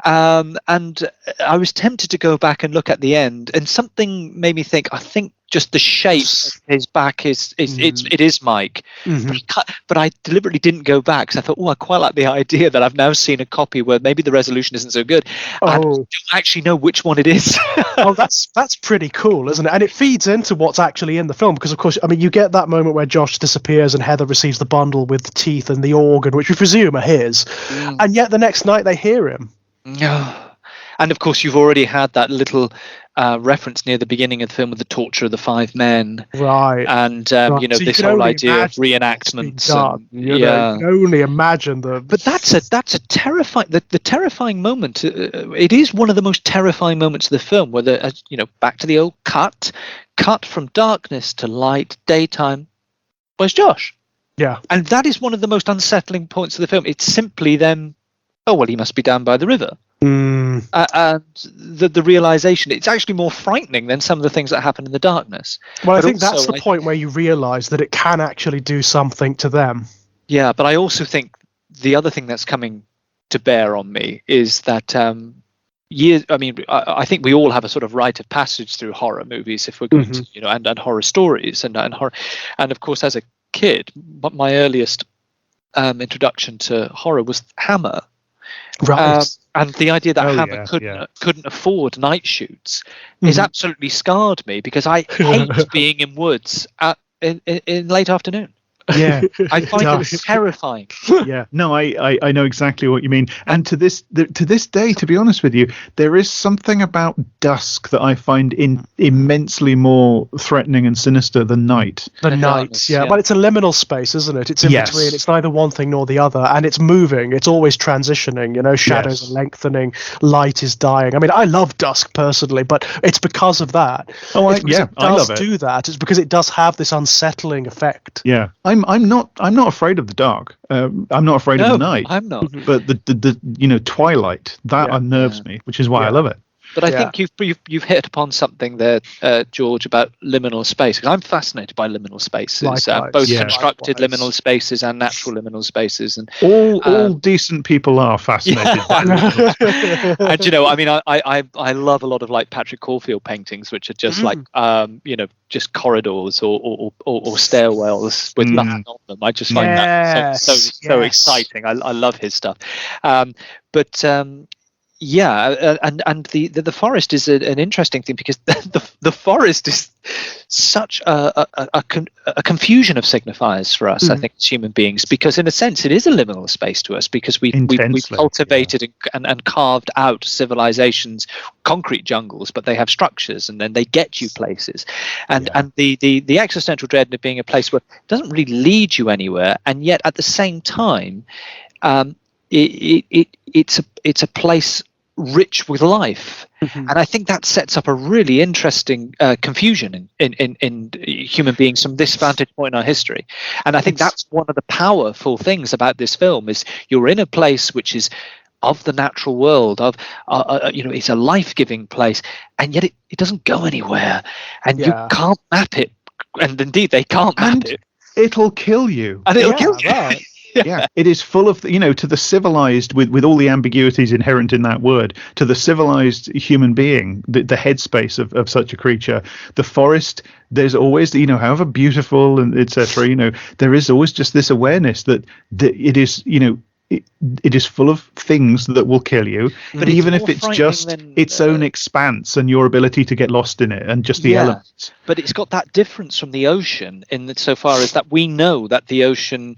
And I was tempted to go back and look at the end, and something made me think, I think just the shape of his back it is Mike. But I deliberately didn't go back because I thought, I quite like the idea that I've now seen a copy where maybe the resolution isn't so good. I don't actually know which one it is. That's pretty cool, isn't it? And it feeds into what's actually in the film, because of course, I mean, you get that moment where Josh disappears and Heather receives the bundle with the teeth and the organ, which we presume are his, and yet the next night they hear him. And of course, you've already had that little reference near the beginning of the film with the torture of the 5 men, right? And so this whole idea of reenactments. You can only imagine But that's a terrifying. The terrifying moment. It is one of the most terrifying moments of the film, where back to the old cut from darkness to light, daytime. Where's Josh? Yeah, and that is one of the most unsettling points of the film. It's simply them. Oh, well, he must be down by the river. And the realization, it's actually more frightening than some of the things that happen in the darkness. Well, I think that's the point where you realize that it can actually do something to them. Yeah, but I also think the other thing that's coming to bear on me is that I think we all have a sort of rite of passage through horror movies, if we're going to, and horror stories and horror. And of course, as a kid, my earliest introduction to horror was Hammer. Right. And the idea that Hammer couldn't afford night shoots is absolutely scarred me, because I hate being in woods in late afternoon. Yeah, I find it terrifying. Yeah, no, I know exactly what you mean. And to this day, to be honest with you, there is something about dusk that I find immensely more threatening and sinister than night. The night, yeah. Well, it's a liminal space, isn't it? It's in between. It's neither one thing nor the other, and it's moving. It's always transitioning. Shadows are lengthening, light is dying. I mean, I love dusk personally, but it's because of that. I love it. Do that. It's because it does have this unsettling effect. Yeah. I'm not afraid of the dark. I'm not afraid of the night. I'm not. But the twilight that unnerves me, which is why I love it. But I think you've hit upon something there, George, about liminal space. Because I'm fascinated by liminal spaces, both constructed liminal spaces and natural liminal spaces. And all decent people are fascinated by liminal. And I love a lot of like Patrick Caulfield paintings, which are just like just corridors or stairwells with nothing on them. I just find that so exciting. I love his stuff. Yeah, and the forest is an interesting thing, because the forest is such a confusion of signifiers for us, I think, as human beings, because in a sense it is a liminal space to us, because we've cultivated and carved out civilizations, concrete jungles, but they have structures, and then they get you places, and the existential dread of being a place where it doesn't really lead you anywhere, and yet at the same time it's a place rich with life, and I think that sets up a really interesting confusion in human beings from this vantage point in our history. And I think that's one of the powerful things about this film, is you're in a place which is of the natural world, it's a life-giving place, and yet it doesn't go anywhere, and you can't map it, and indeed they can't map it. It'll kill you. And it'll kill you. Right. Yeah, it is full of, to the civilized, with all the ambiguities inherent in that word, to the civilized human being, the headspace of such a creature, the forest, there's always, however beautiful and etc., there is always just this awareness that it is, it is full of things that will kill you, but even if it's just its own expanse and your ability to get lost in it and just the elements. But it's got that difference from the ocean so far as that we know that the ocean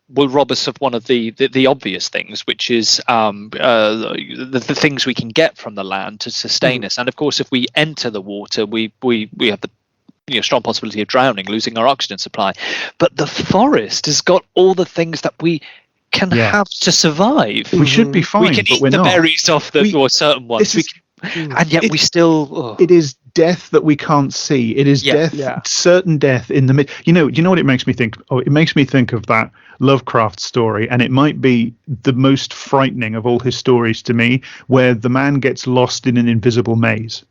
will rob us of one of the obvious things, which is the things we can get from the land to sustain us. And of course, if we enter the water, we have the strong possibility of drowning, losing our oxygen supply. But the forest has got all the things that we can have to survive. We should be fine, we can but eat we're the not. berries off or certain ones, and yet we still. It is death that we can't see. It is certain death in the mid. You know what it makes me think? Oh, it makes me think of that Lovecraft story, and it might be the most frightening of all his stories to me, where the man gets lost in an invisible maze.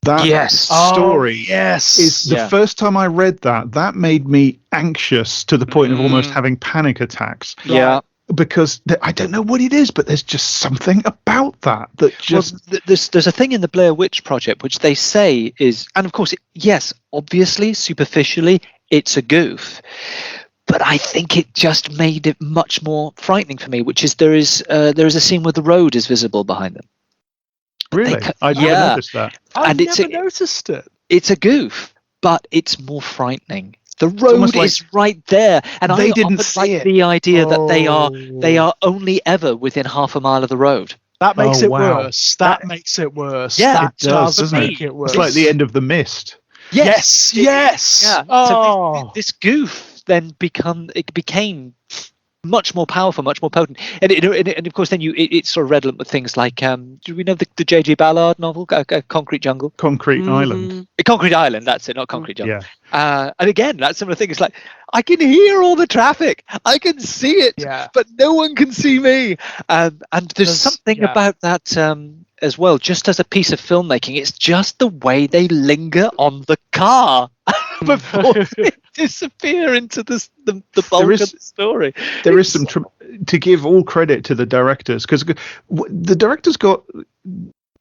That story is the first time I read that made me anxious to the point of almost having panic attacks. Yeah. Because I don't know what it is, but there's just something about that just. Well, there's a thing in the Blair Witch Project which they say is, and of course, obviously, superficially, it's a goof, but I think it just made it much more frightening for me. Which is there is a scene where the road is visible behind them. Really, I never noticed that. I never noticed it. It's a goof, but it's more frightening. The road is right there, and they I didn't often see like it. the idea that they are only ever within half a mile of the road. That makes it worse. That makes it worse. Yeah, that doesn't make it worse. It's like the end of The Mist. Yes. Yeah. So this goof then became much more powerful, much more potent, and of course then it's sort of redolent with things like do we know the J.G. Ballard novel Concrete Jungle, Concrete Island, Concrete Island, that's it, not Concrete Jungle. Yeah. And again, that similar thing. It's like I can hear all the traffic, I can see it, but no one can see me. And there's something about that as well. Just as a piece of filmmaking, it's just the way they linger on the car before they disappear into the bulk of the story. There is some to give all credit to the directors, because the directors got.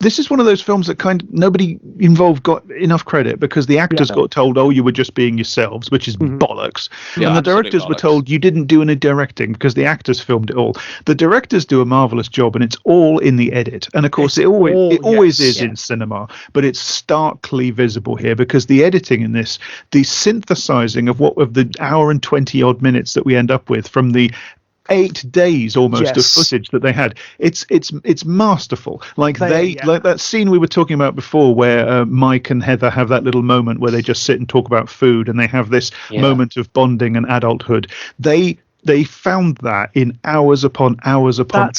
This is one of those films that nobody involved got enough credit, because the actors got told, "Oh, you were just being yourselves," which is bollocks. Yeah, and the directors were told, "You didn't do any directing," because the actors filmed it all. The directors do a marvelous job, and it's all in the edit. And of course, it always is in cinema, but it's starkly visible here, because the editing in this, the synthesizing of the hour and 20 odd minutes that we end up with from the 8 days almost of footage that they had, it's masterful. Like like that scene we were talking about before, where Mike and Heather have that little moment where they just sit and talk about food, and they have this moment of bonding and adulthood. They found that in hours upon hours upon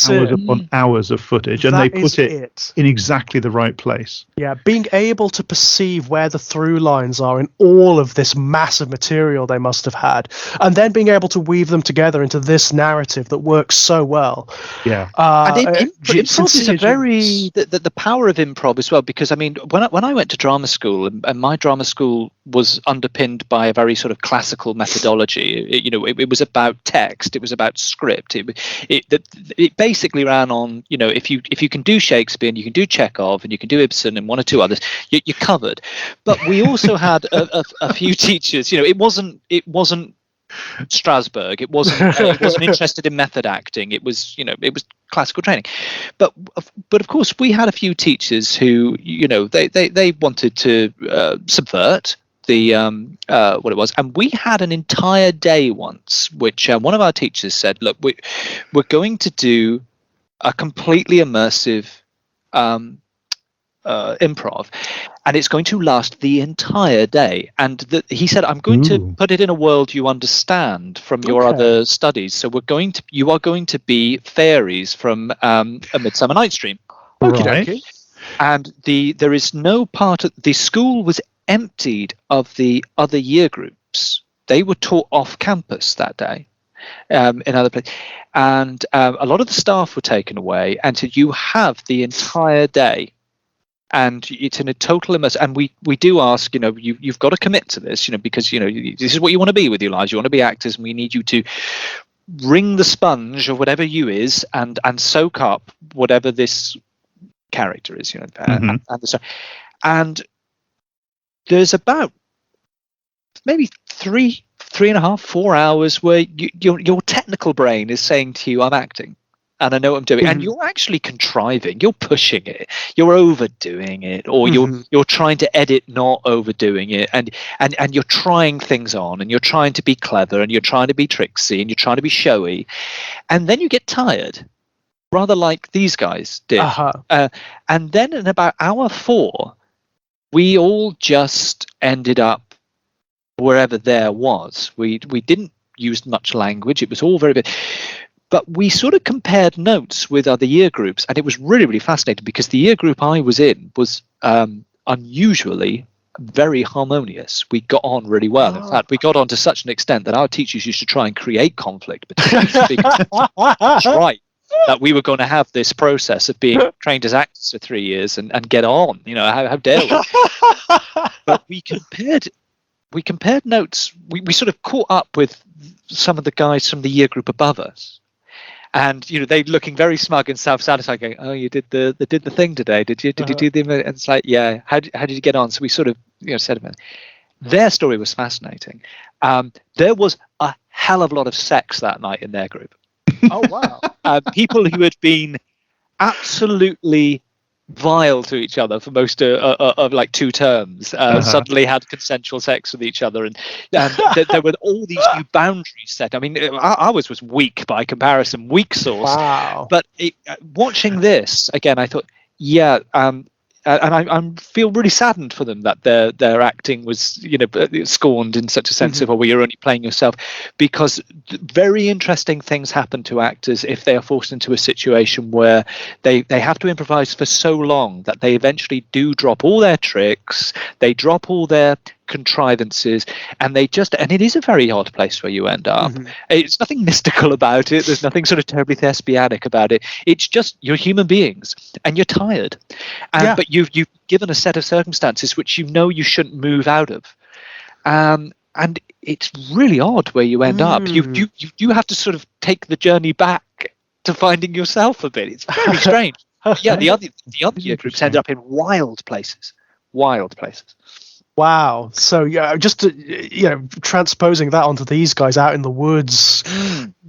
hours of footage, and they put it in exactly the right place. Yeah, being able to perceive where the through lines are in all of this massive material they must have had, and then being able to weave them together into this narrative that works so well. Yeah, and improv is the power of improv as well, because I mean, when I went to drama school, and my drama school was underpinned by a very sort of classical methodology. It was about text, it was about script. It basically ran on, if you can do Shakespeare, and you can do Chekhov, and you can do Ibsen and one or two others, you're covered. But we also had a few teachers. It wasn't Strasbourg. It wasn't interested in method acting. It was classical training. But of course, we had a few teachers who they wanted to subvert the what it was, and we had an entire day once which one of our teachers said, look, we're going to do a completely immersive improv, and it's going to last the entire day. And he said, I'm going to put it in a world you understand from your other studies. So you are going to be fairies from A Midsummer Night's Dream. Okay. And there is no part of the school was emptied of the other year groups. They were taught off campus that day in other places, and a lot of the staff were taken away, and so you have the entire day, and it's in a total immersion. And we do ask, you've got to commit to this, because this is what you want to be with your lives. You want to be actors, and we need you to wring the sponge of whatever you is and soak up whatever this character is, and there's about maybe 3.5, 4 hours where your technical brain is saying to you, I'm acting and I know what I'm doing. And you're actually contriving, you're pushing it, you're overdoing it, or you're trying to edit not overdoing it, and you're trying things on, and you're trying to be clever, and you're trying to be tricksy, and you're trying to be showy, and then you get tired, rather like these guys did. And then in about hour 4, we all just ended up wherever there was. We didn't use much language. It was all very bit. But we sort of compared notes with other year groups, and it was really, really fascinating, because the year group I was in was unusually very harmonious. We got on really well. In fact, we got on to such an extent that our teachers used to try and create conflict between us because that's right, that we were going to have this process of being trained as actors for 3 years and get on. How dare we? But we compared notes. We sort of caught up with some of the guys from the year group above us. And they looking very smug and self-satisfied, going, "Oh, you did the thing today, did you? Did you do the?" And it's like, "Yeah." How did you get on? So we sort of said about it. Their story was fascinating. There was a hell of a lot of sex that night in their group. Oh wow! People who had been absolutely vile to each other for most of like 2 terms suddenly had consensual sex with each other, and there were all these new boundaries set. I mean, ours was weak by comparison, weak sauce. Wow! But watching this again, I thought, yeah. And I feel really saddened for them that their acting was scorned in such a sense of, well, you're only playing yourself, because very interesting things happen to actors if they are forced into a situation where they have to improvise for so long that they eventually do drop all their tricks, they drop all their contrivances, and it is a very odd place where you end up. It's nothing mystical about it, there's nothing sort of terribly thespianic about it. It's just you're human beings and you're tired, but you've given a set of circumstances which you shouldn't move out of, and it's really odd where you end up. You have to sort of take the journey back to finding yourself a bit. It's very strange. The other year groups end up in wild places. Wow. So just transposing that onto these guys out in the woods,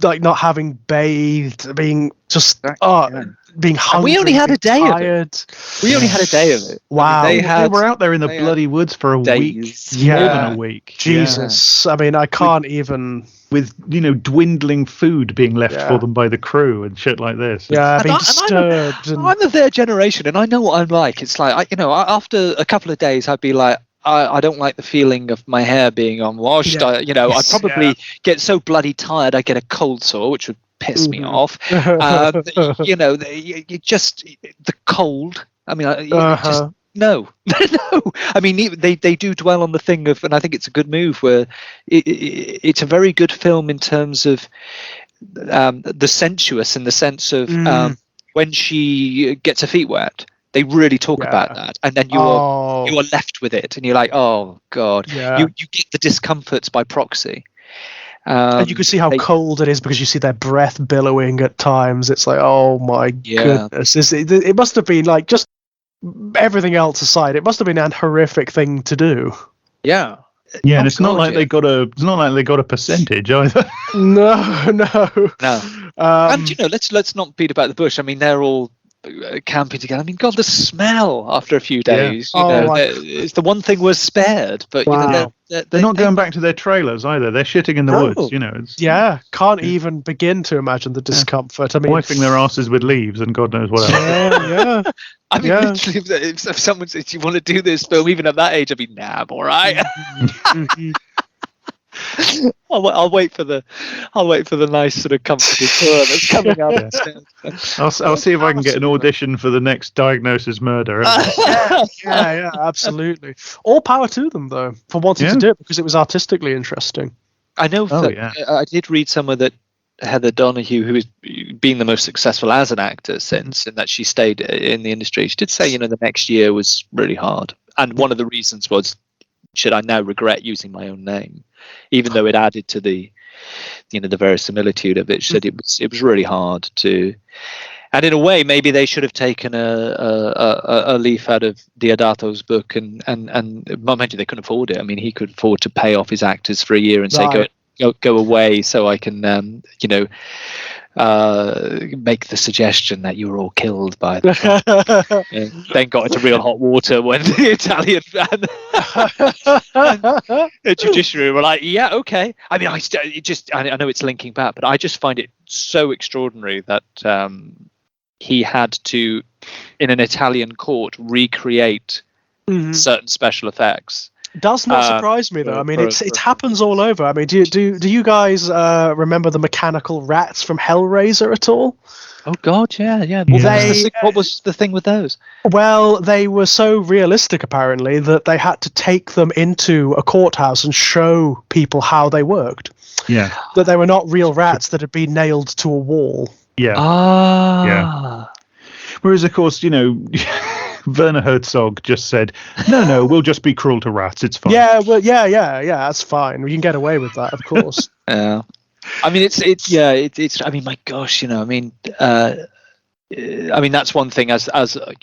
like not having bathed, being just being hungry. And we only had a day tired. of it. We only had a day of it. Wow. They were out there in the bloody woods for a week. More than a week. Jesus. Yeah. I mean, I can't even. With dwindling food being left for them by the crew and shit like this. Yeah, being disturbed. I'm of their generation, and I know what I'm like. It's like after a couple of days, I'd be like, I don't like the feeling of my hair being unwashed. I'd probably get so bloody tired I get a cold sore, which would piss me off. You just the cold. I mean, just no. I mean, they do dwell on the thing of, and I think it's a good move where it's a very good film in terms of the sensuous, in the sense of when she gets her feet wet. They really talk about that, and then you are left with it, and you're like, oh god, you get the discomforts by proxy. And you can see how cold it is because you see their breath billowing at times. It's like, oh my goodness, it must have been like, just everything else aside, it must have been a horrific thing to do. Yeah, and it's not like they got a percentage either. No. And let's not beat about the bush. I mean, they're all camping together. I mean, God, the smell after a few days. It's the one thing was spared, but they're not going back to their trailers either. They're shitting in the woods. Can't even begin to imagine the discomfort. I mean, wiping their asses with leaves and God knows what else. I mean, literally, if someone says you want to do this film, even at that age, I'd be I'm all right. I'll wait for the nice sort of comfortable tour that's coming up. I'll see if I can get an audition for the next Diagnosis Murder. Yeah, absolutely. All power to them though for wanting to do it, because it was artistically interesting. I know. I did read somewhere that Heather Donahue, who has been the most successful as an actor since, and that she stayed in the industry, she did say, the next year was really hard, and one of the reasons was, should I now regret using my own name, even though it added to the verisimilitude of it. She said it was really hard to, and in a way maybe they should have taken a leaf out of Deodato's book, and mind you, they couldn't afford it. I mean, he could afford to pay off his actors for a year and say go away so I can make the suggestion that you were all killed by the then got into real hot water when the Italian the judiciary were like, yeah, okay. I mean, I know it's linking back, but I just find it so extraordinary that he had to, in an Italian court, recreate certain special effects. Does not surprise me though. I mean, it happens all over. I mean, do you guys remember the mechanical rats from Hellraiser at all? Oh God, yeah. What was the thing with those? Well, they were so realistic apparently that they had to take them into a courthouse and show people how they worked. Yeah. That they were not real rats that had been nailed to a wall. Yeah. Yeah. Whereas, of course, Werner Herzog just said, no, we'll just be cruel to rats. It's fine. Yeah, well, yeah, that's fine. We can get away with that, of course. Yeah. I mean, it's. I mean, my gosh, I mean, that's one thing. As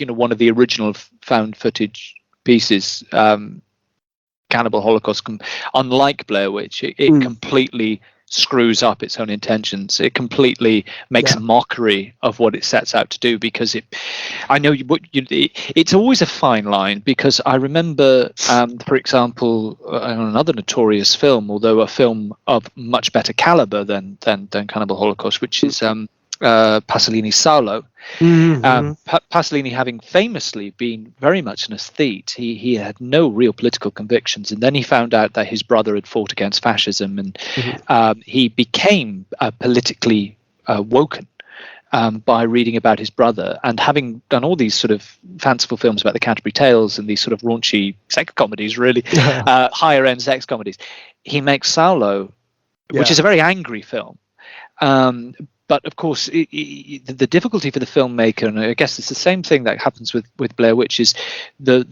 one of the original found footage pieces, Cannibal Holocaust, unlike Blair Witch, it completely screws up its own intentions. It completely makes a mockery of what it sets out to do, because it's always a fine line, because I remember, for example, another notorious film, although a film of much better caliber than Cannibal Holocaust, which is Pasolini's Saulo. Pasolini, having famously been very much an aesthete, he had no real political convictions, and then he found out that his brother had fought against fascism, and he became politically woken by reading about his brother, and having done all these sort of fanciful films about the Canterbury Tales and these sort of raunchy sex comedies, really higher end sex comedies. He makes Saulo, which is a very angry film. But of course, the difficulty for the filmmaker, and I guess it's the same thing that happens with Blair Witch, is the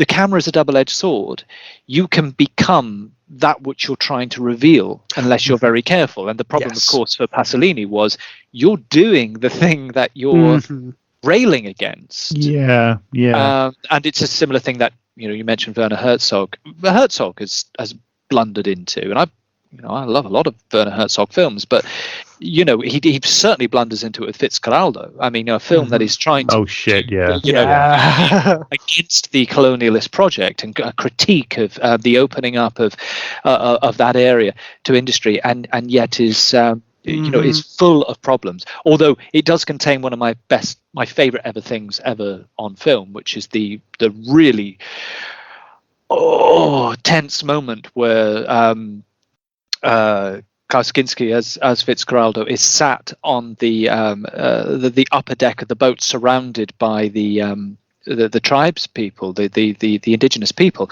camera is a double-edged sword. You can become that which you're trying to reveal unless you're very careful. And the problem, of course, for Pasolini was you're doing the thing that you're railing against. Yeah. And it's a similar thing that you mentioned Werner Herzog. Herzog has blundered into, and I love a lot of Werner Herzog films, but he certainly blunders into it with Fitzcarraldo. I mean, a film that is trying to against the colonialist project, and a critique of the opening up of that area to industry, and yet is is full of problems. Although it does contain one of my favorite ever things ever on film, which is the really tense moment where Karskinski as Fitzcarraldo is sat on the upper deck of the boat, surrounded by the tribes people, the indigenous people.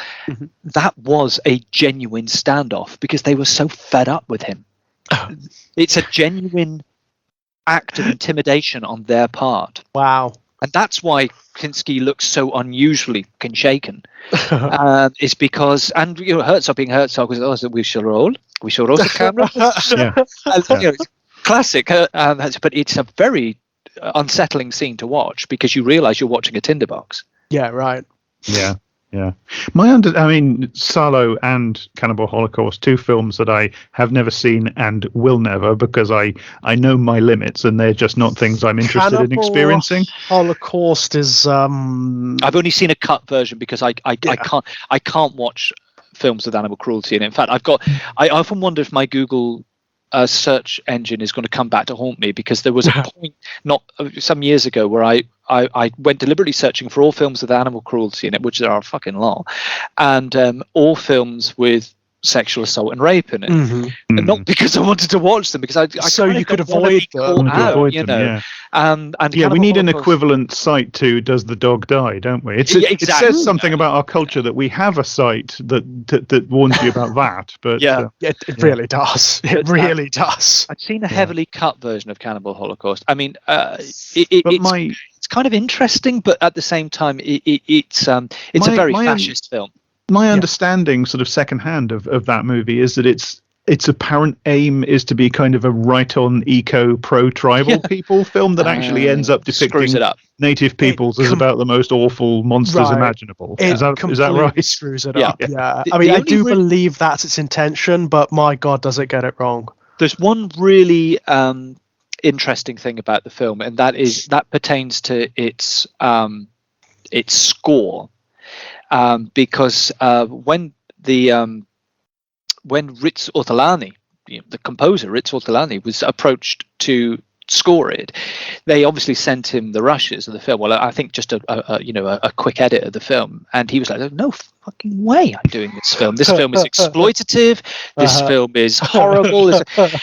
That was a genuine standoff, because they were so fed up with him. It's a genuine act of intimidation on their part. Wow. And that's why Kinski looks so unusually shaken. It's because, and Herzog being Herzog, was, we shall roll the camera. It's classic, but it's a very unsettling scene to watch, because you realise you're watching a tinderbox. Yeah, right. Yeah. Saulo and Cannibal Holocaust, two films that I have never seen and will never, because I know my limits, and they're just not things I'm interested in experiencing. Holocaust is I've only seen a cut version, because I can't watch films with animal cruelty, and in fact I often wonder if my Google search engine is going to come back to haunt me, because there was a point some years ago where I went deliberately searching for all films with animal cruelty in it, which there are fucking lot, and all films with sexual assault and rape in it, and not because I wanted to watch them, because I so you could avoid them. And we need an equivalent site to "Does the dog die?" Don't we? It says something about our culture that we have a site that warns you about that. But it really does. It really does. I've seen a heavily cut version of Cannibal Holocaust. I mean, it's kind of interesting, but at the same time, it's a very fascist film. My understanding, sort of secondhand, of that movie is that its apparent aim is to be kind of a right-on pro-tribal people film that actually ends up depicting native peoples as about the most awful monsters imaginable. Is that right? Screws it up. Yeah. I mean, I do believe that's its intention, but my God, does it get it wrong? There's one really interesting thing about the film, and that pertains to its score. Because when Ritz Ortolani, the composer Ritz Ortolani, was approached to score it, they obviously sent him the rushes of the film. Well, I think just a quick edit of the film, and he was like, "No, fucking way I'm doing this film. This film is exploitative. This film is horrible.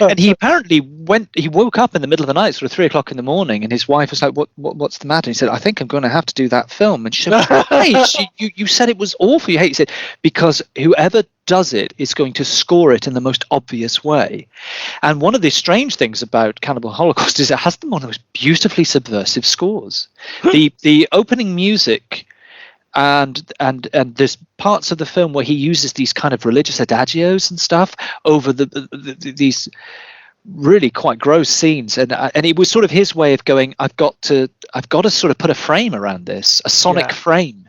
And he apparently woke up in the middle of the night, sort of 3 o'clock in the morning, and his wife was like, what's the matter? And he said, I think I'm going to have to do that film. And she said, why? You said it was awful. You hate it. He said, because whoever does it is going to score it in the most obvious way. And one of the strange things about Cannibal Holocaust is it has one of the most beautifully subversive scores. The opening music, and there's parts of the film where he uses these kind of religious adagios and stuff over these really quite gross scenes, and it was sort of his way of going, I've got to sort of put a frame around this, a sonic frame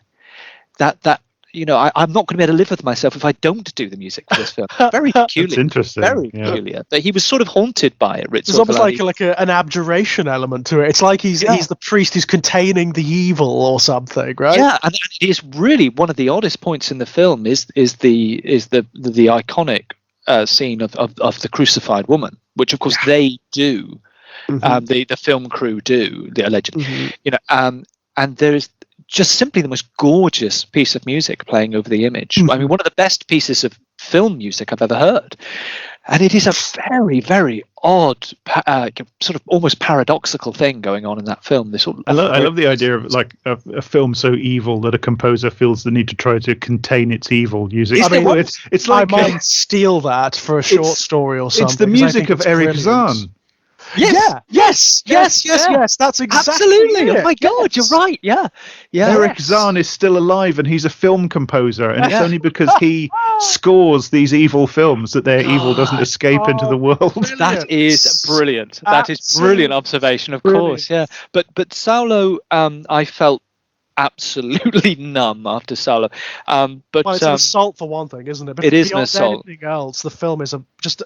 that I'm not going to be able to live with myself if I don't do the music for this film. Very peculiar. That's interesting. Very peculiar. But he was sort of haunted by it. It's almost like an abjuration element to it. It's like he's the priest who's containing the evil or something, right? Yeah, and it is really one of the oddest points in the film is the iconic scene of the crucified woman, which of course they do. Mm-hmm. The film crew do, the alleged, and there is just simply the most gorgeous piece of music playing over the image. I mean, one of the best pieces of film music I've ever heard. And it is a very, very odd, sort of almost paradoxical thing going on in that film. I love the idea of like a film so evil that a composer feels the need to try to contain its evil using. It's like I might steal that for a short story or something. It's the music of Eric Zahn. Yes. That's exactly absolutely. it. Oh my God, you're right. Yeah. Eric Zahn is still alive, and he's a film composer, and it's only because he scores these evil films that their evil doesn't escape into the world. Brilliant. That is brilliant. That is brilliant observation. Of course, yeah. But Saulo, I felt absolutely numb after Saulo. But it's an assault for one thing, isn't it? It is an assault. Anything else, the film is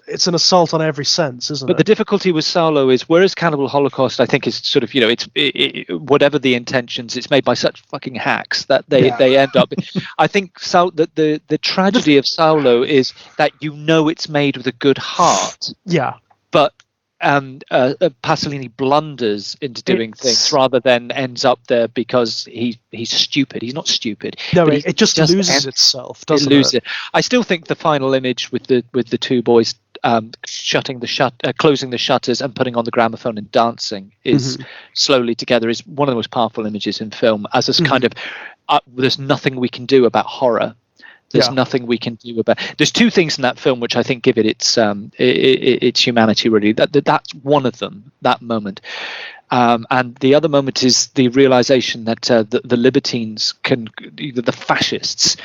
it's an assault on every sense, isn't it? But the difficulty with Saulo is, whereas Cannibal Holocaust, I think, is sort of, whatever the intentions, it's made by such fucking hacks that they end up. I think the tragedy of Saulo is that it's made with a good heart. Yeah. But Pasolini blunders into doing things rather than ends up there because he's stupid. He's not stupid. No, it just loses itself, doesn't it? I still think the final image with the two boys closing the shutters and putting on the gramophone and dancing is slowly together is one of the most powerful images in film. As this kind of there's nothing we can do about horror. There's nothing we can do about. There's two things in that film which I think give it its humanity. Really, that's one of them. That moment, and the other moment is the realization that the libertines the fascist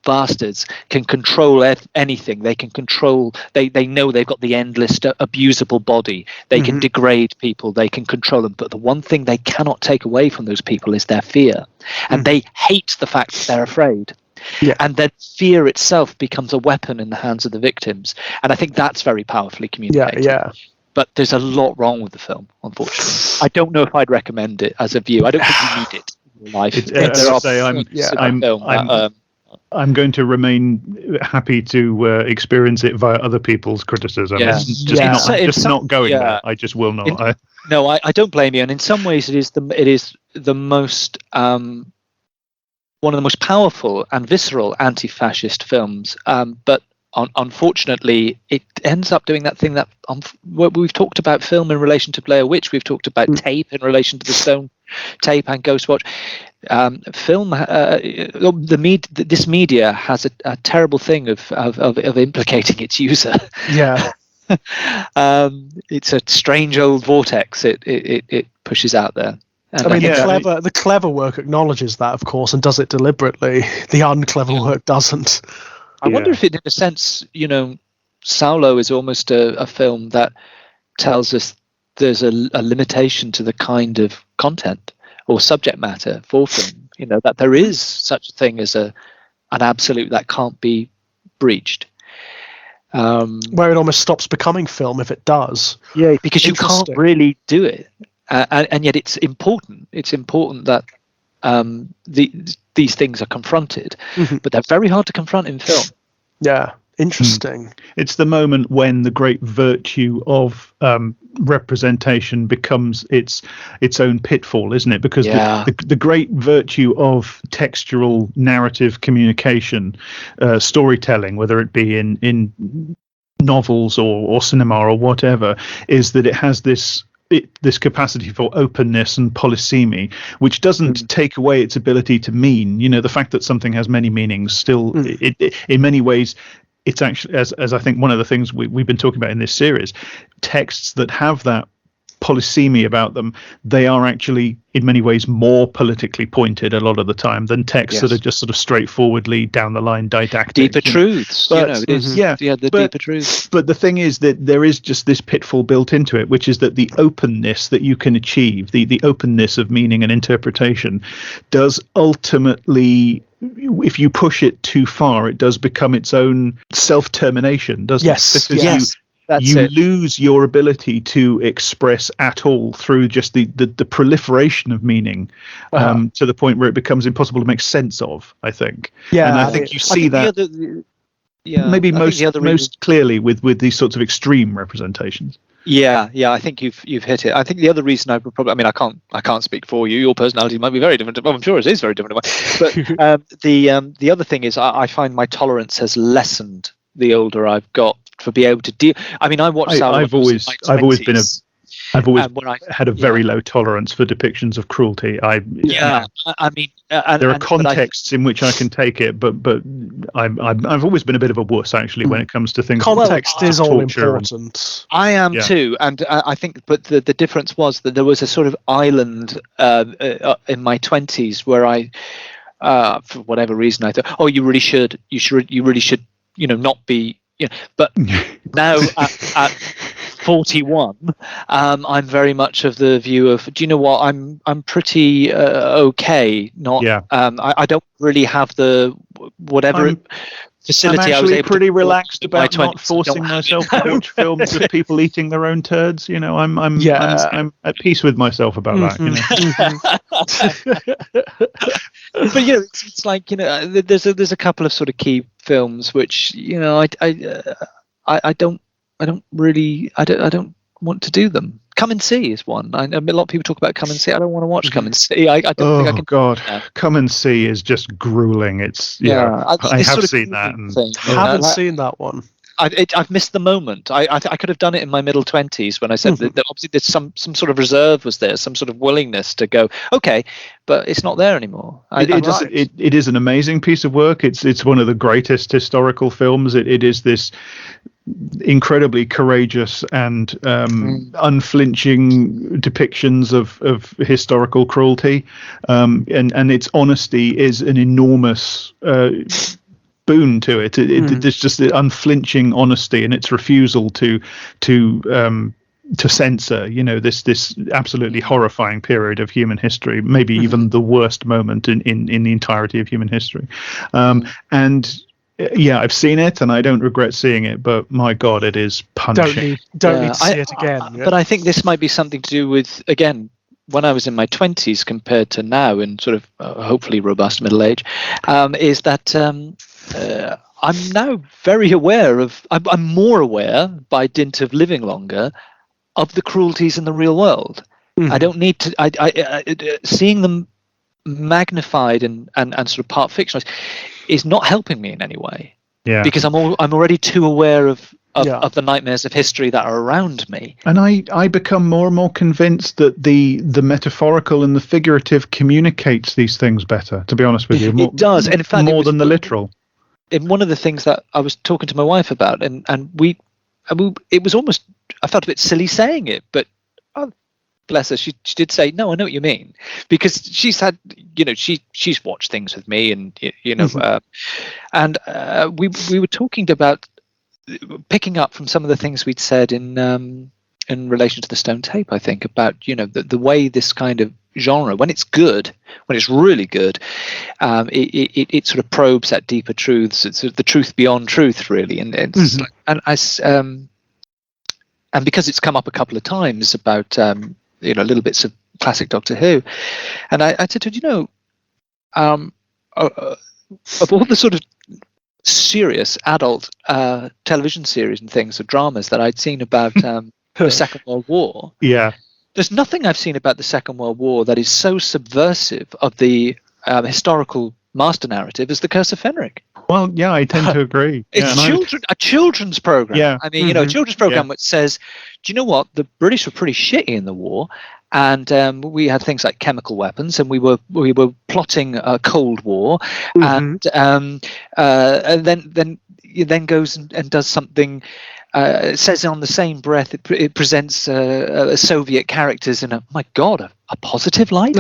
bastards can control anything. They can control. They know they've got the endless abusable body. They can degrade people. They can control them. But the one thing they cannot take away from those people is their fear, and they hate the fact that they're afraid. Yeah. And then fear itself becomes a weapon in the hands of the victims. And I think that's very powerfully communicated. Yeah. But there's a lot wrong with the film, unfortunately. I don't know if I'd recommend it as a view. I don't think you need it in your life. I'm going to remain happy to experience it via other people's criticism. Yeah. It's not going there. I just will not. I don't blame you. And in some ways, it is the most... one of the most powerful and visceral anti-fascist films, but unfortunately it ends up doing that thing that we've talked about film in relation to Blair Witch, we've talked about tape in relation to the Stone tape and Ghostwatch. Film, this media has a terrible thing of implicating its user. Yeah. It's a strange old vortex it pushes out there. I mean, the clever work acknowledges that, of course, and does it deliberately. The unclever work doesn't. I wonder if it, in a sense, Saulo is almost a film that tells us there's a limitation to the kind of content or subject matter for film. That there is such a thing as an absolute that can't be breached. Where it almost stops becoming film if it does. Yeah, because you can't really do it. And yet it's important. It's important that these things are confronted, but they're very hard to confront in film. Yeah. Interesting. It's the moment when the great virtue of representation becomes its own pitfall, isn't it? Because the great virtue of textual narrative communication, storytelling, whether it be in novels or cinema or whatever, is that it has this capacity for openness and polysemy, which doesn't take away its ability to mean. The fact that something has many meanings still, it in many ways, it's actually, as I think one of the things we've been talking about in this series, texts that have that polysemy about them, they are actually in many ways more politically pointed a lot of the time than texts that are just sort of straightforwardly down the line didactic. Deeper truths, but, deeper truths. But the thing is that there is just this pitfall built into it, which is that the openness that you can achieve, the openness of meaning and interpretation, does ultimately, if you push it too far, it does become its own self-termination, doesn't it? Because you lose your ability to express at all through just the proliferation of meaning, to the point where it becomes impossible to make sense of, I think. Yeah, and I think you see that maybe most clearly with these sorts of extreme representations. Yeah, I think you've hit it. I think the other reason I can't speak for you. Your personality might be very different. Well, I'm sure it is very different. But the other thing is I find my tolerance has lessened the older I've got, for be able to deal. I mean, I've always had a very low tolerance for depictions of cruelty. I mean, there are contexts in which I can take it, but I've always been a bit of a wuss actually when it comes to things. Context is all important. I am too, and I think, but the difference was that there was a sort of island in my 20s where I, for whatever reason, I thought, oh, you really should, not be. But now at 41, I'm very much of the view of, do you know what? I'm pretty okay. I don't really have the whatever facility. I'm actually pretty relaxed about not 20s. forcing myself to watch films with people eating their own turds. I'm at peace with myself about that. But it's like there's a couple of sort of key films which I don't want to do them. Come and See is one. I know a lot of people talk about Come and See. I don't want to watch Come and See. I don't think I can. Oh God, Come and See is just grueling. It's I have seen that. Haven't seen that one. I've missed the moment. I could have done it in my middle 20s when I said that obviously there's some sort of reserve was there, some sort of willingness to go, okay, but it's not there anymore. It is an amazing piece of work. It's one of the greatest historical films. It is this incredibly courageous and unflinching depictions of historical cruelty, and its honesty is an enormous boon to it. There's just the unflinching honesty and its refusal to censor, this absolutely horrifying period of human history, maybe even the worst moment in the entirety of human history. And I've seen it and I don't regret seeing it, but my God, it is punishing. Don't need to see it again. But I think this might be something to do with, again, when I was in my 20s compared to now in sort of hopefully robust middle age, is that I'm now very aware of, I'm more aware by dint of living longer of the cruelties in the real world. I don't need to, seeing them magnified and sort of part fictionalized is not helping me in any way. Because I'm already too aware of the nightmares of history that are around me. And I become more and more convinced that the metaphorical and the figurative communicates these things better, to be honest with you. It does. And in fact, more than the literal. And one of the things that I was talking to my wife about, and we it was almost, I felt a bit silly saying it, but bless her, she did say, no, I know what you mean, because she's had, she's watched things with me, and and we were talking about picking up from some of the things we'd said in relation to the Stone Tape, I think, about the way this kind of genre, when it's good, when it's really good, it sort of probes at deeper truths. It's the truth beyond truth, really, and it's and because it's come up a couple of times about little bits of classic Doctor Who, and I said to her, of all the sort of serious adult television series and things, or dramas that I'd seen about the Second World War. Yeah. There's nothing I've seen about the Second World War that is so subversive of the historical master narrative as The Curse of Fenric. Well, yeah, I tend to agree. It's a children's program. Yeah. I mean, a children's program which says, do you know what? The British were pretty shitty in the war, and we had things like chemical weapons, and we were plotting a Cold War, and then goes and does something. It says on the same breath, it presents Soviet characters in a positive light,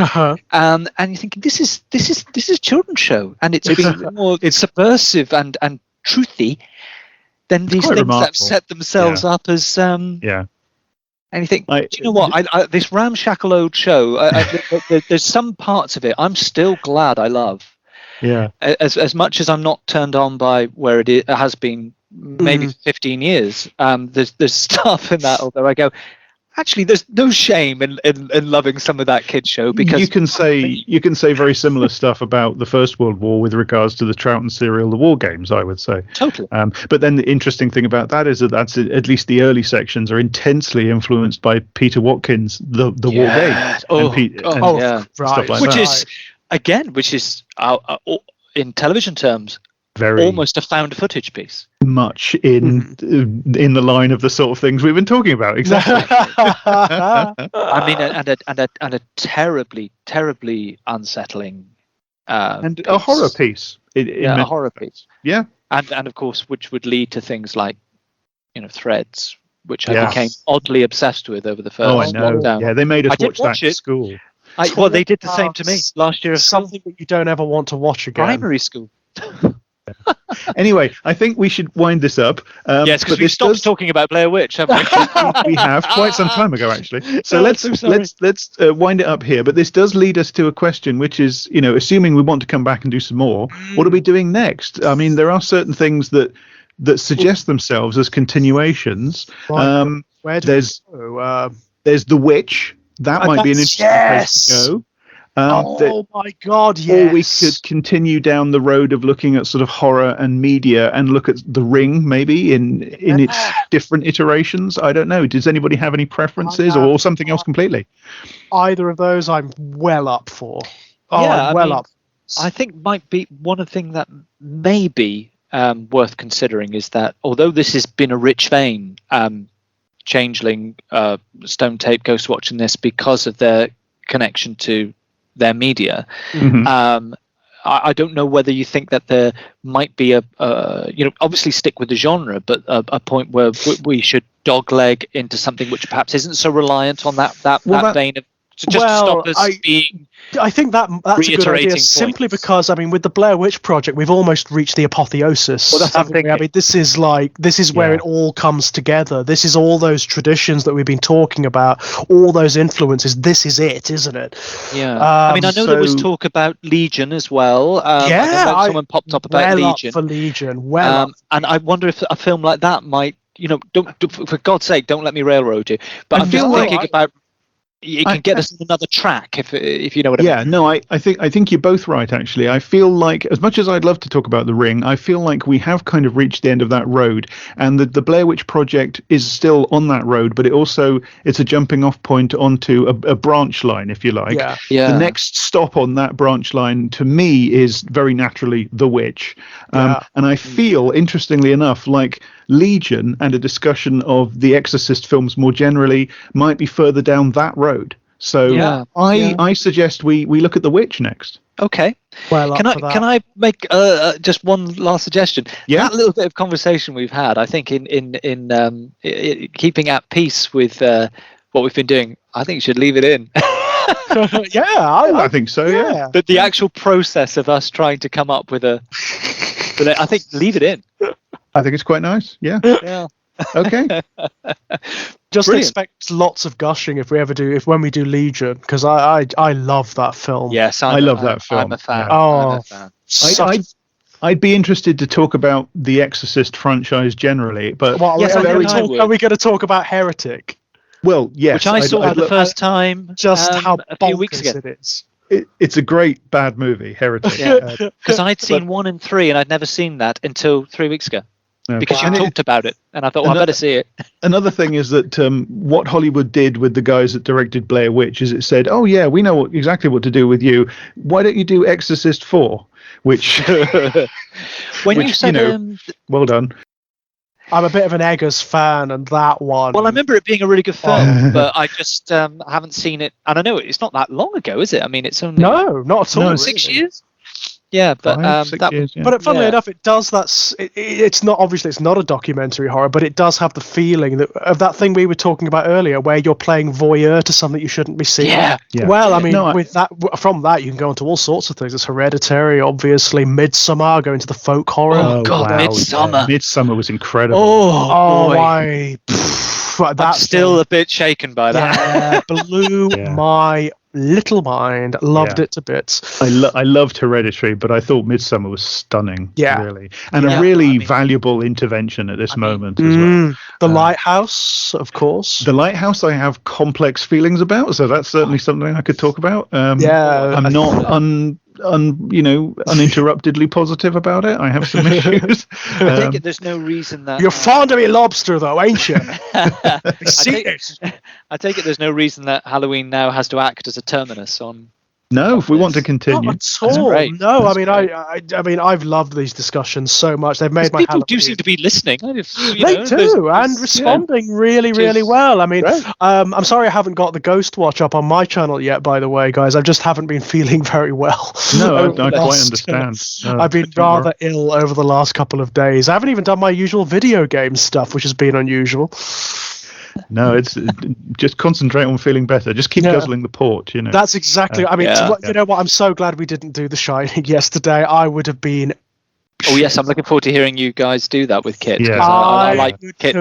and you're thinking this is a children's show, and it's being more subversive and truthy than these things that have set themselves up as And you think, do you know what? I this ramshackle old show. There's some parts of it I'm still glad I love. Yeah. As much as I'm not turned on by where it has been. Maybe 15 years. There's stuff in that, although I go, actually, there's no shame in loving some of that kids show, because you can say very similar stuff about the First World War with regards to the Troughton serial, The War Games, I would say. Totally. But then the interesting thing about that is that's at least the early sections are intensely influenced by Peter Watkins' The War Games. Stuff like which is in television terms. Very almost a found footage piece. Much in the line of the sort of things we've been talking about. Exactly. I mean, and a terribly unsettling and piece. A horror piece. A horror piece. Yeah, and of course, which would lead to things like Threads, which I became oddly obsessed with over the first lockdown. Yeah, they made us watch that at school. Well, they did the same to me last year. Something that you don't ever want to watch again. Primary school. Anyway, I think we should wind this up. Yes, because we stopped talking about Blair Witch, haven't we? We have quite some time ago, actually. So let's wind it up here. But this does lead us to a question, which is, assuming we want to come back and do some more, what are we doing next? I mean, there are certain things that suggest themselves as continuations. Right. Where do there's The Witch. That might be an interesting place to go. My God, yes. Or we could continue down the road of looking at sort of horror and media and look at The Ring, maybe in its different iterations. I don't know. Does anybody have any preferences or something else completely? Either of those I'm well up for. Up. I think might be one of the things that may be worth considering is that although this has been a rich vein, Changeling, Stone Tape, Ghostwatch and this, because of their connection to their media. I don't know whether you think that there might be obviously stick with the genre, but a point where we should dogleg into something which perhaps isn't so reliant on that vein of to stop us being. I think that's a good idea, simply because with the Blair Witch Project, we've almost reached the apotheosis. Well, that's something. This is where it all comes together. This is all those traditions that we've been talking about, all those influences. This is it, isn't it? Yeah. I know there was talk about Legion as well. Someone popped up about Legion. Up for Legion. And I wonder if a film like that might, don't for God's sake, don't let me railroad you. But I'm just thinking about. It can get us on another track if you know what I mean. Yeah, no, I think you're both right, actually. I feel like, as much as I'd love to talk about The Ring, I feel like we have kind of reached the end of that road, and the Blair Witch Project is still on that road, but it's a jumping off point onto a branch line, if you like. Yeah. The next stop on that branch line, to me, is very naturally The Witch. And I feel, interestingly enough, like Legion and a discussion of the Exorcist films more generally might be further down that road. So I suggest we look at The Witch next. Okay. Well, can I make just one last suggestion? Yeah. That little bit of conversation we've had, I think in keeping at peace with what we've been doing, I think you should leave it in. I think so. Yeah. But the actual process of us trying to come up with I think leave it in. I think it's quite nice. Yeah. Okay. Just expect lots of gushing when we do Legion, because I love that film. Yes, I love that film. I'm a fan. Oh, I'm a fan. I'd be interested to talk about the Exorcist franchise generally, but are we going to talk about Heretic? Well, yes. Which I saw for the first time just how a few weeks ago. It is. it's a great bad movie, Heretic. Because I'd seen 1 and 3 and I'd never seen that until 3 weeks ago. Because you talked about it, and I thought, I better see it. Another thing is that what Hollywood did with the guys that directed Blair Witch is it said, "Oh yeah, we know exactly what to do with you. Why don't you do Exorcist 4?" Which, you said, well done. I'm a bit of an Eggers fan, and that one. Well, I remember it being a really good film, but I just haven't seen it. And I know it's not that long ago, is it? I mean, it's only no, not at all. 6 years. Yeah, but 5-6 years, yeah. But funnily enough, it does that. It's not obviously it's not a documentary horror, but it does have the feeling of that thing we were talking about earlier, where you're playing voyeur to something you shouldn't be seeing. Yeah. Well, I mean, from that you can go into all sorts of things. It's Hereditary, obviously, Midsommar, going to the folk horror. Oh God, wow. Midsommar. Midsommar was incredible. Oh my! I'm still a bit shaken by that. Yeah, blew my little mind. Loved it to bits. I loved Hereditary, but I thought Midsommar was stunning. Really, and a valuable intervention at this moment as well. The Lighthouse, of course. The Lighthouse, I have complex feelings about, so that's certainly something I could talk about. I'm not uninterruptedly positive about it. I have some issues. I take it there's no reason that you're fond of your lobster, though, ain't you? I take it there's no reason that Halloween now has to act as a terminus on. No, if we want to continue. Not at all. No, I mean, I've loved these discussions so much. They've made my people Halloween. do seem to be listening. They do, and responding really well. I mean, I'm sorry I haven't got the Ghost Watch up on my channel yet, by the way, guys. I just haven't been feeling very well. No, I quite understand. I've been rather ill over the last couple of days. I haven't even done my usual video game stuff, which has been unusual. No, it's just concentrate on feeling better. Just keep guzzling the port, That's exactly. I mean, you know what? I'm so glad we didn't do The Shining yesterday. I would have been. Oh yes, I'm looking forward to hearing you guys do that with Kit. Yeah. I like Kit